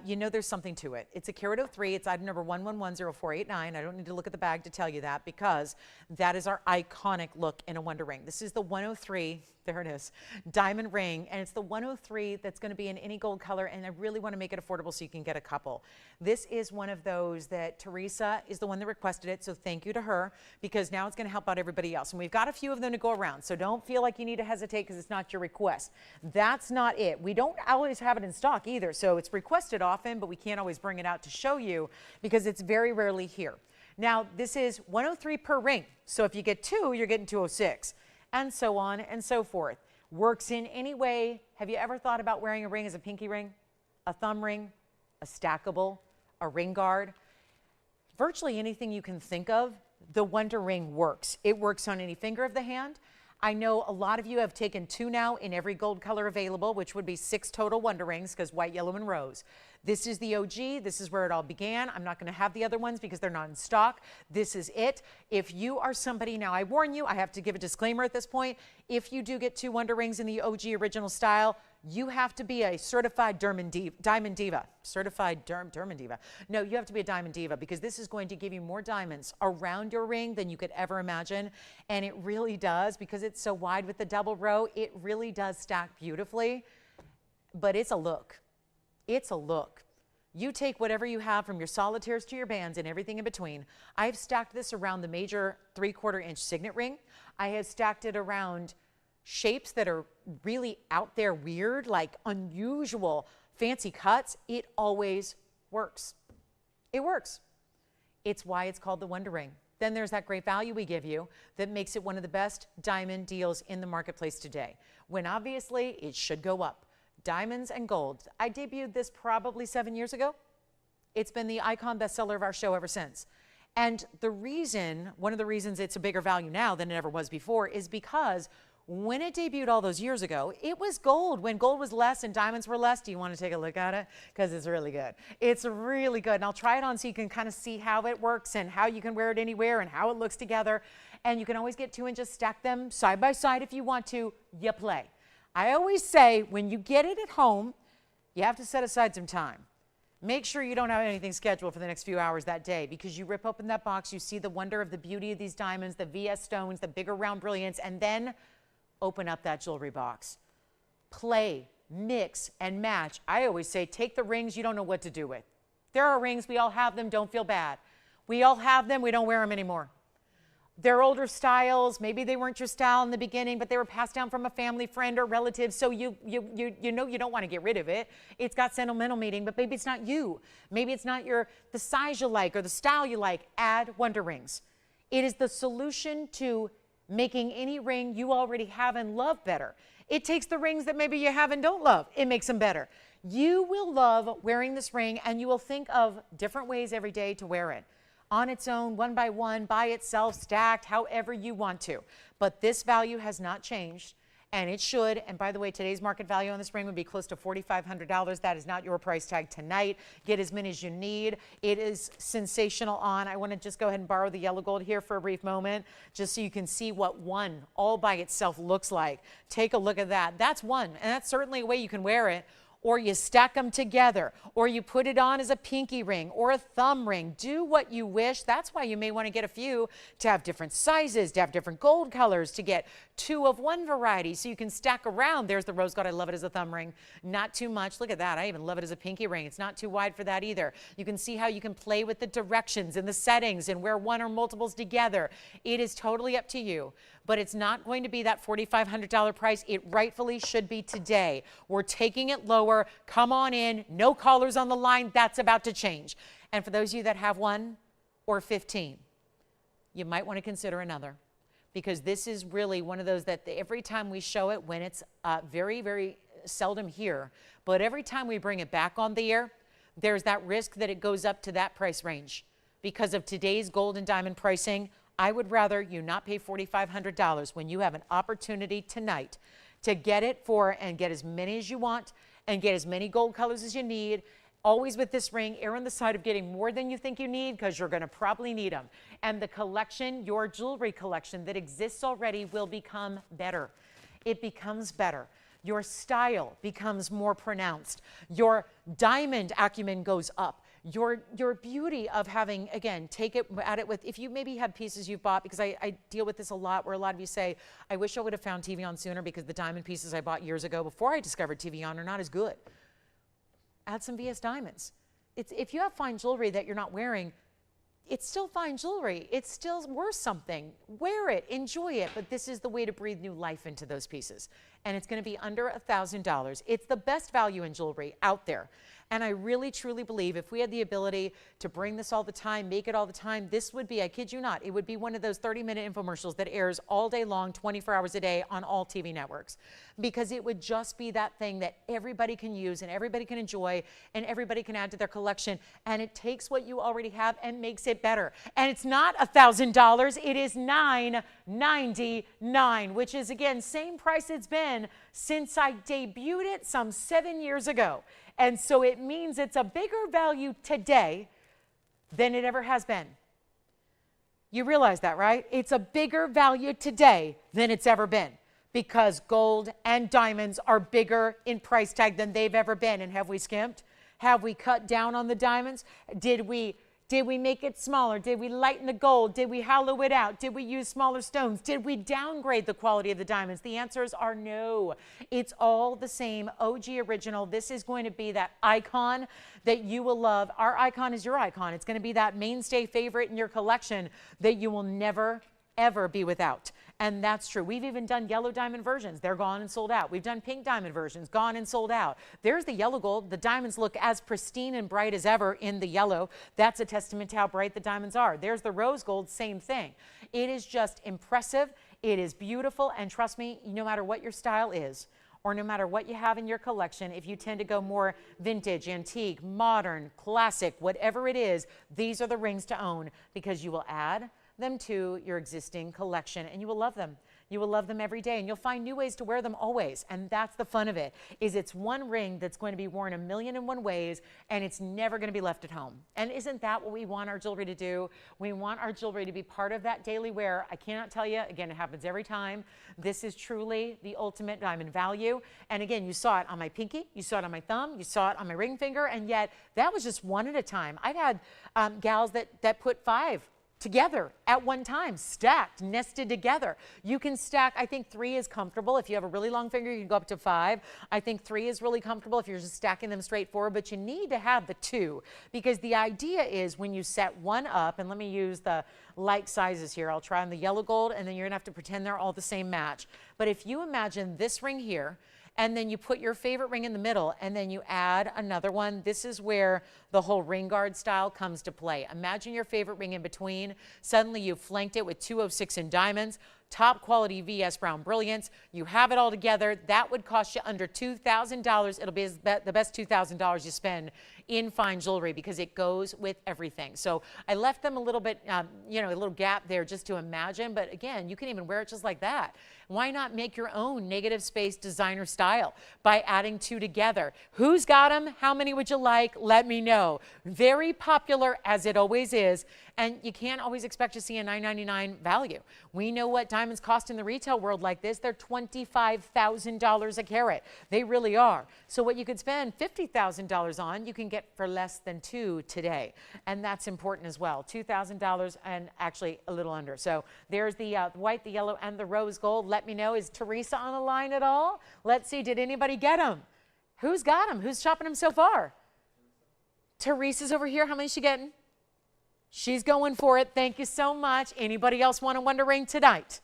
you know there's something to it. It's a carat 03. It's item number 11100489. I don't need to look at the bag to tell you that, because that is our iconic look in a wonder ring. This is the 103, there it is, diamond ring, and it's the 103 that's going to be in any gold color, and I really want to make it affordable so you can get a couple. This is one of those that Teresa is the one that requested it, so thank you to her, because now it's going to help out everybody else. And we've got a few of them to go around, so don't feel like you need to hesitate because it's not your request. That's not it. We don't always have it in stock either, so it's requested often, but we can't always bring it out to show you because it's very rarely here. Now, this is 103 per ring, so if you get two, you're getting 206, and so on and so forth. Works in any way. Have you ever thought about wearing a ring as a pinky ring, a thumb ring, a stackable, a ring guard? Virtually anything you can think of, the wonder ring works. It works on any finger of the hand. I know a lot of you have taken two now in every gold color available, which would be 6 total wonder rings, because white, yellow, and rose. This is the OG. This is where it all began. I'm not going to have the other ones because they're not in stock. This is it. If you are somebody, now I warn you, I have to give a disclaimer at this point. If you do get 2 wonder rings in the OG original style, you have to be a certified diamond diva. Certified diamond diva. No, you have to be a diamond diva, because this is going to give you more diamonds around your ring than you could ever imagine. And it really does, because it's so wide with the double row, it really does stack beautifully. But it's a look. It's a look. You take whatever you have, from your solitaires to your bands and everything in between. I've stacked this around the major 3/4 inch signet ring. I have stacked it around shapes that are really out there, weird, like unusual, fancy cuts. It always works. It works. It's why it's called the Wonder Ring. Then there's that great value we give you that makes it one of the best diamond deals in the marketplace today, when obviously it should go up. Diamonds and gold. I debuted this probably 7 years ago. It's been the icon bestseller of our show ever since. And the reason, one of the reasons it's a bigger value now than it ever was before, is because when it debuted all those years ago, it was gold. When gold was less and diamonds were less. Do you want to take a look at it? Because it's really good. It's really good. And I'll try it on so you can kind of see how it works and how you can wear it anywhere and how it looks together. And you can always get 2 and just stack them side by side if you want to. You play. I always say, when you get it at home, you have to set aside some time. Make sure you don't have anything scheduled for the next few hours that day, because you rip open that box, you see the wonder of the beauty of these diamonds, the VS stones, the bigger round brilliance, and then open up that jewelry box. Play, mix, and match. I always say, take the rings you don't know what to do with. There are rings, we all have them, don't feel bad. We all have them, we don't wear them anymore. They're older styles. Maybe they weren't your style in the beginning, but they were passed down from a family, friend, or relative, so you know you don't want to get rid of it. It's got sentimental meaning, but maybe it's not you. Maybe it's not the size you like or the style you like. Add Wonder Rings. It is the solution to making any ring you already have and love better. It takes the rings that maybe you have and don't love. It makes them better. You will love wearing this ring, and you will think of different ways every day to wear it. On its own, one by one, by itself, stacked, however you want to. But this value has not changed, and it should. And by the way, today's market value on this ring would be close to $4,500. That is not your price tag tonight. Get as many as you need. It is sensational on. I want to just go ahead and borrow the yellow gold here for a brief moment, just so you can see what one all by itself looks like. Take a look at that. That's one, and that's certainly a way you can wear it. or you stack them together, or you put it on as a pinky ring or a thumb ring. Do what you wish. That's why you may want to get a few to have different sizes, to have different gold colors, to get 2 of one variety so you can stack around. There's the rose gold. I love it as a thumb ring. Not too much. Look at that. I even love it as a pinky ring. It's not too wide for that either. You can see how you can play with the directions and the settings and wear one or multiples together. It is totally up to you. But it's not going to be that $4,500 price. It rightfully should be today. We're taking it lower. Come on in. No callers on the line. That's about to change. And for those of you that have 1 or 15, you might want to consider another, because this is really one of those that every time we show it, when it's very, very seldom here, but every time we bring it back on the air, there's that risk that it goes up to that price range. Because of today's gold and diamond pricing, I would rather you not pay $4,500 when you have an opportunity tonight to get it for and get as many as you want and get as many gold colors as you need. Always with this ring, err on the side of getting more than you think you need, because you're going to probably need them. And the collection, your jewelry collection that exists already, will become better. It becomes better. Your style becomes more pronounced. Your diamond acumen goes up. Your beauty of having, again, take it at it with, if you maybe have pieces you've bought, because I deal with this a lot, where a lot of you say, I wish I would have found TVON sooner because the diamond pieces I bought years ago before I discovered TVON are not as good. Add some VS diamonds. If you have fine jewelry that you're not wearing, it's still fine jewelry. It's still worth something. Wear it, enjoy it, but this is the way to breathe new life into those pieces. And it's going to be under $1,000. It's the best value in jewelry out there. And I really, truly believe if we had the ability to bring this all the time, make it all the time, this would be, I kid you not, it would be one of those 30-minute infomercials that airs all day long, 24 hours a day on all TV networks. Because it would just be that thing that everybody can use and everybody can enjoy and everybody can add to their collection. And it takes what you already have and makes it better. And it's not $1,000, it is $999, which is, again, same price it's been since I debuted it some 7 years ago. And so it means it's a bigger value today than it ever has been. You realize that, right? It's a bigger value today than it's ever been, because gold and diamonds are bigger in price tag than they've ever been. And have we skimped? Have we cut down on the diamonds? Did we make it smaller? Did we lighten the gold? Did we hollow it out? Did we use smaller stones? Did we downgrade the quality of the diamonds? The answers are no. It's all the same OG original. This is going to be that icon that you will love. Our icon is your icon. It's going to be that mainstay favorite in your collection that you will never, ever be without. And that's true. We've even done yellow diamond versions. They're gone and sold out. We've done pink diamond versions, gone and sold out. There's the yellow gold. The diamonds look as pristine and bright as ever in the yellow. That's a testament to how bright the diamonds are. There's the rose gold, same thing. It is just impressive. It is beautiful. And trust me, no matter what your style is, or no matter what you have in your collection, if you tend to go more vintage, antique, modern, classic, whatever it is, these are the rings to own, because you will add them to your existing collection and you will love them. You will love them every day, and you'll find new ways to wear them always. And that's the fun of it, is it's one ring that's going to be worn 1,000,001 ways, and it's never going to be left at home. And isn't that what we want our jewelry to do? We want our jewelry to be part of that daily wear. I cannot tell you, again, it happens every time. This is truly the ultimate diamond value. And again, you saw it on my pinky, you saw it on my thumb, you saw it on my ring finger, and yet that was just one at a time. I've had gals that put 5 together at one time, stacked, nested together. You can stack, I think 3 is comfortable. If you have a really long finger, you can go up to 5. I think 3 is really comfortable if you're just stacking them straight forward, but you need to have the 2, because the idea is when you set one up, and let me use the like sizes here. I'll try on the yellow gold, and then you're gonna have to pretend they're all the same match. But if you imagine this ring here, and then you put your favorite ring in the middle, and then you add another one. This is where the whole ring guard style comes to play. Imagine your favorite ring in between. Suddenly you've flanked it with 206 in diamonds, top quality VS brown brilliance. You have it all together. That would cost you under $2,000. It'll be the best $2,000 you spend in fine jewelry, because it goes with everything. So I left them a little bit, a little gap there just to imagine. But again, you can even wear it just like that. Why not make your own negative space designer style by adding two together? Who's got them? How many would you like? Let me know. Very popular, as it always is. And you can't always expect to see a $9.99 value. We know what diamonds cost in the retail world like this. They're $25,000 a carat. They really are. So what you could spend $50,000 on, you can get for less than two today. And that's important as well. $2,000 and actually a little under. So there's the white, the yellow, and the rose gold. Let me know. Is Teresa on the line at all? Let's see. Did anybody get them? Who's got them? Who's shopping them so far? Teresa's over here. How many is she getting? She's going for it. Thank you so much. Anybody else want a wonder ring tonight?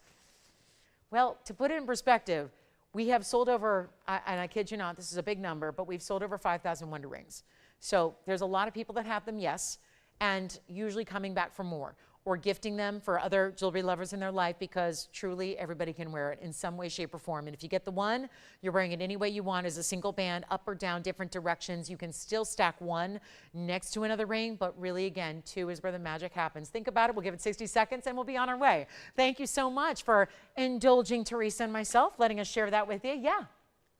Well, to put it in perspective, we have sold over, and I kid you not, this is a big number, but we've sold over 5,000 wonder rings. So there's a lot of people that have them, yes, and usually coming back for more, or gifting them for other jewelry lovers in their life, because truly everybody can wear it in some way, shape, or form. And if you get the one, you're wearing it any way you want as a single band, up or down, different directions. You can still stack one next to another ring, but really, again, two is where the magic happens. Think about it. We'll give it 60 seconds and we'll be on our way. Thank you so much for indulging Teresa and myself, letting us share that with you. Yeah.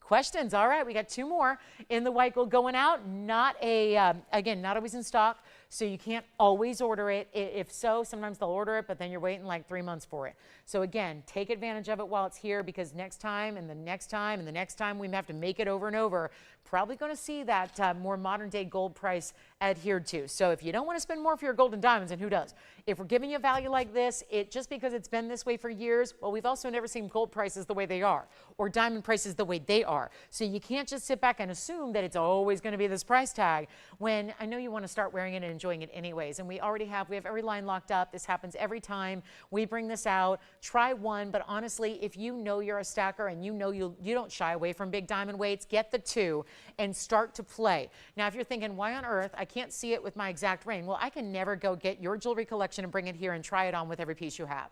Questions? All right, we got two more in the white gold going out. Not a, again, not always in stock, so you can't always order it. If so, sometimes they'll order it, but then you're waiting like 3 months for it. So again, take advantage of it while it's here, because next time and the next time and the next time we have to make it over and over. Probably going to see that more modern day gold price adhered to. So if you don't want to spend more for your gold and diamonds, and who does? If we're giving you a value like this, just because it's been this way for years, well, we've also never seen gold prices the way they are, or diamond prices the way they are. So you can't just sit back and assume that it's always going to be this price tag, when I know you want to start wearing it and enjoying it anyways. And we have every line locked up. This happens every time we bring this out. Try one, but honestly, if you know you're a stacker and you know you don't shy away from big diamond weights, get the two and start to play. Now, if you're thinking, why on earth, I can't see it with my exact ring. Well, I can never go get your jewelry collection and bring it here and try it on with every piece you have.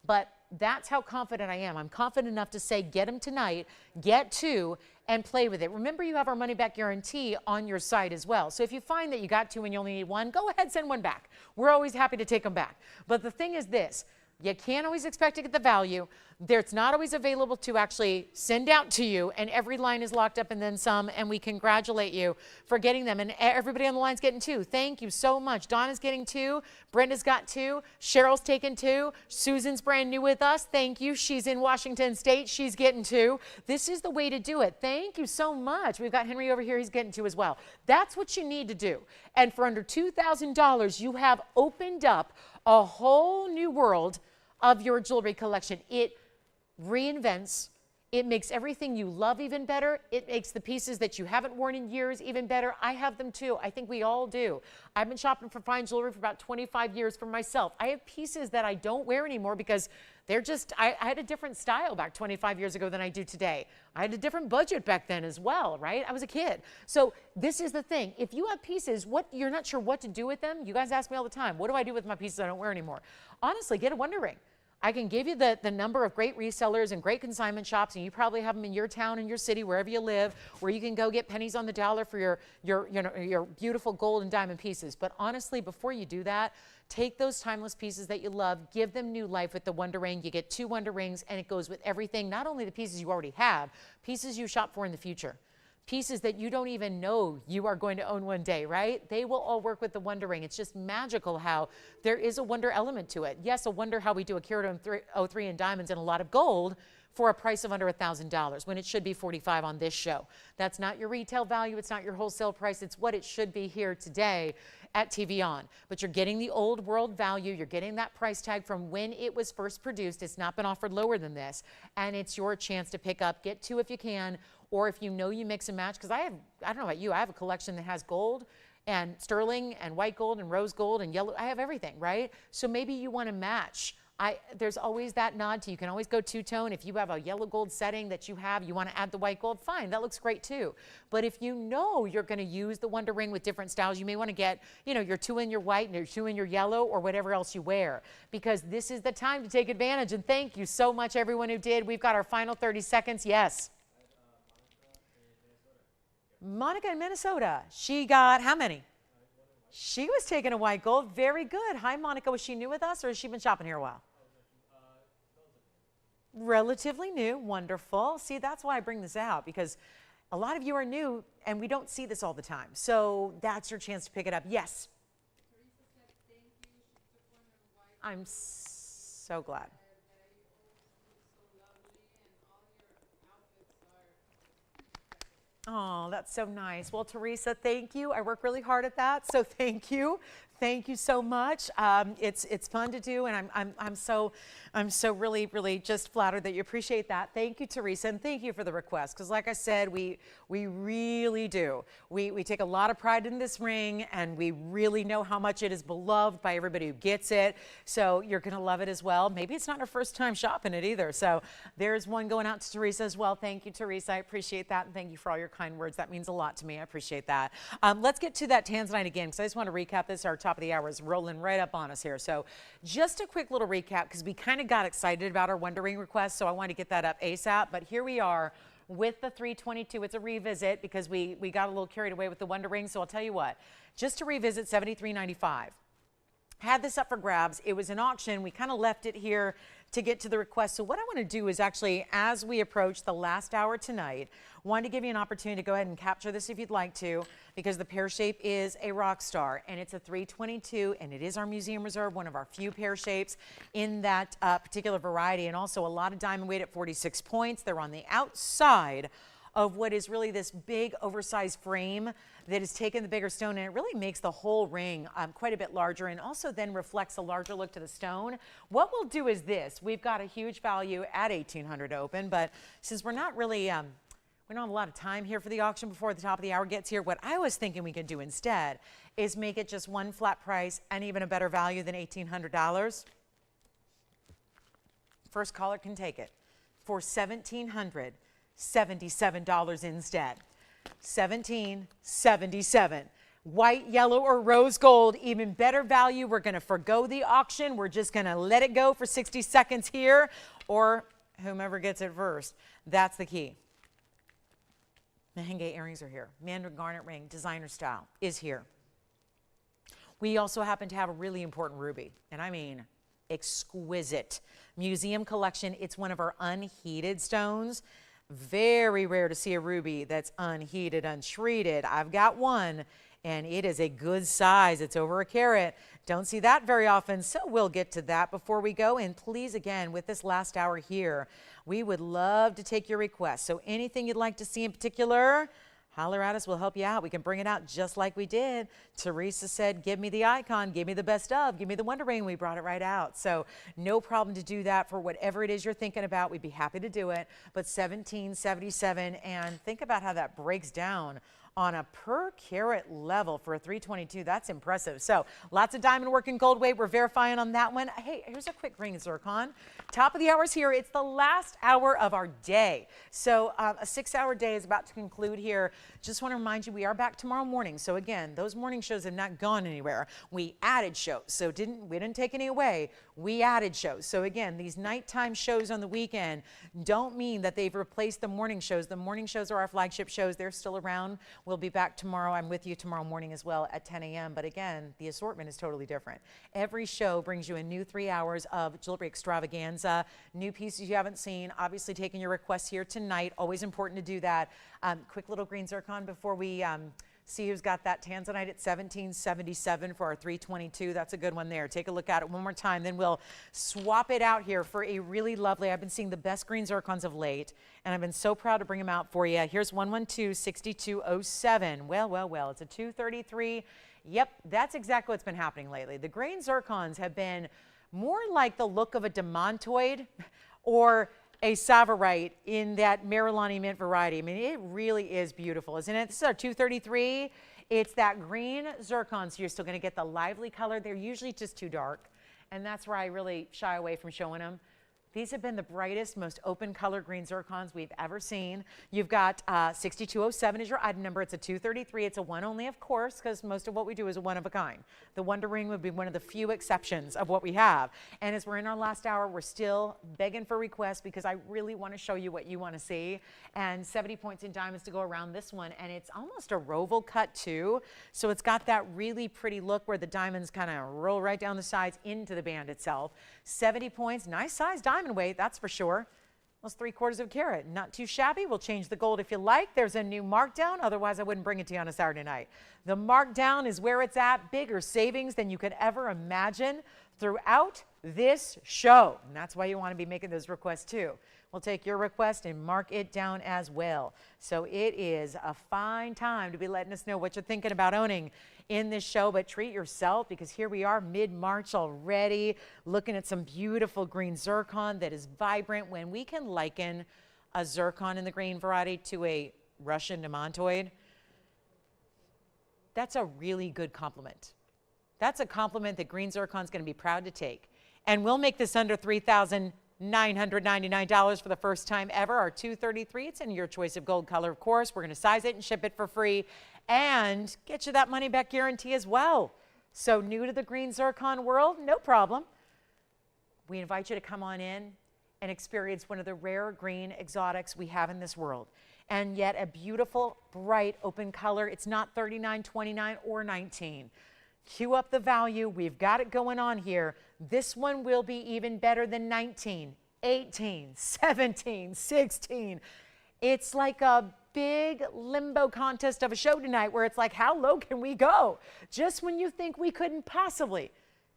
But that's how confident I am. I'm confident enough to say, get them tonight, get two, and play with it. Remember, you have our money-back guarantee on your site as well. So if you find that you got two and you only need one, go ahead, send one back. We're always happy to take them back. But the thing is this, you can't always expect to get the value. It's not always available to actually send out to you, and every line is locked up and then some, and we congratulate you for getting them. And everybody on the line's getting two. Thank you so much. Donna's getting two. Brenda's got two. Cheryl's taken two. Susan's brand new with us. Thank you. She's in Washington State. She's getting two. This is the way to do it. Thank you so much. We've got Henry over here. He's getting two as well. That's what you need to do. And for under $2,000, you have opened up a whole new world of your jewelry collection. It reinvents. It makes everything you love even better. It makes the pieces that you haven't worn in years even better. I have them too. I think we all do. I've been shopping for fine jewelry for about 25 years for myself. I have pieces that I don't wear anymore because they're just, I had a different style back 25 years ago than I do today. I had a different budget back then as well, right? I was a kid. So this is the thing. If you have pieces, you're not sure what to do with them, you guys ask me all the time, what do I do with my pieces I don't wear anymore? Honestly, get a wonder ring. I can give you the number of great resellers and great consignment shops, and you probably have them in your town and your city, wherever you live, where you can go get pennies on the dollar for your beautiful gold and diamond pieces. But honestly, before you do that, take those timeless pieces that you love, give them new life with the wonder ring. You get two wonder rings, and it goes with everything, not only the pieces you already have, pieces you shop for in the future. Pieces that you don't even know you are going to own one day, right? They will all work with the wonder ring. It's just magical how there is a wonder element to it. Yes, a wonder how we do a carat 03 in diamonds and a lot of gold for a price of under $1,000 when it should be $45 on this show. That's not your retail value. It's not your wholesale price. It's what it should be here today at TVON. But you're getting the old world value. You're getting that price tag from when it was first produced. It's not been offered lower than this. And it's your chance to pick up. Get two if you can. Or if you know you mix and match, because I don't know about you, I have a collection that has gold and sterling and white gold and rose gold and yellow. I have everything, right? So maybe you want to match. There's always that nod to, you can always go two-tone. If you have a yellow gold setting that you want to add the white gold, fine, that looks great too. But if you know you're going to use the wonder ring with different styles, you may want to get, your two in your white and your two in your yellow or whatever else you wear, because this is the time to take advantage. And thank you so much, everyone who did. We've got our final 30 seconds. Yes. Monica in Minnesota. She got how many? She was taking a white gold. Very good. Hi, Monica. Was she new with us, or has she been shopping here a while? Relatively new, wonderful. See, that's why I bring this out, because a lot of you are new and we don't see this all the time. So that's your chance to pick it up. Yes. I'm so glad. Oh, that's so nice. Well, Teresa, thank you. I work really hard at that, so thank you. Thank you so much. It's fun to do, and I'm so really just flattered that you appreciate that. Thank you, Teresa, and thank you for the request. Because like I said, we really do. We take a lot of pride in this ring, and we really know how much it is beloved by everybody who gets it. So you're gonna love it as well. Maybe it's not her first time shopping it either. So there's one going out to Teresa as well. Thank you, Teresa. I appreciate that, and thank you for all your kind words. That means a lot to me. I appreciate that. Let's get to that Tanzanite again, because I just want to recap this. Our top of the hour is rolling right up on us here. So just a quick little recap, because we kind of got excited about our wondering request, so I want to get that up ASAP. But here we are with the 322. It's a revisit because we got a little carried away with the wonder ring. So I'll tell you what, just to revisit, $73.95. Had this up for grabs. It was an auction. We kind of left it here to get to the request. So what I want to do is actually, as we approach the last hour tonight, wanted to give you an opportunity to go ahead and capture this if you'd like to, because the pear shape is a rock star, and it's a 322, and it is our museum reserve, one of our few pear shapes in that particular variety, and also a lot of diamond weight at 46 points. They're on the outside of what is really this big oversized frame that has taken the bigger stone, and it really makes the whole ring quite a bit larger, and also then reflects a larger look to the stone. What we'll do is this. We've got a huge value at $1,800 open, but since we're not really, we don't have a lot of time here for the auction before the top of the hour gets here, what I was thinking we could do instead is make it just one flat price and even a better value than $1,800. First caller can take it for $1,777 instead. $1,777. White, yellow, or rose gold, even better value. We're going to forgo the auction. We're just going to let it go for 60 seconds here, or whomever gets it first. That's the key. Mahangi earrings are here. Mandarin garnet ring, designer style, is here. We also happen to have a really important ruby, and I mean exquisite. Museum collection. It's one of our unheated stones. Very rare to see a ruby that's unheated, untreated. I've got one, and it is a good size. It's over a carat. Don't see that very often, so we'll get to that before we go. And please, again, with this last hour here, we would love to take your requests. So anything you'd like to see in particular, holler at us. We'll help you out. We can bring it out just like we did. Teresa said, give me the icon, give me the best of, give me the wonder ring. We brought it right out. So no problem to do that for whatever it is you're thinking about. We'd be happy to do it. But $1,777, and think about how that breaks down on a per carat level for a 322. That's impressive. So lots of diamond work and gold weight. We're verifying on that one. Hey, here's a quick ring zircon. Top of the hour is here. It's the last hour of our day. So a 6-hour day is about to conclude here. Just want to remind you, we are back tomorrow morning. So again, those morning shows have not gone anywhere. We added shows. So we didn't take any away. We added shows. So again, these nighttime shows on the weekend don't mean that they've replaced the morning shows. The morning shows are our flagship shows. They're still around. We'll be back tomorrow. I'm with you tomorrow morning as well at 10 a.m. But again, the assortment is totally different. Every show brings you a new 3 hours of jewelry extravaganza, new pieces you haven't seen. Obviously taking your requests here tonight. Always important to do that. Quick little green zircon before we see who's got that Tanzanite at $1,777 for our 322. That's a good one there. Take a look at it one more time. Then we'll swap it out here for a really lovely, I've been seeing the best green zircons of late, and I've been so proud to bring them out for you. Here's 112-6207. Well, it's a 233. Yep, that's exactly what's been happening lately. The green zircons have been more like the look of a demontoid or a Savarite in that Marilani mint variety. I mean, it really is beautiful, isn't it? This is our 233. It's that green zircon, so you're still going to get the lively color. They're usually just too dark, and that's where I really shy away from showing them. These have been the brightest, most open color green zircons we've ever seen. You've got 6207 is your item number. It's a 233. It's a one only, of course, because most of what we do is a one of a kind. The Wonder Ring would be one of the few exceptions of what we have. And as we're in our last hour, we're still begging for requests because I really want to show you what you want to see. And 70 points in diamonds to go around this one. And it's almost a roval cut too. So it's got that really pretty look where the diamonds kind of roll right down the sides into the band itself. 70 points, nice size diamond weight, that's for sure. Almost 3/4 of a carat. Not too shabby. We'll change the gold if you like. There's a new markdown. Otherwise, I wouldn't bring it to you on a Saturday night. The markdown is where it's at. Bigger savings than you could ever imagine throughout this show. And that's why you want to be making those requests too. We'll take your request and mark it down as well. So it is a fine time to be letting us know what you're thinking about owning in this show, but treat yourself, because here we are mid-March already, looking at some beautiful green zircon that is vibrant. When we can liken a zircon in the green variety to a Russian demantoid, that's a really good compliment. That's a compliment that green zircon is going to be proud to take. And we'll make this under $3,999 for the first time ever. Our 233, it's in your choice of gold color, of course. We're going to size it and ship it for free and get you that money back guarantee as well. So new to the green zircon world? No problem. We invite you to come on in and experience one of the rare green exotics we have in this world. And yet a beautiful, bright, open color. It's not $39, $29, or $19. Cue up the value. We've got it going on here. This one will be even better than 19, 18, 17, 16. It's like a big limbo contest of a show tonight where it's like, how low can we go? Just when you think we couldn't possibly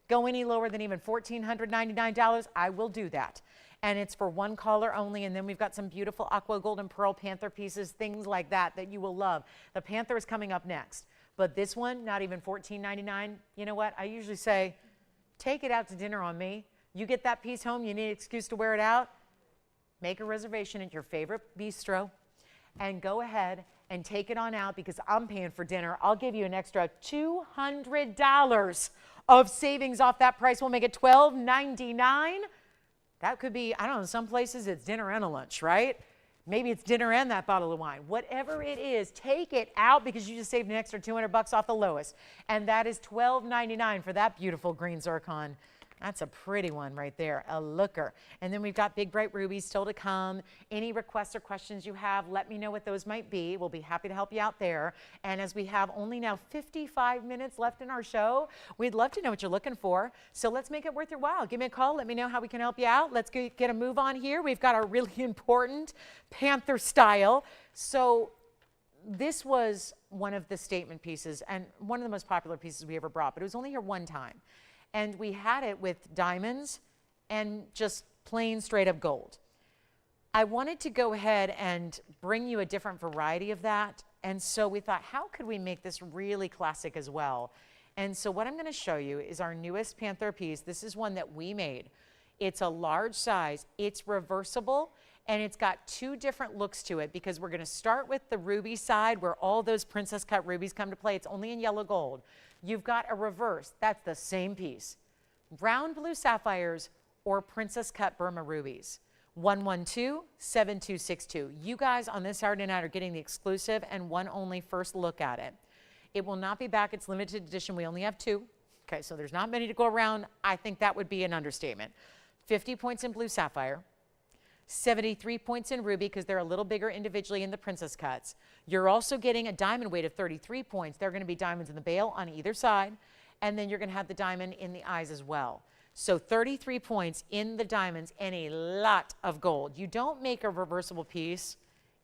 go any lower than even $1,499, I will do that. And it's for one caller only. And then we've got some beautiful aqua gold and pearl panther pieces, things like that that you will love. The panther is coming up next. But this one, not even $14.99. You know what? I usually say, take it out to dinner on me. You get that piece home, you need an excuse to wear it out. Make a reservation at your favorite bistro and go ahead and take it on out, because I'm paying for dinner. I'll give you an extra $200 of savings off that price. We'll make it $12.99. That could be, I don't know, some places it's dinner and a lunch, right? Maybe it's dinner and that bottle of wine. Whatever it is, take it out, because you just saved an extra $200 off the lowest. And that is $12.99 for that beautiful green zircon. That's a pretty one right there, a looker. And then we've got big bright rubies still to come. Any requests or questions you have, let me know what those might be. We'll be happy to help you out there. And as we have only now 55 minutes left in our show, we'd love to know what you're looking for. So let's make it worth your while. Give me a call. Let me know how we can help you out. Let's get a move on here. We've got our really important panther style. So this was one of the statement pieces and one of the most popular pieces we ever brought, but it was only here one time. And we had it with diamonds and just plain straight up gold. I wanted to go ahead and bring you a different variety of that. And so we thought, how could we make this really classic as well? And so what I'm going to show you is our newest panther piece. This is one that we made. It's a large size. It's reversible. And it's got two different looks to it, because we're going to start with the ruby side where all those princess cut rubies come to play. It's only in yellow gold. You've got a reverse. That's the same piece. Round blue sapphires or princess cut Burma rubies. 112-7262. You guys on this Saturday night are getting the exclusive and one only first look at it. It will not be back. It's limited edition. We only have two. Okay, so there's not many to go around. I think that would be an understatement. 50 points in blue sapphire. 73 points in ruby, because they're a little bigger individually in the princess cuts. You're also getting a diamond weight of 33 points. They're going to be diamonds in the bail on either side, and then you're going to have the diamond in the eyes as well. So 33 points in the diamonds and a lot of gold. You don't make a reversible piece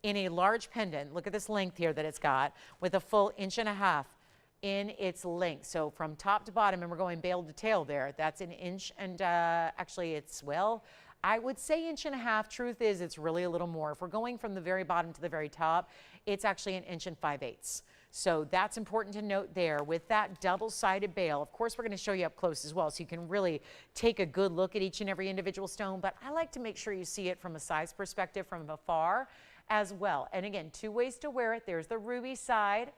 in a large pendant. Look at this length here that it's got, with a full 1.5 inches in its length. So from top to bottom, and we're going bail to tail there, that's an inch, and actually it's, well, I would say 1.5 inches. Truth is, it's really a little more. If we're going from the very bottom to the very top, it's actually 1 5/8 inches. So that's important to note there. With that double-sided bail, of course, we're going to show you up close as well, so you can really take a good look at each and every individual stone. But I like to make sure you see it from a size perspective from afar as well. And again, two ways to wear it. There's the ruby side,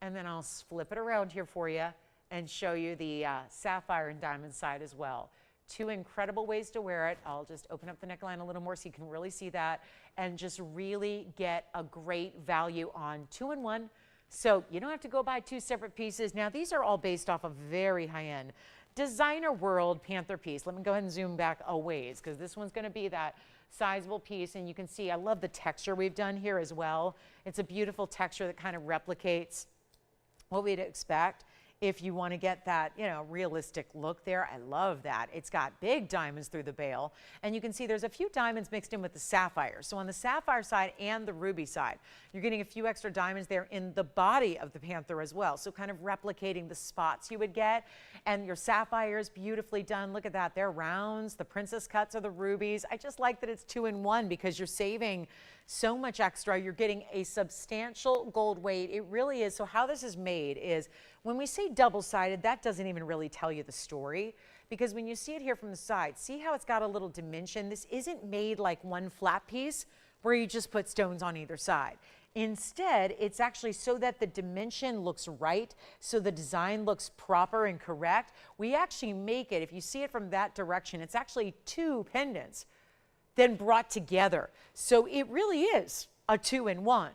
and then I'll flip it around here for you and show you the sapphire and diamond side as well. Two incredible ways to wear it. I'll just open up the neckline a little more so you can really see that and just really get a great value on 2-in-1. So you don't have to go buy two separate pieces. Now, these are all based off of very high-end designer world panther piece. Let me go ahead and zoom back a ways, because this one's going to be that sizable piece. And you can see I love the texture we've done here as well. It's a beautiful texture that kind of replicates what we'd expect if you want to get that, you know, realistic look there. I love that. It's got big diamonds through the bail. And you can see there's a few diamonds mixed in with the sapphire. So on the sapphire side and the ruby side, you're getting a few extra diamonds there in the body of the panther as well. So kind of replicating the spots you would get. And your sapphire is beautifully done. Look at that. They're rounds. The princess cuts are the rubies. I just like that it's 2-in-1 because you're saving so much extra. You're getting a substantial gold weight. It really is. So how this is made is, when we say double-sided, that doesn't even really tell you the story, because when you see it here from the side, see how it's got a little dimension? This isn't made like one flat piece where you just put stones on either side. Instead, it's actually so that the dimension looks right, so the design looks proper and correct. We actually make it, if you see it from that direction, it's actually 2 pendants then brought together. So it really is a 2-in-1.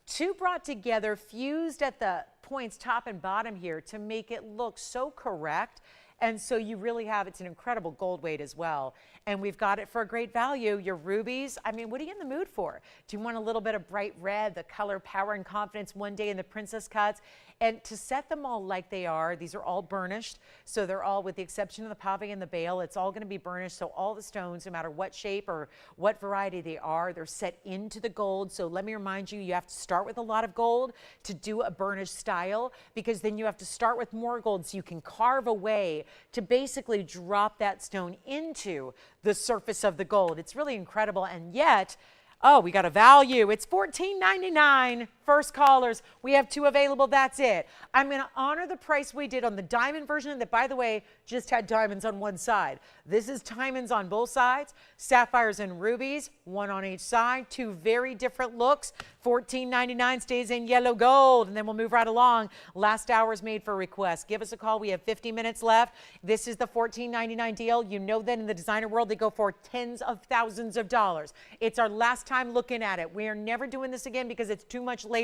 2 brought together, fused at the points top and bottom here to make it look so correct. And so you really have, it's an incredible gold weight as well. And we've got it for a great value. Your rubies, I mean, what are you in the mood for? Do you want a little bit of bright red, the color Power and Confidence one day in the princess cuts? And to set them all like they are, these are all burnished. So they're all, with the exception of the pave and the bail, it's all going to be burnished. So all the stones, no matter what shape or what variety they are, they're set into the gold. So let me remind you, you have to start with a lot of gold to do a burnished style, because then you have to start with more gold so you can carve away to basically drop that stone into the surface of the gold. It's really incredible. And yet, oh, we got a value. It's $14.99. First callers. We have 2 available. That's it. I'm going to honor the price we did on the diamond version that, by the way, just had diamonds on one side. This is diamonds on both sides, sapphires and rubies, 1 on each side, 2 very different looks. $14.99 stays in yellow gold, and then we'll move right along. Last hour is made for request. Give us a call. We have 50 minutes left. This is the $14.99 deal. You know that in the designer world, they go for tens of thousands of dollars. It's our last time looking at it. We are never doing this again because it's too much labor.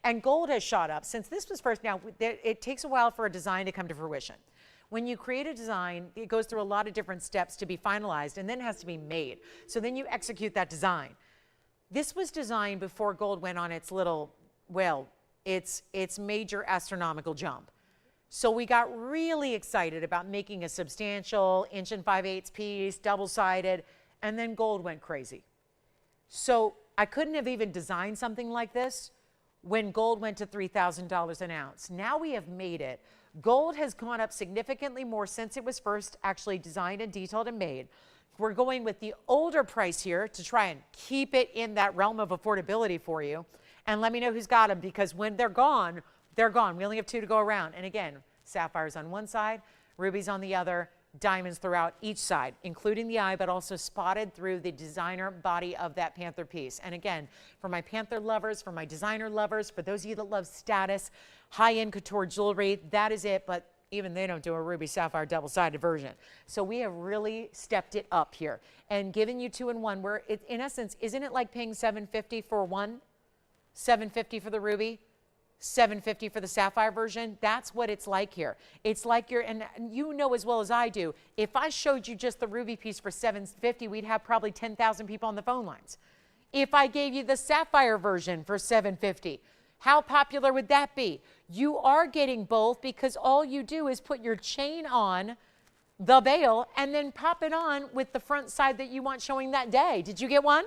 And gold has shot up since this was first. Now, it takes a while for a design to come to fruition. When you create a design, it goes through a lot of different steps to be finalized, and then has to be made. So then you execute that design. This was designed before gold went on its little, well, its major astronomical jump. So we got really excited about making a substantial 1 5/8" piece, double-sided, and then gold went crazy. So I couldn't have even designed something like this when gold went to $3,000 an ounce. Now we have made it. Gold has gone up significantly more since it was first actually designed and detailed and made. We're going with the older price here to try and keep it in that realm of affordability for you. And let me know who's got them, because when they're gone, they're gone. We only have 2 to go around. And again, sapphires on one side, rubies on the other, diamonds throughout each side, including the eye, but also spotted through the designer body of that panther piece. And again, for my panther lovers, for my designer lovers, for those of you that love status, high-end couture jewelry, that is it. But even they don't do a ruby sapphire double-sided version. So we have really stepped it up here and given you 2-in-1, where it, in essence, isn't it like paying $750 for one, $750 for the ruby, $750 for the sapphire version? That's what it's like here. It's like you're, and you know as well as I do, if I showed you just the ruby piece for $750, we'd have probably 10,000 people on the phone lines. If I gave you the sapphire version for $750, how popular would that be? You are getting both, because all you do is put your chain on the bail and then pop it on with the front side that you want showing that day. Did you get one?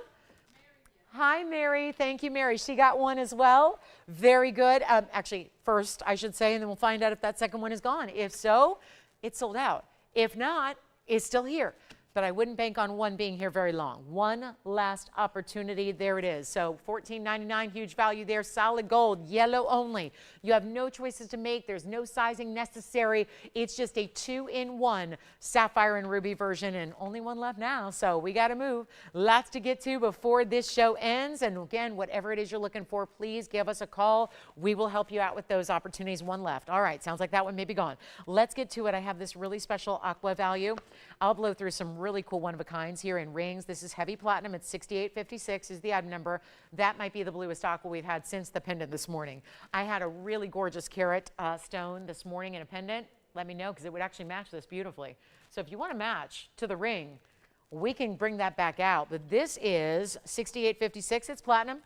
Hi, Mary. Thank you, Mary. She got one as well. Very good. Actually, first, I should say, and then we'll find out if that second one is gone. If so, it's sold out. If not, it's still here. But I wouldn't bank on one being here very long. One last opportunity. There it is. So $14.99, huge value there. Solid gold, yellow only. You have no choices to make. There's no sizing necessary. It's just a 2-in-1 sapphire and ruby version, and only one left now. So we got to move. Lots to get to before this show ends. And again, whatever it is you're looking for, please give us a call. We will help you out with those opportunities. One left. All right. Sounds like that one may be gone. Let's get to it. I have this really special aqua value. I'll blow through some really cool one-of-a-kinds here in rings. This is heavy platinum. It's 6856 is the item number. That might be the bluest aqua we've had since the pendant this morning. I had a really gorgeous carat stone this morning in a pendant. Let me know, because it would actually match this beautifully. So if you want to match to the ring, we can bring that back out. But this is 6856. It's platinum.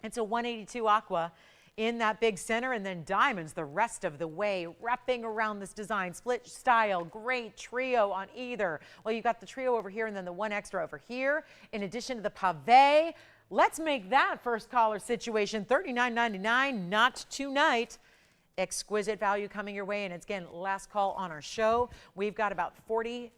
It's a 182 aqua. in that big center, and then diamonds the rest of the way, wrapping around this design. Split style, great trio on either. Well, you've got the trio over here and then the one extra over here, in addition to the pave. Let's make that first caller situation $39.99, not tonight. Exquisite value coming your way, and it's, again, last call on our show. We've got about 44,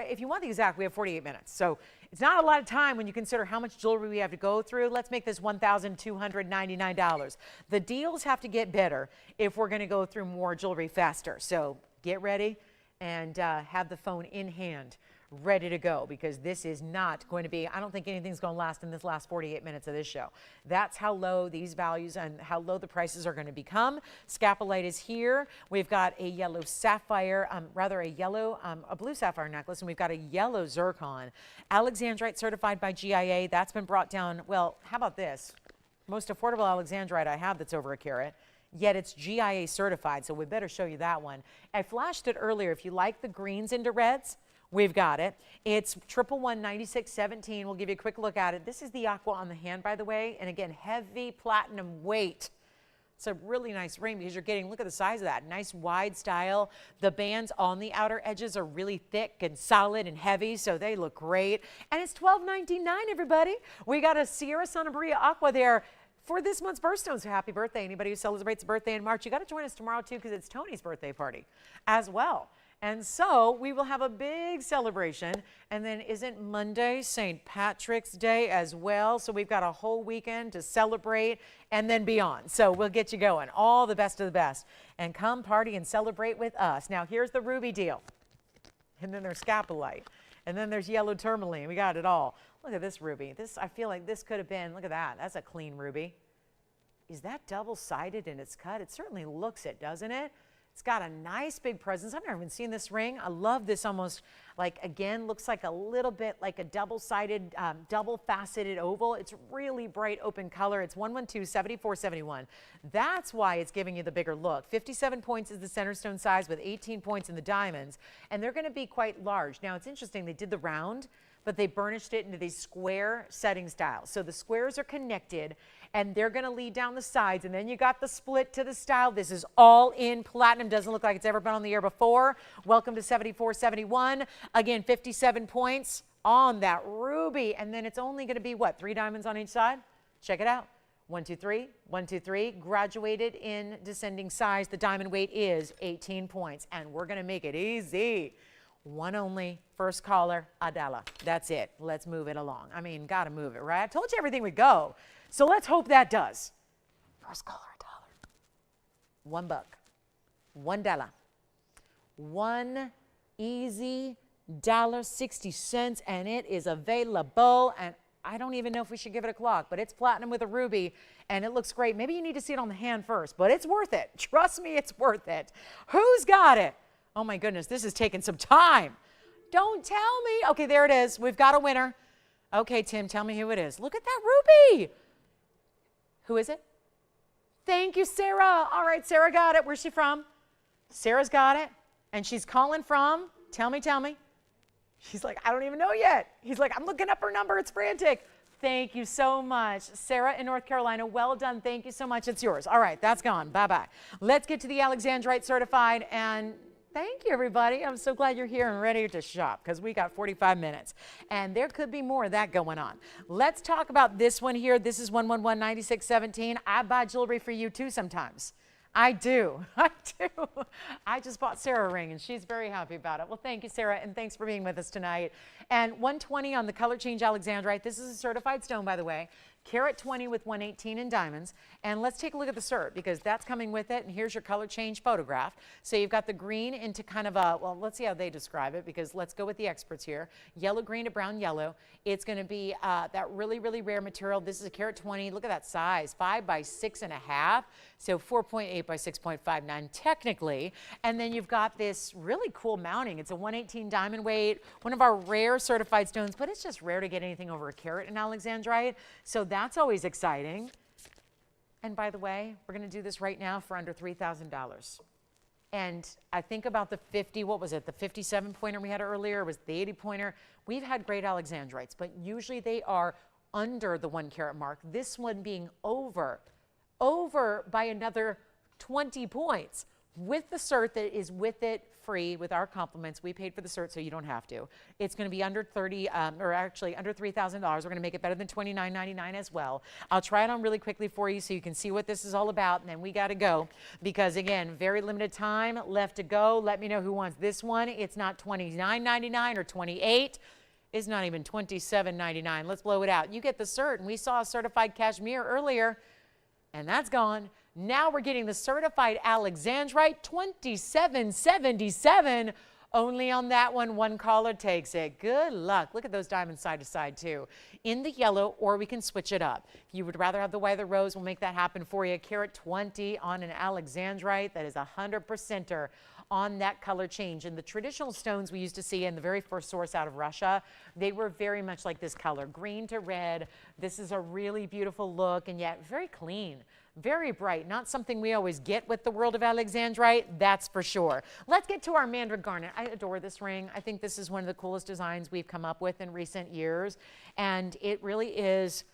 if you want the exact, we have 48 minutes. So it's not a lot of time when you consider how much jewelry we have to go through. Let's make this $1,299. The deals have to get better if we're going to go through more jewelry faster. So get ready and have the phone in hand, ready to go, because this is not going to be, I don't think anything's going to last in this last 48 minutes of this show. That's how low these values and how low the prices are going to become. Scapolite is here. We've got a yellow sapphire, a blue sapphire necklace, and we've got a yellow zircon. Alexandrite certified by GIA. That's been brought down. Well, how about this? Most affordable Alexandrite I have that's over a carat. Yet it's GIA certified, so we better show you that one. I flashed it earlier. If you like the greens into reds, we've got it. It's 1119617. We'll give you a quick look at it. This is the aqua on the hand, by the way. And again, heavy platinum weight. It's a really nice ring because you're getting, look at the size of that. Nice wide style. The bands on the outer edges are really thick and solid and heavy, so they look great. And it's $12.99, everybody. We got a Sierra Santa Maria aqua there for this month's birthstones. So happy birthday. Anybody who celebrates a birthday in March, you got to join us tomorrow too, because it's Tony's birthday party as well. And so we will have a big celebration. And then isn't Monday St. Patrick's Day as well? So we've got a whole weekend to celebrate and then beyond. So we'll get you going. All the best of the best. And come party and celebrate with us. Now here's the ruby deal. And then there's Scapolite. And then there's yellow tourmaline. We got it all. Look at this ruby. This, I feel like this could have been, look at that. That's a clean ruby. Is that double-sided in its cut? It certainly looks it, doesn't it? It's got a nice big presence. I've never even seen this ring. I love this, almost like, again, looks like a little bit like a double-sided, double-faceted oval. It's really bright open color. It's 112-7471. That's why it's giving you the bigger look. 57 points is the center stone size with 18 points in the diamonds, and they're going to be quite large. Now, it's interesting. They did the round, but they burnished it into these square setting styles. So the squares are connected, and they're going to lead down the sides, and then you got the split to the style. This is all in platinum. Doesn't look like it's ever been on the air before. Welcome to 7471. Again, 57 points on that ruby, and then it's only going to be, what, 3 diamonds on each side? Check it out. 1, 2, 3, 1, 2, 3, graduated in descending size. The diamond weight is 18 points, and we're going to make it easy. One only, first caller, $1. That's it. Let's move it along. I mean, got to move it, right? I told you everything would go. So let's hope that does. First caller, $1. $1. $1. One easy $1.60, and it is available. And I don't even know if we should give it a clock, but it's platinum with a ruby, and it looks great. Maybe you need to see it on the hand first, but it's worth it. Trust me, it's worth it. Who's got it? Oh my goodness, this is taking some time. Don't tell me. Okay, there it is. We've got a winner. Okay, Tim, tell me who it is. Look at that ruby. Who is it? Thank you, Sarah. All right, Sarah got it. Where's she from? Sarah's got it, and she's calling from, tell me. She's like, I don't even know yet. He's like, I'm looking up her number. It's frantic. Thank you so much. Sarah in North Carolina, well done. Thank you so much. It's yours. All right, that's gone. Bye-bye. Let's get to the Alexandrite certified, and thank you, everybody. I'm so glad you're here and ready to shop, because we got 45 minutes, and there could be more of that going on. Let's talk about this one here. This is 111-9617. I buy jewelry for you, too, sometimes. I do. I just bought Sarah a ring, and she's very happy about it. Well, thank you, Sarah, and thanks for being with us tonight. And 120 on the color change Alexandrite. This is a certified stone, by the way. Carat 20 with 118 in diamonds. And let's take a look at the cert, because that's coming with it. And here's your color change photograph. So you've got the green into kind of a, well, let's see how they describe it, because let's go with the experts here. Yellow green to brown yellow. It's going to be that really, really rare material. This is a carat 20. Look at that size, 5 by 6.5. So 4.8 by 6.59 technically. And then you've got this really cool mounting. It's a 118 diamond weight, one of our rare certified stones, but it's just rare to get anything over a carat in Alexandrite. So that's always exciting. And by the way, we're going to do this right now for under $3,000. And I think about the 50, what was it? The 57 pointer we had earlier was the 80 pointer. We've had great Alexandrites, but usually they are under the 1 carat mark. This one being over over by another 20 points. With the cert that is with it, free, with our compliments. We paid for the cert, so you don't have to. It's going to be under or actually under $3,000. We're going to make it better than $29.99 as well. I'll try it on really quickly for you so you can see what this is all about, and then we got to go because, again, very limited time left to go. Let me know who wants this one. It's not $29.99 or $28. It's not even $27.99. Let's blow it out. You get the cert, and we saw a certified Kashmir earlier, and that's gone. Now we're getting the certified Alexandrite, $27.77. Only on that one caller takes it. Good luck. Look at those diamonds side to side too. In the yellow, or we can switch it up. If you would rather have the white or the rose, we'll make that happen for you. Carat 20 on an Alexandrite. That is a 100%er on that color change. And the traditional stones we used to see in the very first source out of Russia, they were very much like this color, green to red. This is a really beautiful look and yet very clean. Very bright, not something we always get with the world of Alexandrite, that's for sure. Let's get to our Mandarin garnet. I adore this ring. I think this is one of the coolest designs we've come up with in recent years, and it really is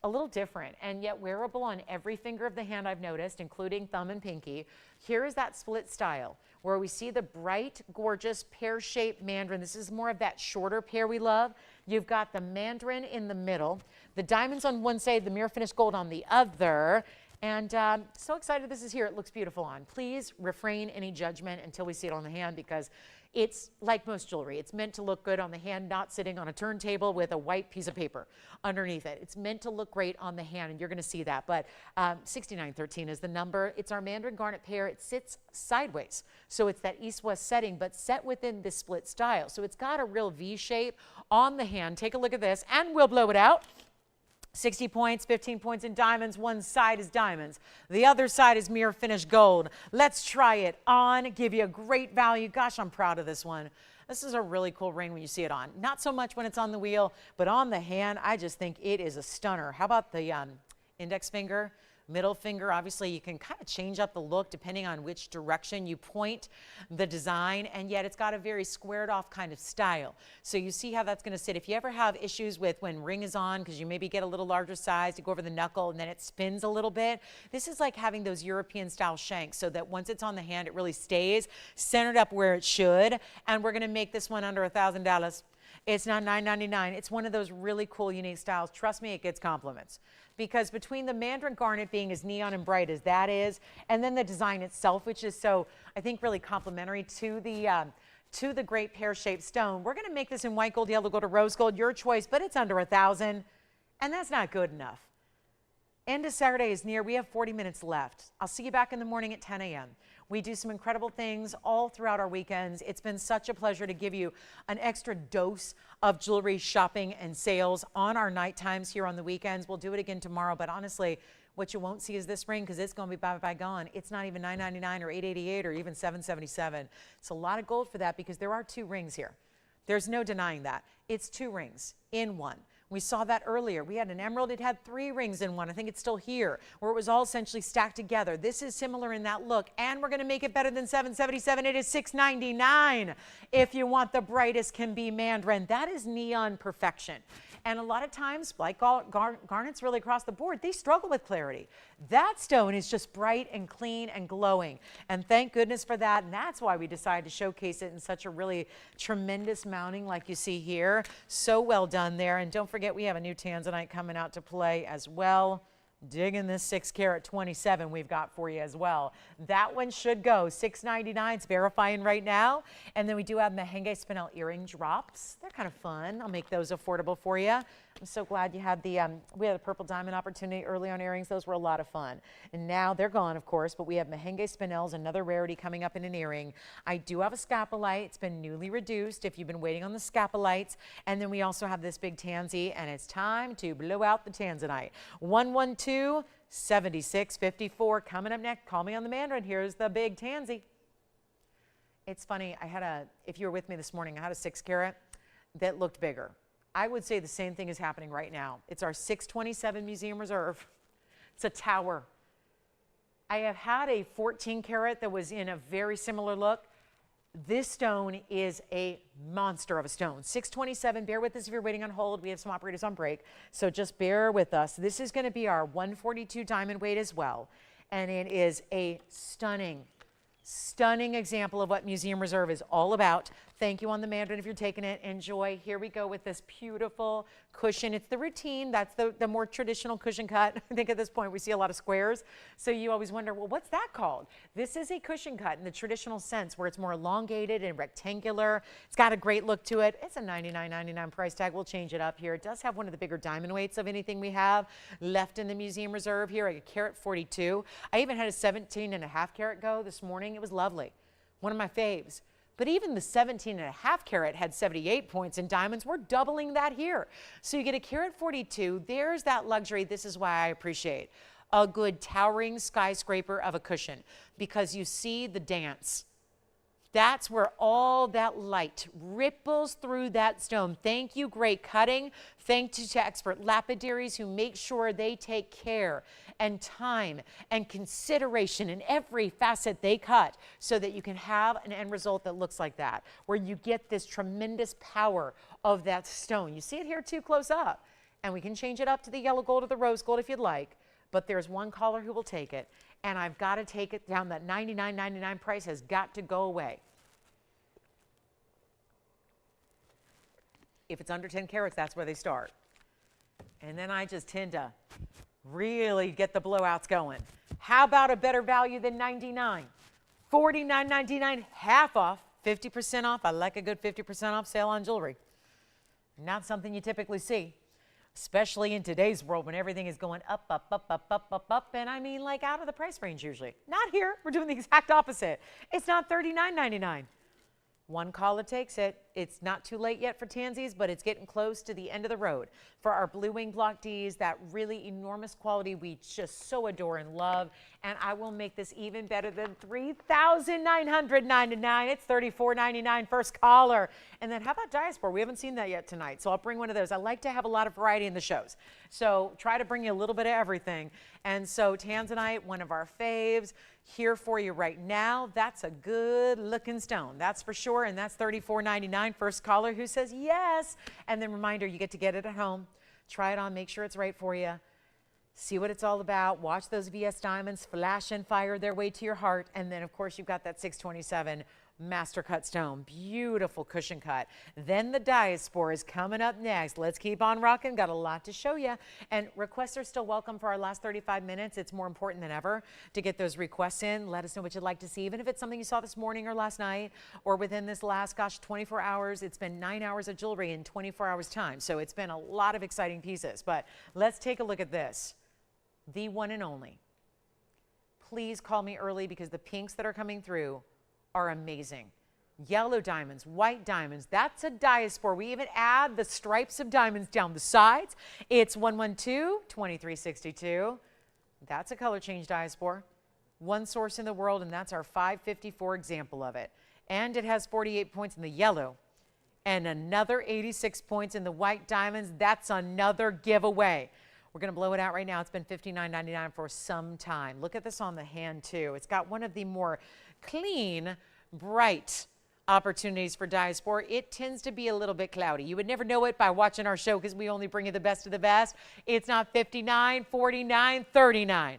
a little different and yet wearable on every finger of the hand I've noticed, including thumb and pinky. Here is that split style where we see the bright, gorgeous pear-shaped Mandarin. This is more of that shorter pear we love. You've got the Mandarin in the middle, the diamonds on one side, the mirror finished gold on the other. And so excited this is here. It looks beautiful on. Please refrain any judgment until we see it on the hand because it's like most jewelry. It's meant to look good on the hand, not sitting on a turntable with a white piece of paper underneath it. It's meant to look great on the hand, and you're going to see that. But 6913 is the number. It's our Mandarin garnet pair. It sits sideways. So it's that east-west setting, but set within this split style. So it's got a real V shape on the hand. Take a look at this, and we'll blow it out. 60 points, 15 points in diamonds. One side is diamonds. The other side is mirror finished gold. Let's try it on, give you a great value. Gosh, I'm proud of this one. This is a really cool ring when you see it on. Not so much when it's on the wheel, but on the hand, I just think it is a stunner. How about the index finger? Middle finger, obviously you can kind of change up the look depending on which direction you point the design, and yet it's got a very squared off kind of style. So you see how that's going to sit. If you ever have issues with when ring is on because you maybe get a little larger size to go over the knuckle and then it spins a little bit, this is like having those European style shanks so that once it's on the hand it really stays centered up where it should. And we're going to make this one under $1,000. It's not $9.99. It's one of those really cool, unique styles. Trust me, it gets compliments. Because between the Mandarin garnet being as neon and bright as that is, and then the design itself, which is so, I think, really complimentary to the great pear-shaped stone, we're going to make this in white gold, yellow gold, or rose gold, your choice, but it's under $1,000, and that's not good enough. End of Saturday is near. We have 40 minutes left. I'll see you back in the morning at 10 a.m. We do some incredible things all throughout our weekends. It's been such a pleasure to give you an extra dose of jewelry shopping and sales on our night times here on the weekends. We'll do it again tomorrow, but honestly, what you won't see is this ring because it's going to be bye gone. It's not even $9.99 or $8.88 or even $7.77. It's a lot of gold for that because there are two rings here. There's no denying that. It's two rings in one. We saw that earlier. We had an emerald. It had 3 rings in one. I think it's still here, where it was all essentially stacked together. This is similar in that look, and we're going to make it better than $7.77. It is $6.99 if you want the brightest can be Mandarin. That is neon perfection. And a lot of times, like garnets really across the board, they struggle with clarity. That stone is just bright and clean and glowing. And thank goodness for that. And that's why we decided to showcase it in such a really tremendous mounting like you see here. So well done there. And don't forget, we have a new Tanzanite coming out to play as well. Dig in this 6 carat 27 we've got for you as well. That one should go $6.99. It's verifying right now. And then we do have Mahangi spinel earring drops. They're kind of fun. I'll make those affordable for you. I'm so glad you had we had a purple diamond opportunity early on earrings. Those were a lot of fun. And now they're gone, of course, but we have Mahangi spinels, another rarity coming up in an earring. I do have a Scapolite. It's been newly reduced if you've been waiting on the Scapolites. And then we also have this big tansy, and it's time to blow out the Tanzanite. 112-7654 coming up next. Call me on the Mandarin. Here's the big tansy. It's funny, if you were with me this morning, I had a 6 carat that looked bigger. I would say the same thing is happening right now. It's our 627 Museum Reserve. It's a tower. I have had a 14 carat that was in a very similar look. This stone is a monster of a stone. 627, bear with us if you're waiting on hold. We have some operators on break, so just bear with us. This is going to be our 142 diamond weight as well, and it is a stunning example of what Museum Reserve is all about. Thank you on the Mandarin if you're taking it. Enjoy. Here we go with this beautiful cushion. It's the routine. That's the more traditional cushion cut. I think at this point we see a lot of squares. So you always wonder, well, what's that called? This is a cushion cut in the traditional sense where it's more elongated and rectangular. It's got a great look to it. It's a $99.99 price tag. We'll change it up here. It does have one of the bigger diamond weights of anything we have left in the Museum Reserve here, a carat 42. I even had a 17.5 carat go this morning. It was lovely. One of my faves. But even the 17.5 carat had 78 points in diamonds. We're doubling that here. So you get a carat 42. There's that luxury. This is why I appreciate a good towering skyscraper of a cushion, because you see the dance. That's where all that light ripples through that stone. Thank you, great cutting. Thank you to expert lapidaries who make sure they take care and time and consideration in every facet they cut so that you can have an end result that looks like that, where you get this tremendous power of that stone. You see it here too close up. And we can change it up to the yellow gold or the rose gold if you'd like, but there's one caller who will take it. And I've got to take it down. That $99.99 price has got to go away. If it's under 10 carats, that's where they start. And then I just tend to really get the blowouts going. How about a better value than $99? $49.99, half off, 50% off. I like a good 50% off sale on jewelry. Not something you typically see, especially in today's world when everything is going up, up, up, up, up, up, up, and I mean like out of the price range usually. Not here. We're doing the exact opposite. It's not $39.99. One caller takes it. It's not too late yet for Tansies, but it's getting close to the end of the road. For our Blue Wing Block Ds, that really enormous quality we just so adore and love. And I will make this even better than $3,999. It's $34.99 first caller. And then how about diaspore? We haven't seen that yet tonight, so I'll bring one of those. I like to have a lot of variety in the shows, so try to bring you a little bit of everything. And so Tanzanite, one of our faves, here for you right now. That's a good looking stone, that's for sure, and that's $34.99. First caller who says yes. And then reminder, you get to get it at home, try it on, make sure it's right for you, see what it's all about, watch those VS diamonds flash and fire their way to your heart. And then of course you've got that 627 master cut stone, beautiful cushion cut. Then the diaspore is coming up next. Let's keep on rocking, got a lot to show you. And requests are still welcome for our last 35 minutes. It's more important than ever to get those requests in. Let us know what you'd like to see, even if it's something you saw this morning or last night or within this last 24 hours. It's been 9 hours of jewelry in 24 hours time, so it's been a lot of exciting pieces. But let's take a look at this, the one and only. Please call me early because the pinks that are coming through are amazing. Yellow diamonds, white diamonds, that's a diaspore. We even add the stripes of diamonds down the sides. It's 112-2362. That's a color change diaspore. One source in the world, and that's our 554 example of it. And it has 48 points in the yellow and another 86 points in the white diamonds. That's another giveaway. We're going to blow it out right now. It's been $59.99 for some time. Look at this on the hand too. It's got one of the more clean, bright opportunities for diaspore. It tends to be a little bit cloudy. You would never know it by watching our show because we only bring you the best of the best. It's not $59, $49, $39.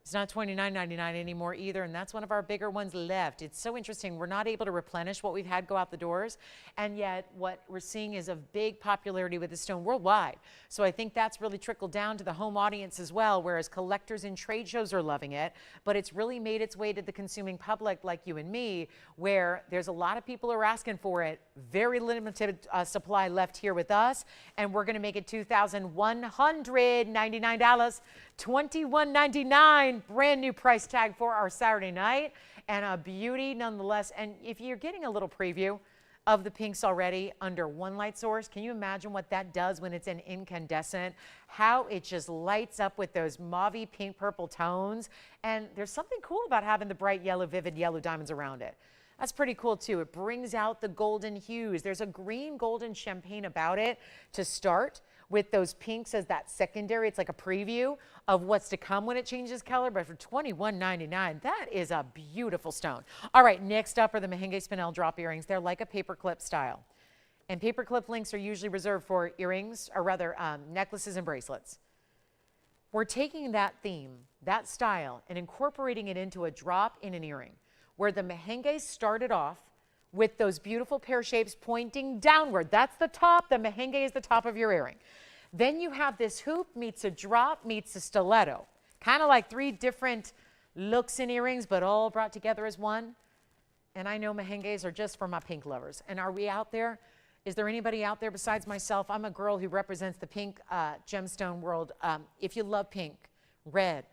It's not $29.99 anymore either, and that's one of our bigger ones left. It's so interesting. We're not able to replenish what we've had go out the doors, and yet what we're seeing is a big popularity with the stone worldwide. So I think that's really trickled down to the home audience as well, whereas collectors and trade shows are loving it, but it's really made its way to the consuming public like you and me, where there's a lot of people who are asking for it. Very limited supply left here with us, and we're going to make it $2,199, $21.99. Brand new price tag for our Saturday night, and a beauty nonetheless. And if you're getting a little preview of the pinks already under one light source, can you imagine what that does when it's an incandescent? How it just lights up with those mauvey pink purple tones. And there's something cool about having the bright yellow, vivid yellow diamonds around it. That's pretty cool too. It brings out the golden hues. There's a green golden champagne about it to start, with those pinks as that secondary. It's like a preview of what's to come when it changes color, but for $21.99, that is a beautiful stone. All right, next up are the Mahangi spinel drop earrings. They're like a paperclip style. And paperclip links are usually reserved for earrings, or rather necklaces and bracelets. We're taking that theme, that style, and incorporating it into a drop in an earring, where the Mahangi started off with those beautiful pear shapes pointing downward. That's the top. The Mahangi is the top of your earring. Then you have this hoop meets a drop meets a stiletto. Kind of like three different looks in earrings, but all brought together as one. And I know Mahangis are just for my pink lovers. And are we out there? Is there anybody out there besides myself? I'm a girl who represents the pink gemstone world. If you love pink, red,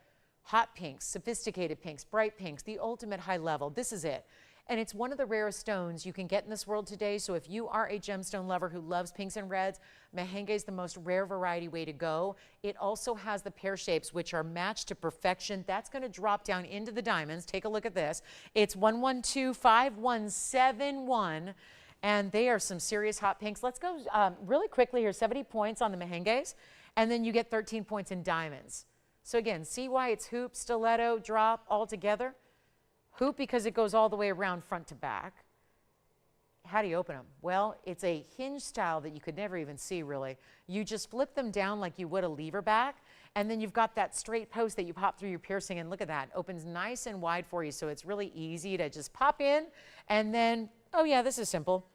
hot pinks, sophisticated pinks, bright pinks, the ultimate high level, this is it. And it's one of the rarest stones you can get in this world today. So if you are a gemstone lover who loves pinks and reds, Mahangi is the most rare variety way to go. It also has the pear shapes, which are matched to perfection. That's going to drop down into the diamonds. Take a look at this. It's 1125171. And they are some serious hot pinks. Let's go really quickly here. 70 points on the Mahangis, and then you get 13 points in diamonds. So again, see why it's hoop, stiletto, drop all together? Hoop because it goes all the way around front to back. How do you open them? Well, it's a hinge style that you could never even see really. You just flip them down like you would a lever back, and then you've got that straight post that you pop through your piercing, and look at that. It opens nice and wide for you, so it's really easy to just pop in, and then, oh yeah, this is simple.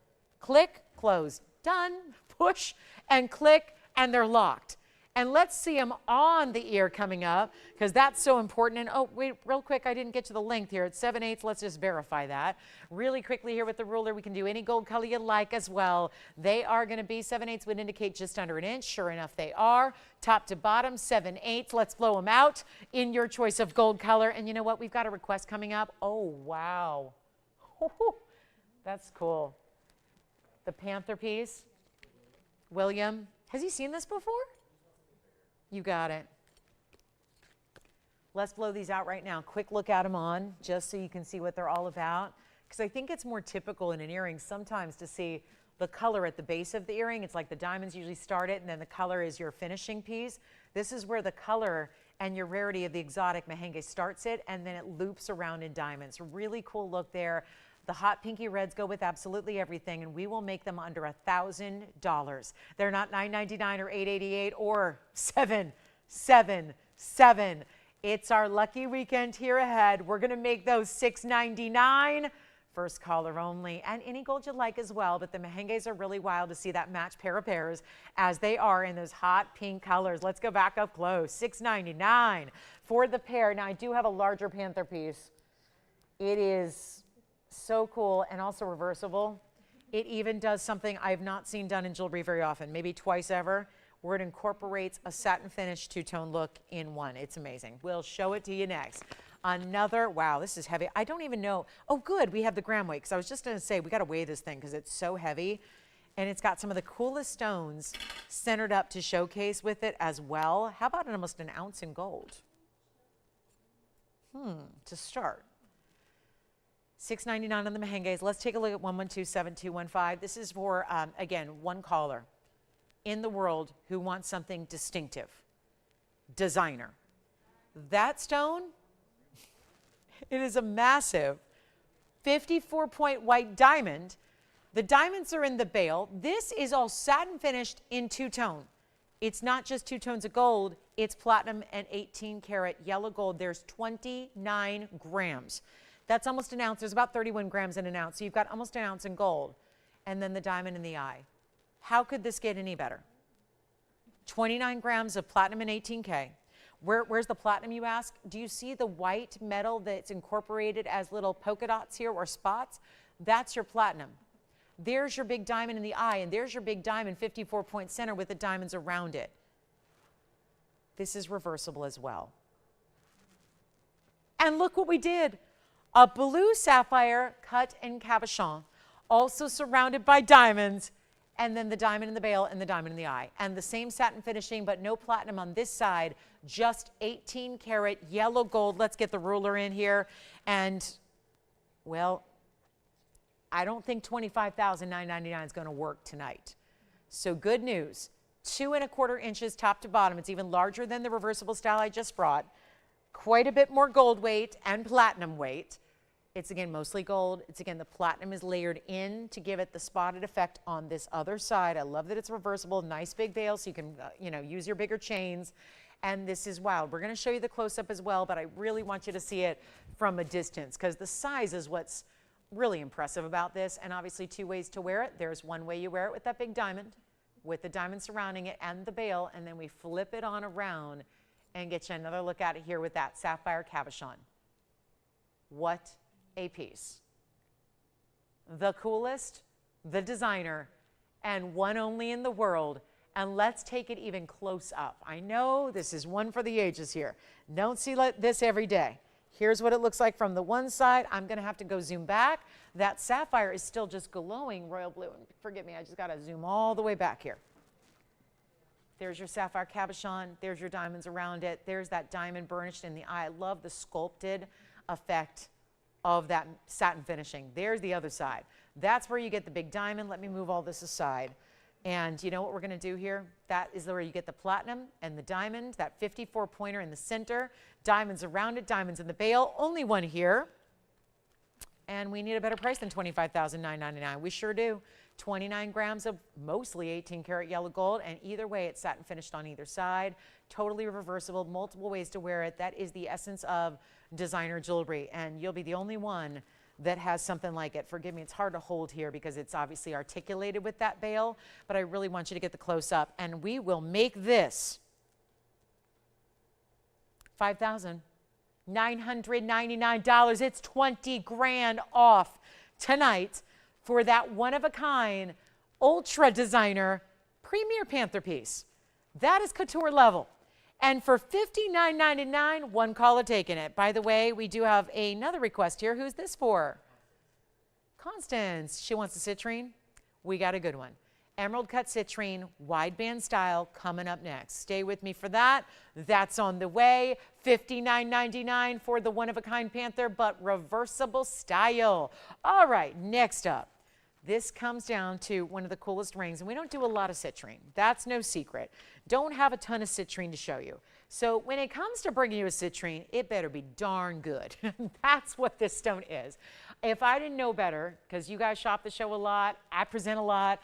Click, close, done, push, and click, and they're locked. And let's see them on the ear coming up, because that's so important. And oh, wait, real quick, I didn't get to the length here. It's 7/8. Let's just verify that. Really quickly here with the ruler, we can do any gold color you like as well. They are going to be 7/8 would indicate just under an inch. Sure enough, they are. Top to bottom, 7/8. Let's blow them out in your choice of gold color. And you know what? We've got a request coming up. Oh, wow. That's cool. The panther piece. William, has he seen this before? You got it. Let's blow these out right now. Quick look at them on, just so you can see what they're all about. Because I think it's more typical in an earring sometimes to see the color at the base of the earring. It's like the diamonds usually start it, and then the color is your finishing piece. This is where the color and your rarity of the exotic Mahangi starts it, and then it loops around in diamonds. Really cool look there. The hot pinky reds go with absolutely everything, and we will make them under $1,000. They're not $9.99 or $8.88 or $7.77. It's our lucky weekend here ahead. We're going to make those $6.99. First caller only, and any gold you like as well, but the Mahangis are really wild to see that match pair of pairs as they are in those hot pink colors. Let's go back up close. $6.99 for the pair. Now, I do have a larger panther piece. It is so cool and also reversible. It even does something I've not seen done in jewelry very often, maybe twice ever, where it incorporates a satin finish two-tone look in one. It's amazing. We'll show it to you next. Another, wow, this is heavy. I don't even know. Oh, good, we have the gram weight, because I was just going to say we got to weigh this thing because it's so heavy. And it's got some of the coolest stones centered up to showcase with it as well. How about almost an ounce in gold? To start. $6.99 on the Mahangis. Let's take a look at 1127215. This is for, again, one caller in the world who wants something distinctive, designer. That stone, it is a massive 54-point white diamond. The diamonds are in the bail. This is all satin finished in two-tone. It's not just two tones of gold, it's platinum and 18-karat yellow gold. There's 29 grams. That's almost an ounce. There's about 31 grams in an ounce. So you've got almost an ounce in gold. And then the diamond in the eye. How could this get any better? 29 grams of platinum and 18K. Where's the platinum, you ask? Do you see the white metal that's incorporated as little polka dots here or spots? That's your platinum. There's your big diamond in the eye, and there's your big diamond 54-point center with the diamonds around it. This is reversible as well. And look what we did. A blue sapphire cut in cabochon, also surrounded by diamonds, and then the diamond in the bail and the diamond in the eye. And the same satin finishing, but no platinum on this side, just 18-karat yellow gold. Let's get the ruler in here. And, well, I don't think $25,999 is going to work tonight. So good news. 2¼ inches top to bottom. It's even larger than the reversible style I just brought. Quite a bit more gold weight and platinum weight. It's again mostly gold. It's again the platinum is layered in to give it the spotted effect on this other side. I love that it's reversible. Nice big bail so you can use your bigger chains. And this is wild. We're going to show you the close-up as well, but I really want you to see it from a distance because the size is what's really impressive about this. And obviously 2 ways to wear it. There's one way you wear it with that big diamond, with the diamond surrounding it and the bail, and then we flip it on around and get you another look at it here with that sapphire cabochon. What a piece. The coolest, the designer, and one only in the world. And let's take it even close up. I know this is one for the ages here. Don't see this every day. Here's what it looks like from the one side. I'm going to have to go zoom back. That sapphire is still just glowing royal blue. And forgive me, I just got to zoom all the way back here. There's your sapphire cabochon. There's your diamonds around it. There's that diamond burnished in the eye. I love the sculpted effect of that satin finishing. There's the other side. That's where you get the big diamond. Let me move all this aside. And you know what we're going to do here? That is where you get the platinum and the diamond, that 54 pointer in the center, diamonds around it, diamonds in the bail. Only one here. And we need a better price than $25,999. We sure do. 29 grams of mostly 18 karat yellow gold. And either way, it's satin finished on either side. Totally reversible, multiple ways to wear it. That is the essence of designer jewelry. And you'll be the only one that has something like it. Forgive me, it's hard to hold here because it's obviously articulated with that bail, but I really want you to get the close up. And we will make this $5,999. It's 20 grand off tonight for that one-of-a-kind, ultra designer, premier panther piece. That is couture level. And for $59.99, one caller taking it. By the way, we do have another request here. Who's this for? Constance. She wants a citrine. We got a good one. Emerald cut citrine, wideband style, coming up next. Stay with me for that. That's on the way. $59.99 for the one-of-a-kind panther, but reversible style. All right, next up. This comes down to one of the coolest rings, and we don't do a lot of citrine. That's no secret. Don't have a ton of citrine to show you. So when it comes to bringing you a citrine, it better be darn good. That's what this stone is. If I didn't know better, because you guys shop the show a lot, I present a lot,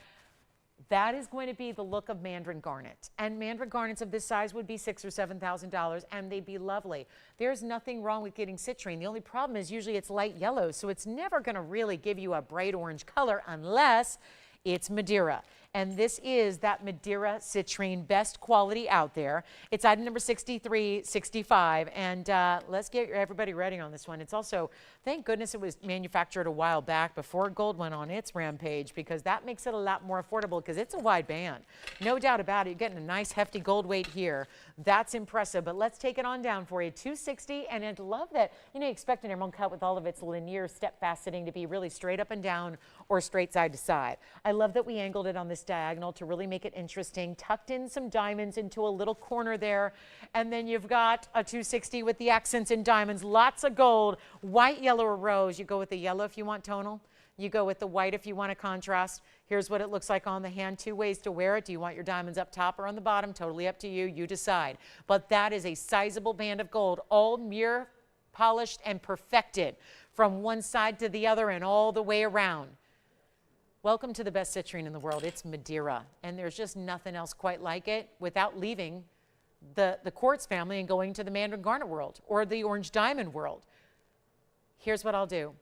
that is going to be the look of Mandarin garnet. And Mandarin garnets of this size would be $6,000 or $7,000, and they'd be lovely. There's nothing wrong with getting citrine. The only problem is usually it's light yellow, so it's never going to really give you a bright orange color unless it's Madira. And this is that Madira citrine, best quality out there. It's item number 6365, and let's get everybody ready on this one. It's also, thank goodness it was manufactured a while back before gold went on its rampage, because that makes it a lot more affordable because it's a wide band. No doubt about it. You're getting a nice hefty gold weight here. That's impressive, but let's take it on down for you. $260, and I love that, you expect an emerald cut with all of its linear step faceting to be really straight up and down or straight side to side. I love that we angled it on this diagonal to really make it interesting, tucked in some diamonds into a little corner there, and then you've got a 260 with the accents in diamonds, lots of gold, white, yellow, or rose. You go with the yellow if you want tonal. You go with the white if you want a contrast. Here's what it looks like on the hand. 2 ways to wear it. Do you want your diamonds up top or on the bottom? Totally up to you. You decide. But that is a sizable band of gold, all mirror polished and perfected from one side to the other and all the way around. Welcome to the best citrine in the world. It's Madira, and there's just nothing else quite like it without leaving the quartz family and going to the Mandarin garnet world or the orange diamond world. Here's what I'll do.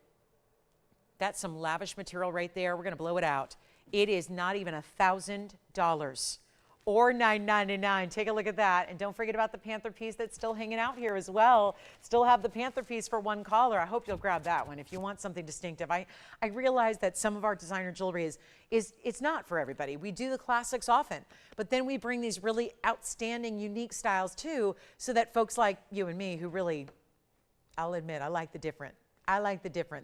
That's some lavish material right there. We're going to blow it out. It is not even $1,000 or $999. Take a look at that. And don't forget about the panther piece that's still hanging out here as well. Still have the panther piece for one caller. I hope you'll grab that one if you want something distinctive. I realize that some of our designer jewelry it's not for everybody. We do the classics often, but then we bring these really outstanding, unique styles too, so that folks like you and me who really, I'll admit, I like the different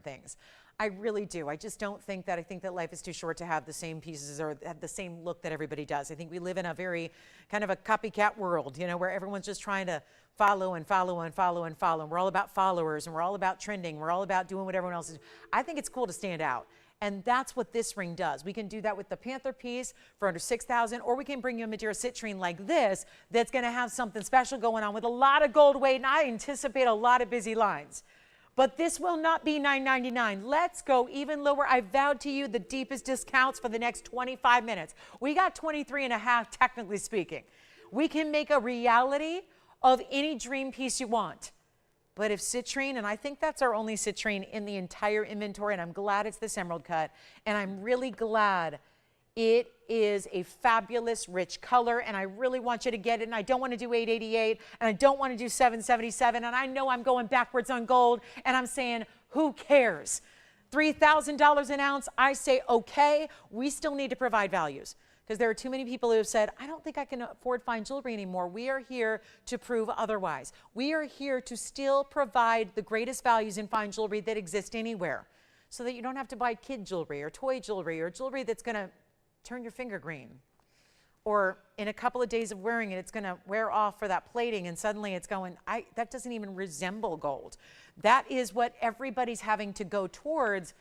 things. I really do. I just don't think that, I think that life is too short to have the same pieces or have the same look that everybody does. I think we live in a very kind of a copycat world, where everyone's just trying to follow and follow and follow and follow. And we're all about followers, and we're all about trending. We're all about doing what everyone else is. I think it's cool to stand out. And that's what this ring does. We can do that with the Panther piece for under $6,000, or we can bring you a Madira citrine like this that's going to have something special going on with a lot of gold weight, and I anticipate a lot of busy lines. But this will not be $9.99. Let's go even lower. I vowed to you the deepest discounts for the next 25 minutes. We got 23 and a half, technically speaking. We can make a reality of any dream piece you want. But if citrine, and I think that's our only citrine in the entire inventory, and I'm glad it's this emerald cut, and I'm really glad it is a fabulous rich color, and I really want you to get it, and I don't want to do $888, and I don't want to do $777, and I know I'm going backwards on gold, and I'm saying, who cares? $3,000 an ounce, I say, okay, we still need to provide values. Because there are too many people who have said, I don't think I can afford fine jewelry anymore. We are here to prove otherwise. We are here to still provide the greatest values in fine jewelry that exist anywhere, so that you don't have to buy kid jewelry or toy jewelry or jewelry that's going to turn your finger green. Or in a couple of days of wearing it, it's going to wear off for that plating, and suddenly it's going, that doesn't even resemble gold. That is what everybody's having to go towards.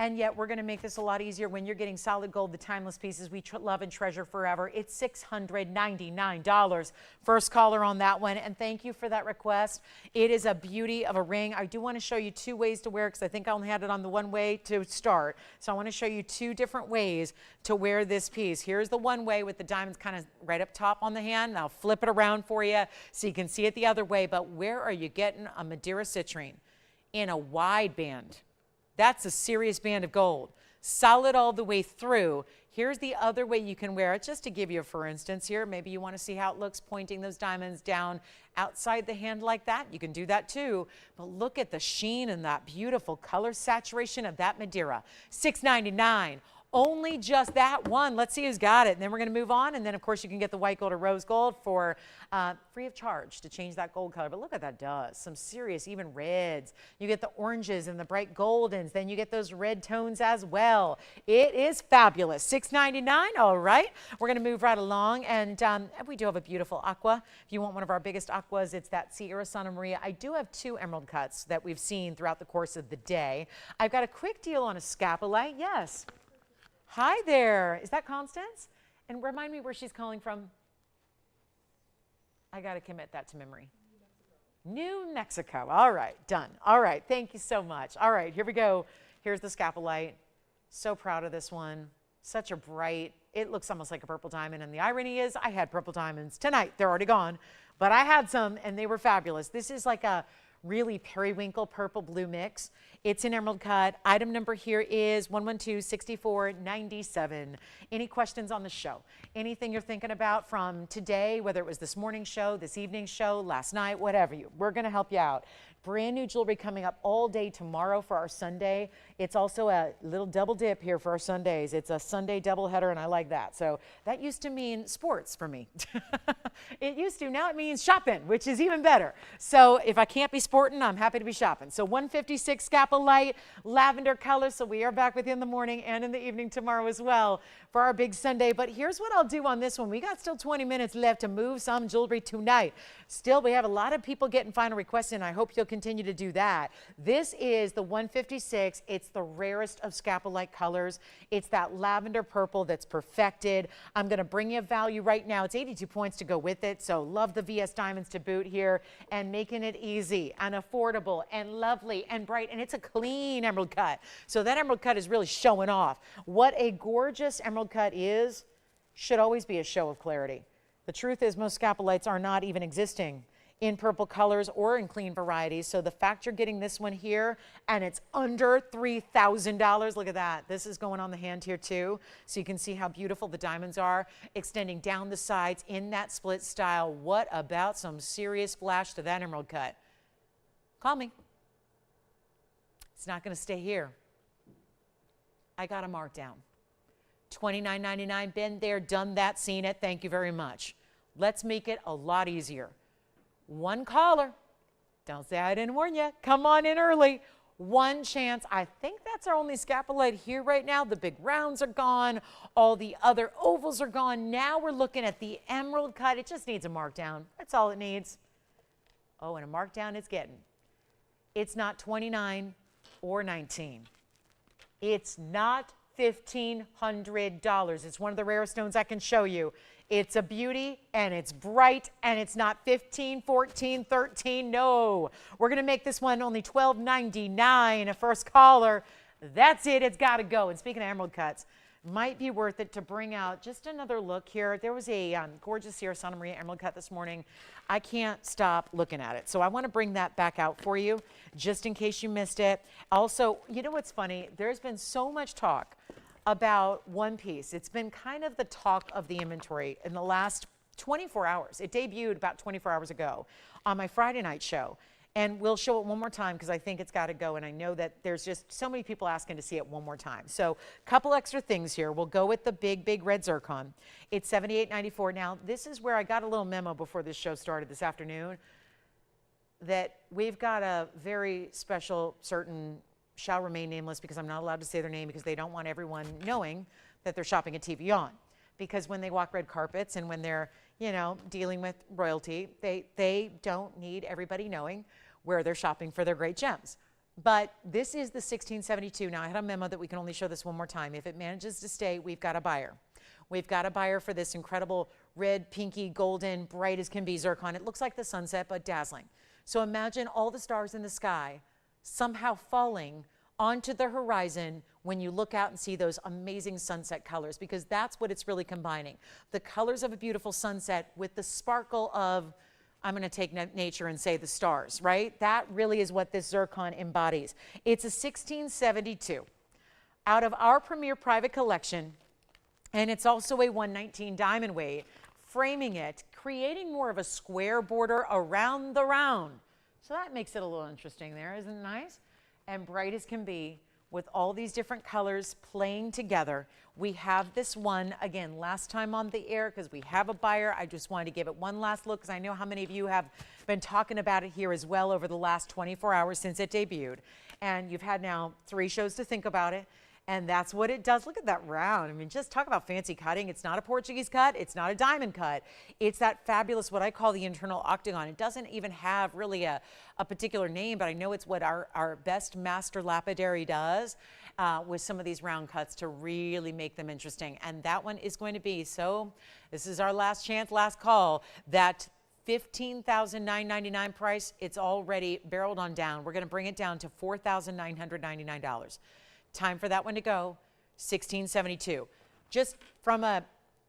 And yet we're going to make this a lot easier when you're getting solid gold, the timeless pieces we love and treasure forever. It's $699. First caller on that one. And thank you for that request. It is a beauty of a ring. I do want to show you two ways to wear it, because I think I only had it on the one way to start. So I want to show you two different ways to wear this piece. Here's the one way with the diamonds kind of right up top on the hand. And I'll flip it around for you so you can see it the other way. But where are you getting a Madira citrine? In a wide band. That's a serious band of gold. Solid all the way through. Here's the other way you can wear it, just to give you a for instance here. Maybe you want to see how it looks pointing those diamonds down outside the hand like that. You can do that too. But look at the sheen and that beautiful color saturation of that Madira. $699. Only just that one. Let's see who's got it. And then we're going to move on. And then, of course, you can get the white gold or rose gold for free of charge to change that gold color. But look what that does. Some serious, even reds. You get the oranges and the bright goldens. Then you get those red tones as well. It is fabulous. $699. All right. We're going to move right along. And we do have a beautiful aqua. If you want one of our biggest aquas, it's that Sierra Santa Maria. I do have two emerald cuts that we've seen throughout the course of the day. I've got a quick deal on a Scapolite. Yes. Hi there. Is that Constance? And remind me where she's calling from. I got to commit that to memory. New Mexico. All right. Done. All right. Thank you so much. All right. Here we go. Here's the Scapolite. So proud of this one. Such a bright, it looks almost like a purple diamond. And the irony is I had purple diamonds tonight. They're already gone. But I had some and they were fabulous. This is like a really periwinkle purple blue mix. It's an emerald cut. Item number here is 112-6497. Any questions on the show? Anything you're thinking about from today, whether it was this morning's show, this evening's show, last night, whatever, we're going to help you out. Brand new jewelry coming up all day tomorrow for our Sunday. It's also a little double dip here for our Sundays. It's a Sunday double header, and I like that. So that used to mean sports for me. It used to. Now it means shopping, which is even better. So if I can't be sporting, I'm happy to be shopping. So 156 Scapolite, lavender color. So we are back with you in the morning and in the evening tomorrow as well for our big Sunday. But here's what I'll do on this one. We got still 20 minutes left to move some jewelry tonight. Still, we have a lot of people getting final requests in. I hope you'll continue to do that. This is the 156. It's the rarest of Scapolite colors. It's that lavender purple that's perfected. I'm going to bring you a value right now. It's 82 points to go with it. So love the VS diamonds to boot here and making it easy and affordable and lovely and bright. And it's a clean emerald cut. So that emerald cut is really showing off. What a gorgeous emerald cut is should always be a show of clarity. The truth is most Scapolites are not even existing in purple colors or in clean varieties. So the fact you're getting this one here and it's under $3,000, look at that. This is going on the hand here too. So you can see how beautiful the diamonds are extending down the sides in that split style. What about some serious flash to that emerald cut? Call me. It's not going to stay here. I got a markdown. $29.99, been there, done that, seen it. Thank you very much. Let's make it a lot easier. One caller. Don't say I didn't warn you. Come on in early. One chance. I think that's our only Scapolite here right now. The big rounds are gone. All the other ovals are gone. Now we're looking at the emerald cut. It just needs a markdown. That's all it needs. Oh, and a markdown it's getting. It's not 29 or 19. It's not $1,500. It's one of the rarest stones I can show you. It's a beauty, and it's bright, and it's not 15, 14, 13. No, we're going to make this one only $12.99. A first caller. That's it. It's got to go. And speaking of emerald cuts, might be worth it to bring out just another look here. There was a gorgeous Sierra Santa Maria emerald cut this morning. I can't stop looking at it. So I want to bring that back out for you just in case you missed it. Also, you know what's funny? There's been so much talk about one piece. It's been kind of the talk of the inventory in the last 24 hours. It debuted about 24 hours ago on my Friday night show. And we'll show it one more time because I think it's got to go. And I know that there's just so many people asking to see it one more time. So a couple extra things here. We'll go with the big red zircon. It's $78.94. Now, this is where I got a little memo before this show started this afternoon that we've got a very special certain shall remain nameless because I'm not allowed to say their name because they don't want everyone knowing that they're shopping at TVON. Because when they walk red carpets and when they're, you know, dealing with royalty, they don't need everybody knowing where they're shopping for their great gems. But this is the 1672. Now, I had a memo that we can only show this one more time. If it manages to stay, we've got a buyer. We've got a buyer for this incredible red, pinky, golden, bright as can be zircon. It looks like the sunset, but dazzling. So imagine all the stars in the sky somehow falling onto the horizon when you look out and see those amazing sunset colors, because that's what it's really combining. The colors of a beautiful sunset with the sparkle of, I'm going to take nature and say the stars, right? That really is what this zircon embodies. It's a 1672 out of our premier private collection, and it's also a 119 diamond weight, framing it, creating more of a square border around the round. So that makes it a little interesting there, isn't it nice? And bright as can be with all these different colors playing together. We have this one, again, last time on the air because we have a buyer. I just wanted to give it one last look because I know how many of you have been talking about it here as well over the last 24 hours since it debuted. And you've had now 3 shows to think about it. And that's what it does. Look at that round. I mean, just talk about fancy cutting. It's not a Portuguese cut. It's not a diamond cut. It's that fabulous, what I call the internal octagon. It doesn't even have really a particular name, but I know it's what our best master lapidary does with some of these round cuts to really make them interesting. And that one is going to be, so this is our last chance, last call, that $15,999 price, it's already barreled on down. We're going to bring it down to $4,999. Time for that one to go, 1672. Just from a,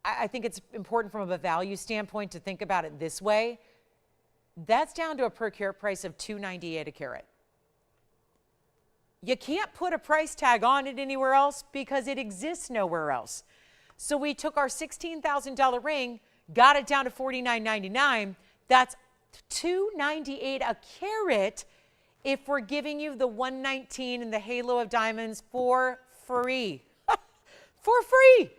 I think it's important from a value standpoint to think about it this way. That's down to a per carat price of $298 a carat. You can't put a price tag on it anywhere else because it exists nowhere else. So we took our $16,000 ring, got it down to $49.99. That's $298 a carat if we're giving you the 119 and the halo of diamonds for free. For free.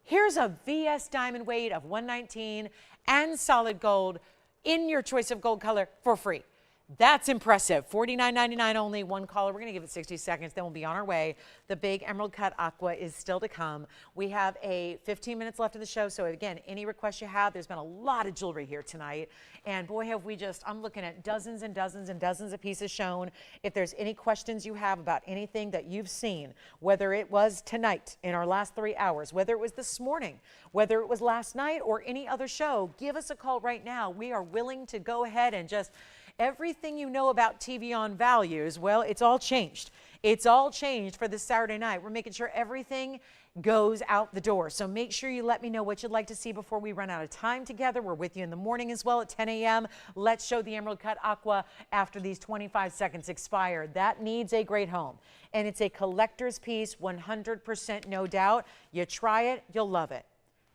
Here's a VS diamond weight of 119 and solid gold in your choice of gold color for free. That's impressive. $49.99 only, one caller. We're going to give it 60 seconds, then we'll be on our way. The big emerald cut aqua is still to come. We have 15 minutes left of the show, so again, any requests you have, there's been a lot of jewelry here tonight. And boy, have we just, I'm looking at dozens and dozens and dozens of pieces shown. If there's any questions you have about anything that you've seen, whether it was tonight in our last 3 hours, whether it was this morning, whether it was last night or any other show, give us a call right now. We are willing to go ahead and just, everything you know about TVON values, well, it's all changed. It's all changed for this Saturday night. We're making sure everything goes out the door. So make sure you let me know what you'd like to see before we run out of time together. We're with you in the morning as well at 10 a.m. Let's show the emerald cut aqua after these 25 seconds expire. That needs a great home. And it's a collector's piece, 100% no doubt. You try it, you'll love it.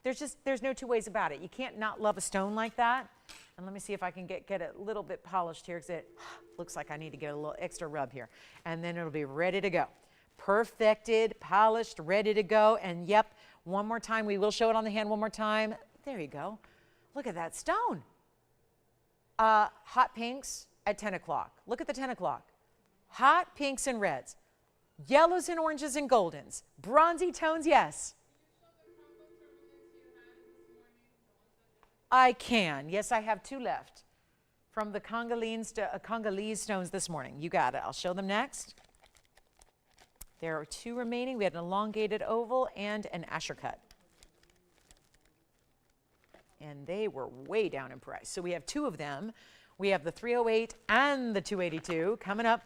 There's no two ways about it. You can't not love a stone like that. And let me see if I can get it a little bit polished here because it looks like I need to get a little extra rub here. And then it'll be ready to go. Perfected, polished, ready to go. And yep, one more time. We will show it on the hand one more time. There you go. Look at that stone. Hot pinks at 10 o'clock. Look at the 10 o'clock. Hot pinks and reds. Yellows and oranges and goldens. Bronzy tones, yes. I can. Yes, I have 2 left from the Congolese stones this morning. You got it. I'll show them next. There are 2 remaining. We had an elongated oval and an Asher cut. And they were way down in price. So we have 2 of them. We have the 308 and the 282 coming up.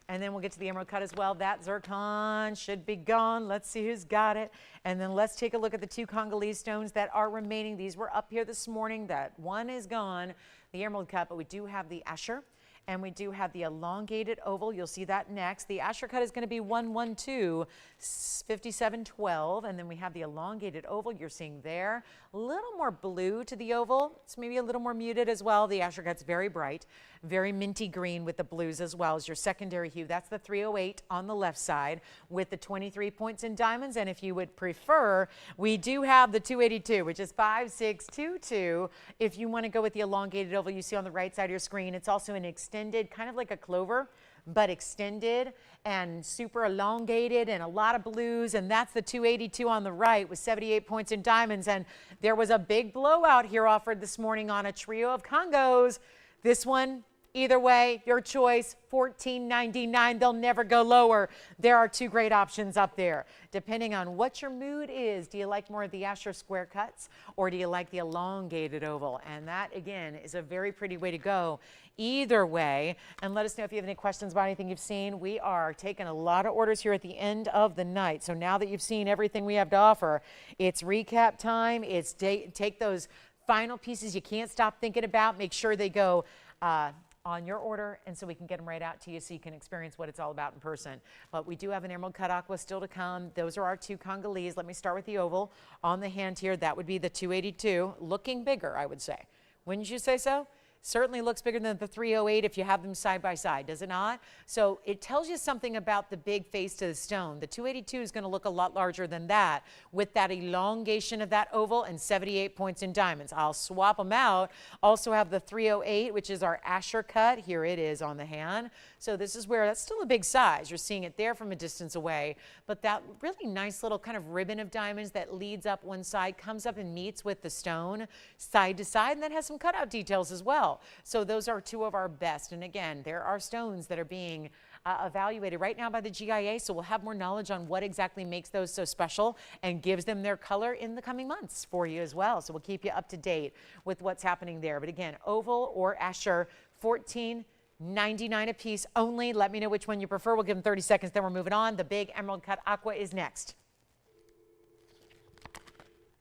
And then we'll get to the emerald cut as well. That zircon should be gone. Let's see who's got it. And then let's take a look at the 2 Congolese stones that are remaining. These were up here this morning. That one is gone, the emerald cut, but we do have the Asher. And we do have the elongated oval. You'll see that next. The Asher cut is going to be 112, 5712. And then we have the elongated oval you're seeing there. A little more blue to the oval. It's maybe a little more muted as well. The Asher cut's very bright, very minty green with the blues as well as your secondary hue. That's the 308 on the left side with the 23 points in diamonds. And if you would prefer, we do have the 282, which is 5622. If you want to go with the elongated oval you see on the right side of your screen, it's also an extended, kind of like a clover, but extended and super elongated and a lot of blues. And that's the 282 on the right with 78 points in diamonds. And there was a big blowout here offered this morning on a trio of Congos. This one, either way, your choice, $14.99. They'll never go lower. There are 2 great options up there. Depending on what your mood is, do you like more of the Asher square cuts or do you like the elongated oval? And that, again, is a very pretty way to go either way. And let us know if you have any questions about anything you've seen. We are taking a lot of orders here at the end of the night. So now that you've seen everything we have to offer, it's recap time. It's take those final pieces you can't stop thinking about. Make sure they go on your order, and so we can get them right out to you so you can experience what it's all about in person. But we do have an emerald cut aqua still to come. Those are our 2 Congolese. Let me start with the oval on the hand here. That would be the 282, looking bigger, I would say. Wouldn't you say so? Certainly looks bigger than the 308 if you have them side by side, does it not? So it tells you something about the big face to the stone. The 282 is going to look a lot larger than that with that elongation of that oval and 78 points in diamonds. I'll swap them out. Also have the 308, which is our Asher cut. Here it is on the hand. So this is where that's still a big size. You're seeing it there from a distance away, but that really nice little kind of ribbon of diamonds that leads up one side, comes up and meets with the stone side to side, and then has some cutout details as well. So those are 2 of our best. And again, there are stones that are being evaluated right now by the GIA, so we'll have more knowledge on what exactly makes those so special and gives them their color in the coming months for you as well. So we'll keep you up to date with what's happening there. But again, oval or Asher, $14.99 a piece only. Let me know which one you prefer. We'll give them 30 seconds, then we're moving on. The big emerald cut aqua is next.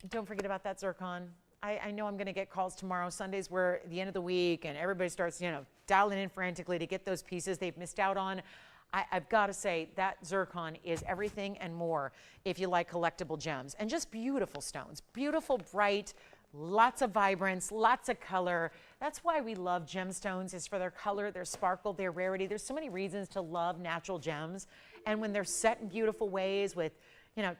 Don't forget about that zircon. I know I'm going to get calls tomorrow. Sundays were the end of the week, and everybody starts, dialing in frantically to get those pieces they've missed out on. I've got to say that zircon is everything and more if you like collectible gems and just beautiful stones. Beautiful, bright, lots of vibrance, lots of color. That's why we love gemstones, is for their color, their sparkle, their rarity. There's so many reasons to love natural gems. And when they're set in beautiful ways with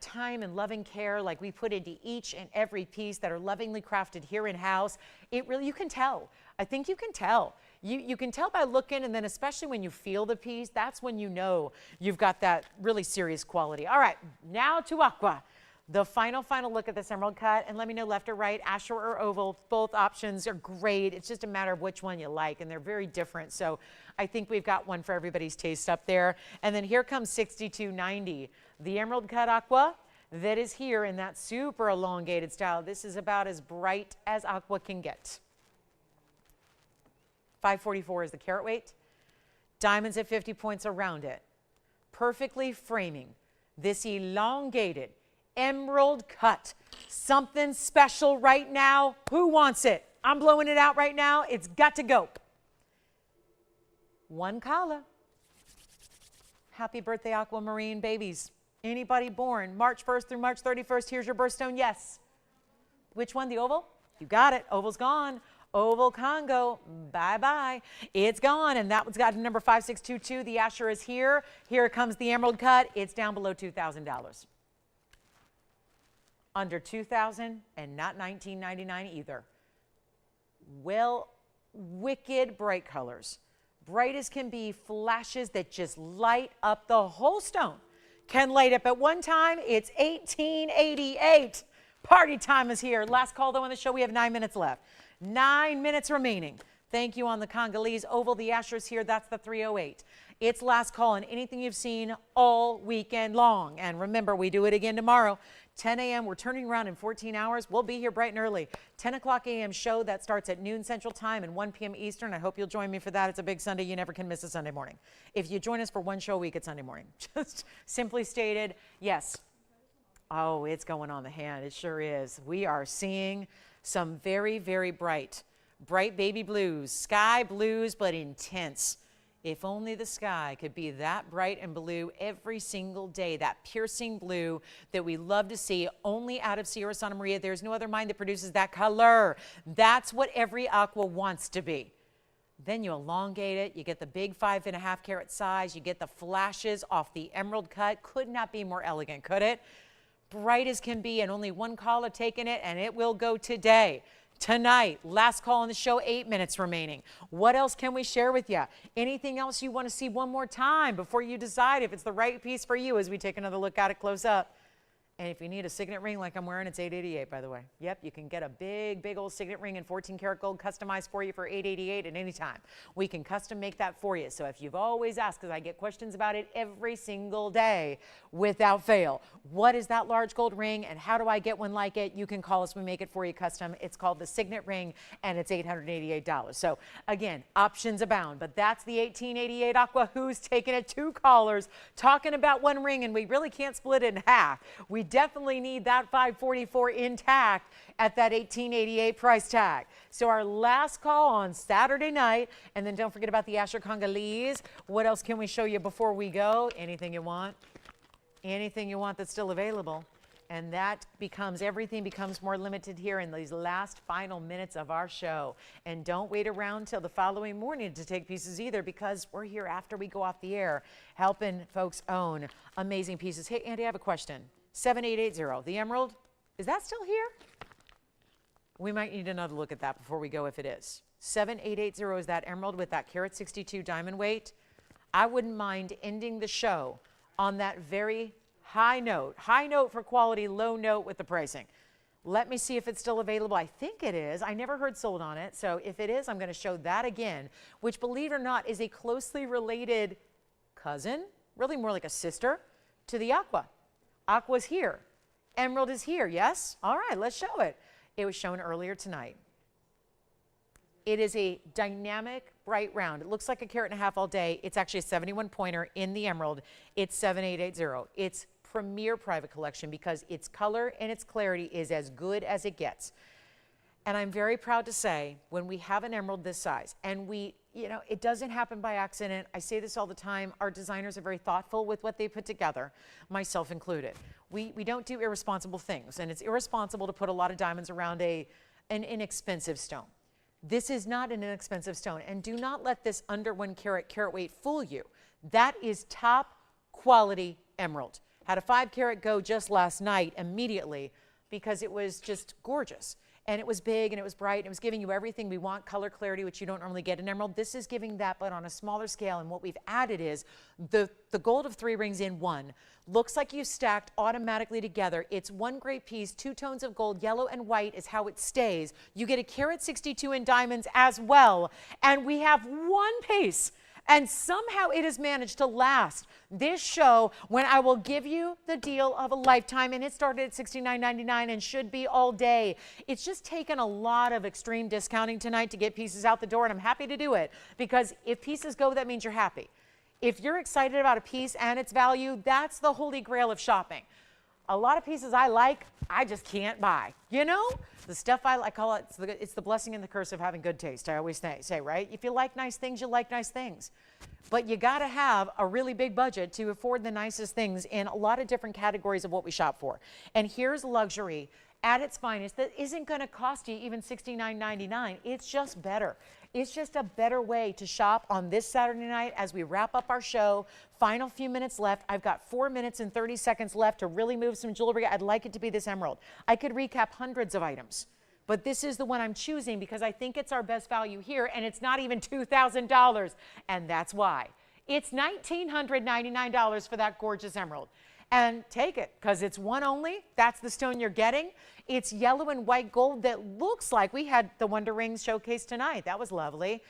time and loving care like we put into each and every piece that are lovingly crafted here in-house, it really, you can tell. I think you can tell. You can tell by looking, and then especially when you feel the piece, that's when you know you've got that really serious quality. All right, now to aqua. The final look at this emerald cut, and let me know left or right, Asher or oval. Both options are great. It's just a matter of which one you like, and they're very different. So I think we've got one for everybody's taste up there. And then here comes 6290, the emerald cut aqua that is here in that super elongated style. This is about as bright as aqua can get. 544 is the carat weight. Diamonds at 50 points around it. Perfectly framing this elongated emerald cut. Something special right now. Who wants it? I'm blowing it out right now. It's got to go. One kala. Happy birthday, aquamarine babies. Anybody born March 1st through March 31st, here's your birthstone. Yes. Which one? The oval? You got it. Oval's gone. Oval Congo, bye-bye. It's gone, and that one's got number 5622. The Asher is here. Here comes the emerald cut. It's down below $2,000. Under $2,000 and not $19.99 either. Well, wicked bright colors. Bright as can be, flashes that just light up the whole stone. Can light up at one time. It's 1888. Party time is here. Last call though on the show. We have 9 minutes left. 9 minutes remaining. Thank you on the Congolese oval. The Asher's here. That's the 308. It's last call on anything you've seen all weekend long. And remember, we do it again tomorrow. 10 a.m. We're turning around in 14 hours. We'll be here bright and early. 10 o'clock a.m. show that starts at noon Central Time and 1 p.m. Eastern. I hope you'll join me for that. It's a big Sunday. You never can miss a Sunday morning. If you join us for one show a week, it's Sunday morning. Just simply stated, yes. Oh, it's going on the hand. It sure is. We are seeing some very, very bright baby blues, sky blues, but intense. If only the sky could be that bright and blue every single day, that piercing blue that we love to see only out of Sierra Santa Maria. There's no other mine that produces that color. That's what every aqua wants to be. Then you elongate it, you get the big 5.5 carat size, you get the flashes off the emerald cut. Could not be more elegant, could it? Bright as can be, and only one caller taking it, and it will go today. Tonight, last call on the show, 8 minutes remaining. What else can we share with you? Anything else you want to see one more time before you decide if it's the right piece for you as we take another look at it close up? And if you need a signet ring like I'm wearing, it's $888, by the way. Yep, you can get a big old signet ring in 14 karat gold customized for you for $888 at any time. We can custom make that for you. So if you've always asked, because I get questions about it every single day without fail, what is that large gold ring and how do I get one like it? You can call us. We make it for you custom. It's called the signet ring and it's $888. So again, options abound, but that's the $1888 aqua. Who's taking it? 2 callers talking about one ring, and we really can't split it in half. We definitely need that $544 intact at that $1888 price tag. So our last call on Saturday night, and then don't forget about the Asher Congolese. What else can we show you before we go? Anything you want. Anything you want that's still available. And that becomes, everything becomes more limited here in these last final minutes of our show. And don't wait around till the following morning to take pieces either, because we're here after we go off the air helping folks own amazing pieces. Hey, Andy, I have a question. 7880, the emerald, is that still here? We might need another look at that before we go if it is. 7880 is that emerald with that carat 62 diamond weight. I wouldn't mind ending the show on that very high note for quality, low note with the pricing. Let me see if it's still available. I think it is. I never heard sold on it. So if it is, I'm going to show that again, which, believe it or not, is a closely related cousin, really more like a sister, to the aqua. Aqua's here. Emerald is here, yes? All right, let's show it. It was shown earlier tonight. It is a dynamic, bright round. It looks like a carat and a half all day. It's actually a 71 pointer in the emerald. It's 7880. It's premier private collection because its color and its clarity is as good as it gets. And I'm very proud to say, when we have an emerald this size, and we, you know, it doesn't happen by accident. I say this all the time. Our designers are very thoughtful with what they put together, myself included. We don't do irresponsible things, and it's irresponsible to put a lot of diamonds around an inexpensive stone. This is not an inexpensive stone, and do not let this under 1 carat weight fool you. That is top quality emerald. Had a 5 carat go just last night immediately because it was just gorgeous. And it was big and it was bright and it was giving you everything we want, color clarity, which you don't normally get in emerald. This is giving that, but on a smaller scale. And what we've added is the gold of 3 rings in one. Looks like you stacked automatically together. It's one great piece, 2 tones of gold, yellow and white is how it stays. You get a carat 62 in diamonds as well. And we have one piece. And somehow it has managed to last this show when I will give you the deal of a lifetime, and it started at $69.99 and should be all day. It's just taken a lot of extreme discounting tonight to get pieces out the door, and I'm happy to do it because if pieces go, that means you're happy. If you're excited about a piece and its value, that's the holy grail of shopping. A lot of pieces I like, I just can't buy. You know, the stuff I call it, it's the blessing and the curse of having good taste. I always say, right? If you like nice things, you like nice things. But you got to have a really big budget to afford the nicest things in a lot of different categories of what we shop for. And here's luxury at its finest that isn't going to cost you even $69.99. It's just better. It's just a better way to shop on this Saturday night as we wrap up our show. Final few minutes left. I've got 4 minutes and 30 seconds left to really move some jewelry. I'd like it to be this emerald. I could recap hundreds of items, but this is the one I'm choosing because I think it's our best value here, and it's not even $2,000, and that's why. It's $1,999 for that gorgeous emerald. And take it, because it's one only. That's the stone you're getting. It's yellow and white gold that looks like we had the Wonder Rings showcase tonight. That was lovely.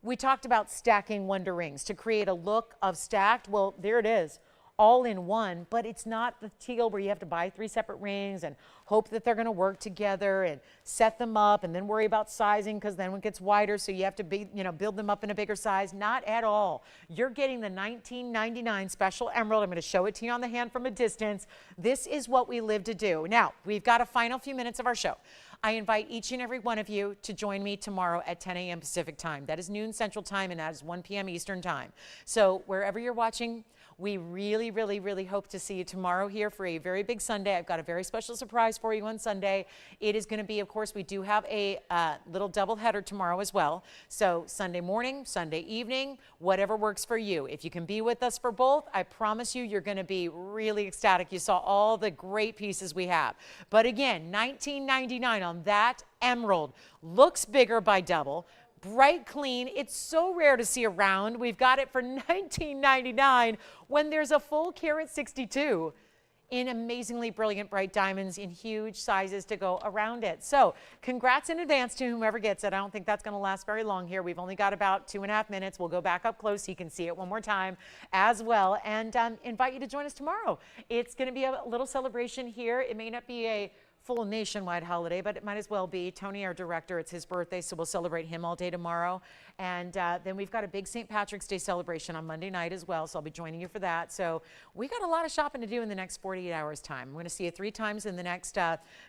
We talked about stacking wonder rings to create a look of stacked. Well, there it is, all in one, but it's not the teal where you have to buy 3 separate rings and hope that they're going to work together and set them up and then worry about sizing, because then it gets wider, so you have to build them up in a bigger size. Not at all. You're getting the $19.99 special emerald. I'm going to show it to you on the hand from a distance. This is what we live to do. Now, we've got a final few minutes of our show. I invite each and every one of you to join me tomorrow at 10 a.m. Pacific time. That is noon Central time, and that is 1 p.m. Eastern time. So wherever you're watching, we really, really, really hope to see you tomorrow here for a very big Sunday. I've got a very special surprise for you on Sunday. It is going to be, of course, we do have a little double header tomorrow as well. So Sunday morning, Sunday evening, whatever works for you. If you can be with us for both, I promise you, you're going to be really ecstatic. You saw all the great pieces we have. But again, $19.99 on that emerald. Looks bigger by double. Bright, clean. It's so rare to see around. We've got it for $19.99 when there's a full carat 62 in amazingly brilliant bright diamonds in huge sizes to go around it. So congrats in advance to whomever gets it. I don't think that's going to last very long here. We've only got about 2.5 minutes. We'll go back up close so you can see it one more time as well, and invite you to join us tomorrow. It's going to be a little celebration here. It may not be a full nationwide holiday, but it might as well be. Tony, our director, it's his birthday, so we'll celebrate him all day tomorrow. And then we've got a big St. Patrick's Day celebration on Monday night as well, so I'll be joining you for that. So we got a lot of shopping to do in the next 48 hours time. I'm going to see you 3 times in the next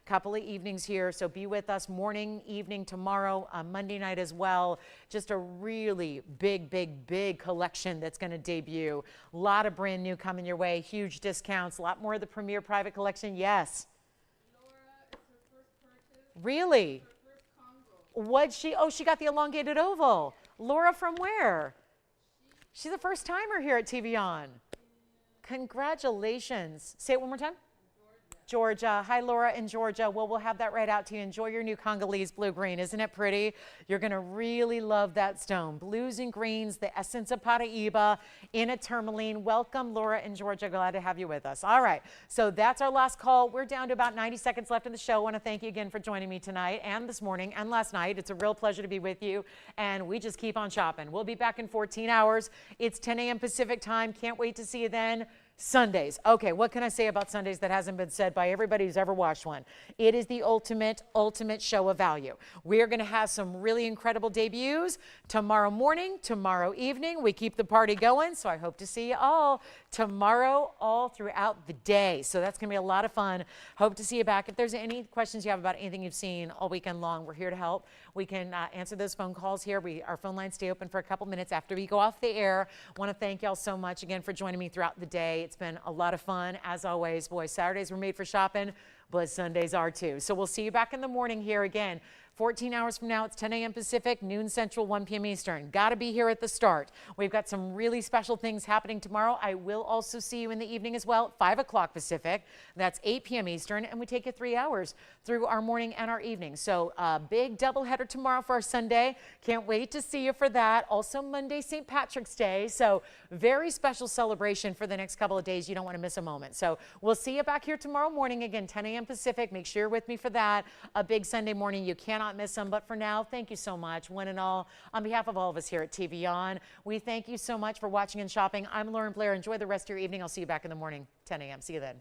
couple of evenings here, so be with us morning, evening, tomorrow, Monday night as well. Just a really big, big, big collection that's going to debut. A lot of brand new coming your way, huge discounts, a lot more of the premier private collection. Yes. Really? What'd she? Oh, she got the elongated oval. Laura from where? She's a first timer here at TVON. Congratulations. Say it one more time. Georgia. Hi, Laura in Georgia. Well, we'll have that right out to you. Enjoy your new Congolese blue-green. Isn't it pretty? You're going to really love that stone. Blues and greens, the essence of Paraiba in a tourmaline. Welcome, Laura in Georgia. Glad to have you with us. All right. So that's our last call. We're down to about 90 seconds left in the show. I want to thank you again for joining me tonight and this morning and last night. It's a real pleasure to be with you. And we just keep on shopping. We'll be back in 14 hours. It's 10 a.m. Pacific time. Can't wait to see you then. Sundays. Okay, what can I say about Sundays that hasn't been said by everybody who's ever watched one? It is the ultimate show of value. We are going to have some really incredible debuts tomorrow morning, tomorrow evening. We keep the party going, so I hope to see you all tomorrow all throughout the day. So that's going to be a lot of fun. Hope to see you back. If there's any questions you have about anything you've seen all weekend long, we're here to help. We can answer those phone calls here. Our phone lines stay open for a couple minutes after we go off the air. Want to thank y'all so much again for joining me throughout the day. It's been a lot of fun, as always. Boy, Saturdays were made for shopping, but Sundays are too. So we'll see you back in the morning here again. 14 hours from now, it's 10 a.m. Pacific, noon Central, 1 p.m. Eastern. Got to be here at the start. We've got some really special things happening tomorrow. I will also see you in the evening as well, 5 o'clock Pacific. That's 8 p.m. Eastern, and we take you 3 hours through our morning and our evening. So a big doubleheader tomorrow for our Sunday. Can't wait to see you for that. Also Monday, St. Patrick's Day. So very special celebration for the next couple of days. You don't want to miss a moment. So we'll see you back here tomorrow morning, again, 10 a.m. Pacific. Make sure you're with me for that. A big Sunday morning. You cannot miss them. But for now, thank you so much, one and all. On behalf of all of us here at TVON, we thank you so much for watching and shopping. I'm Lauren Blair. Enjoy the rest of your evening. I'll see you back in the morning, 10 a.m. See you then.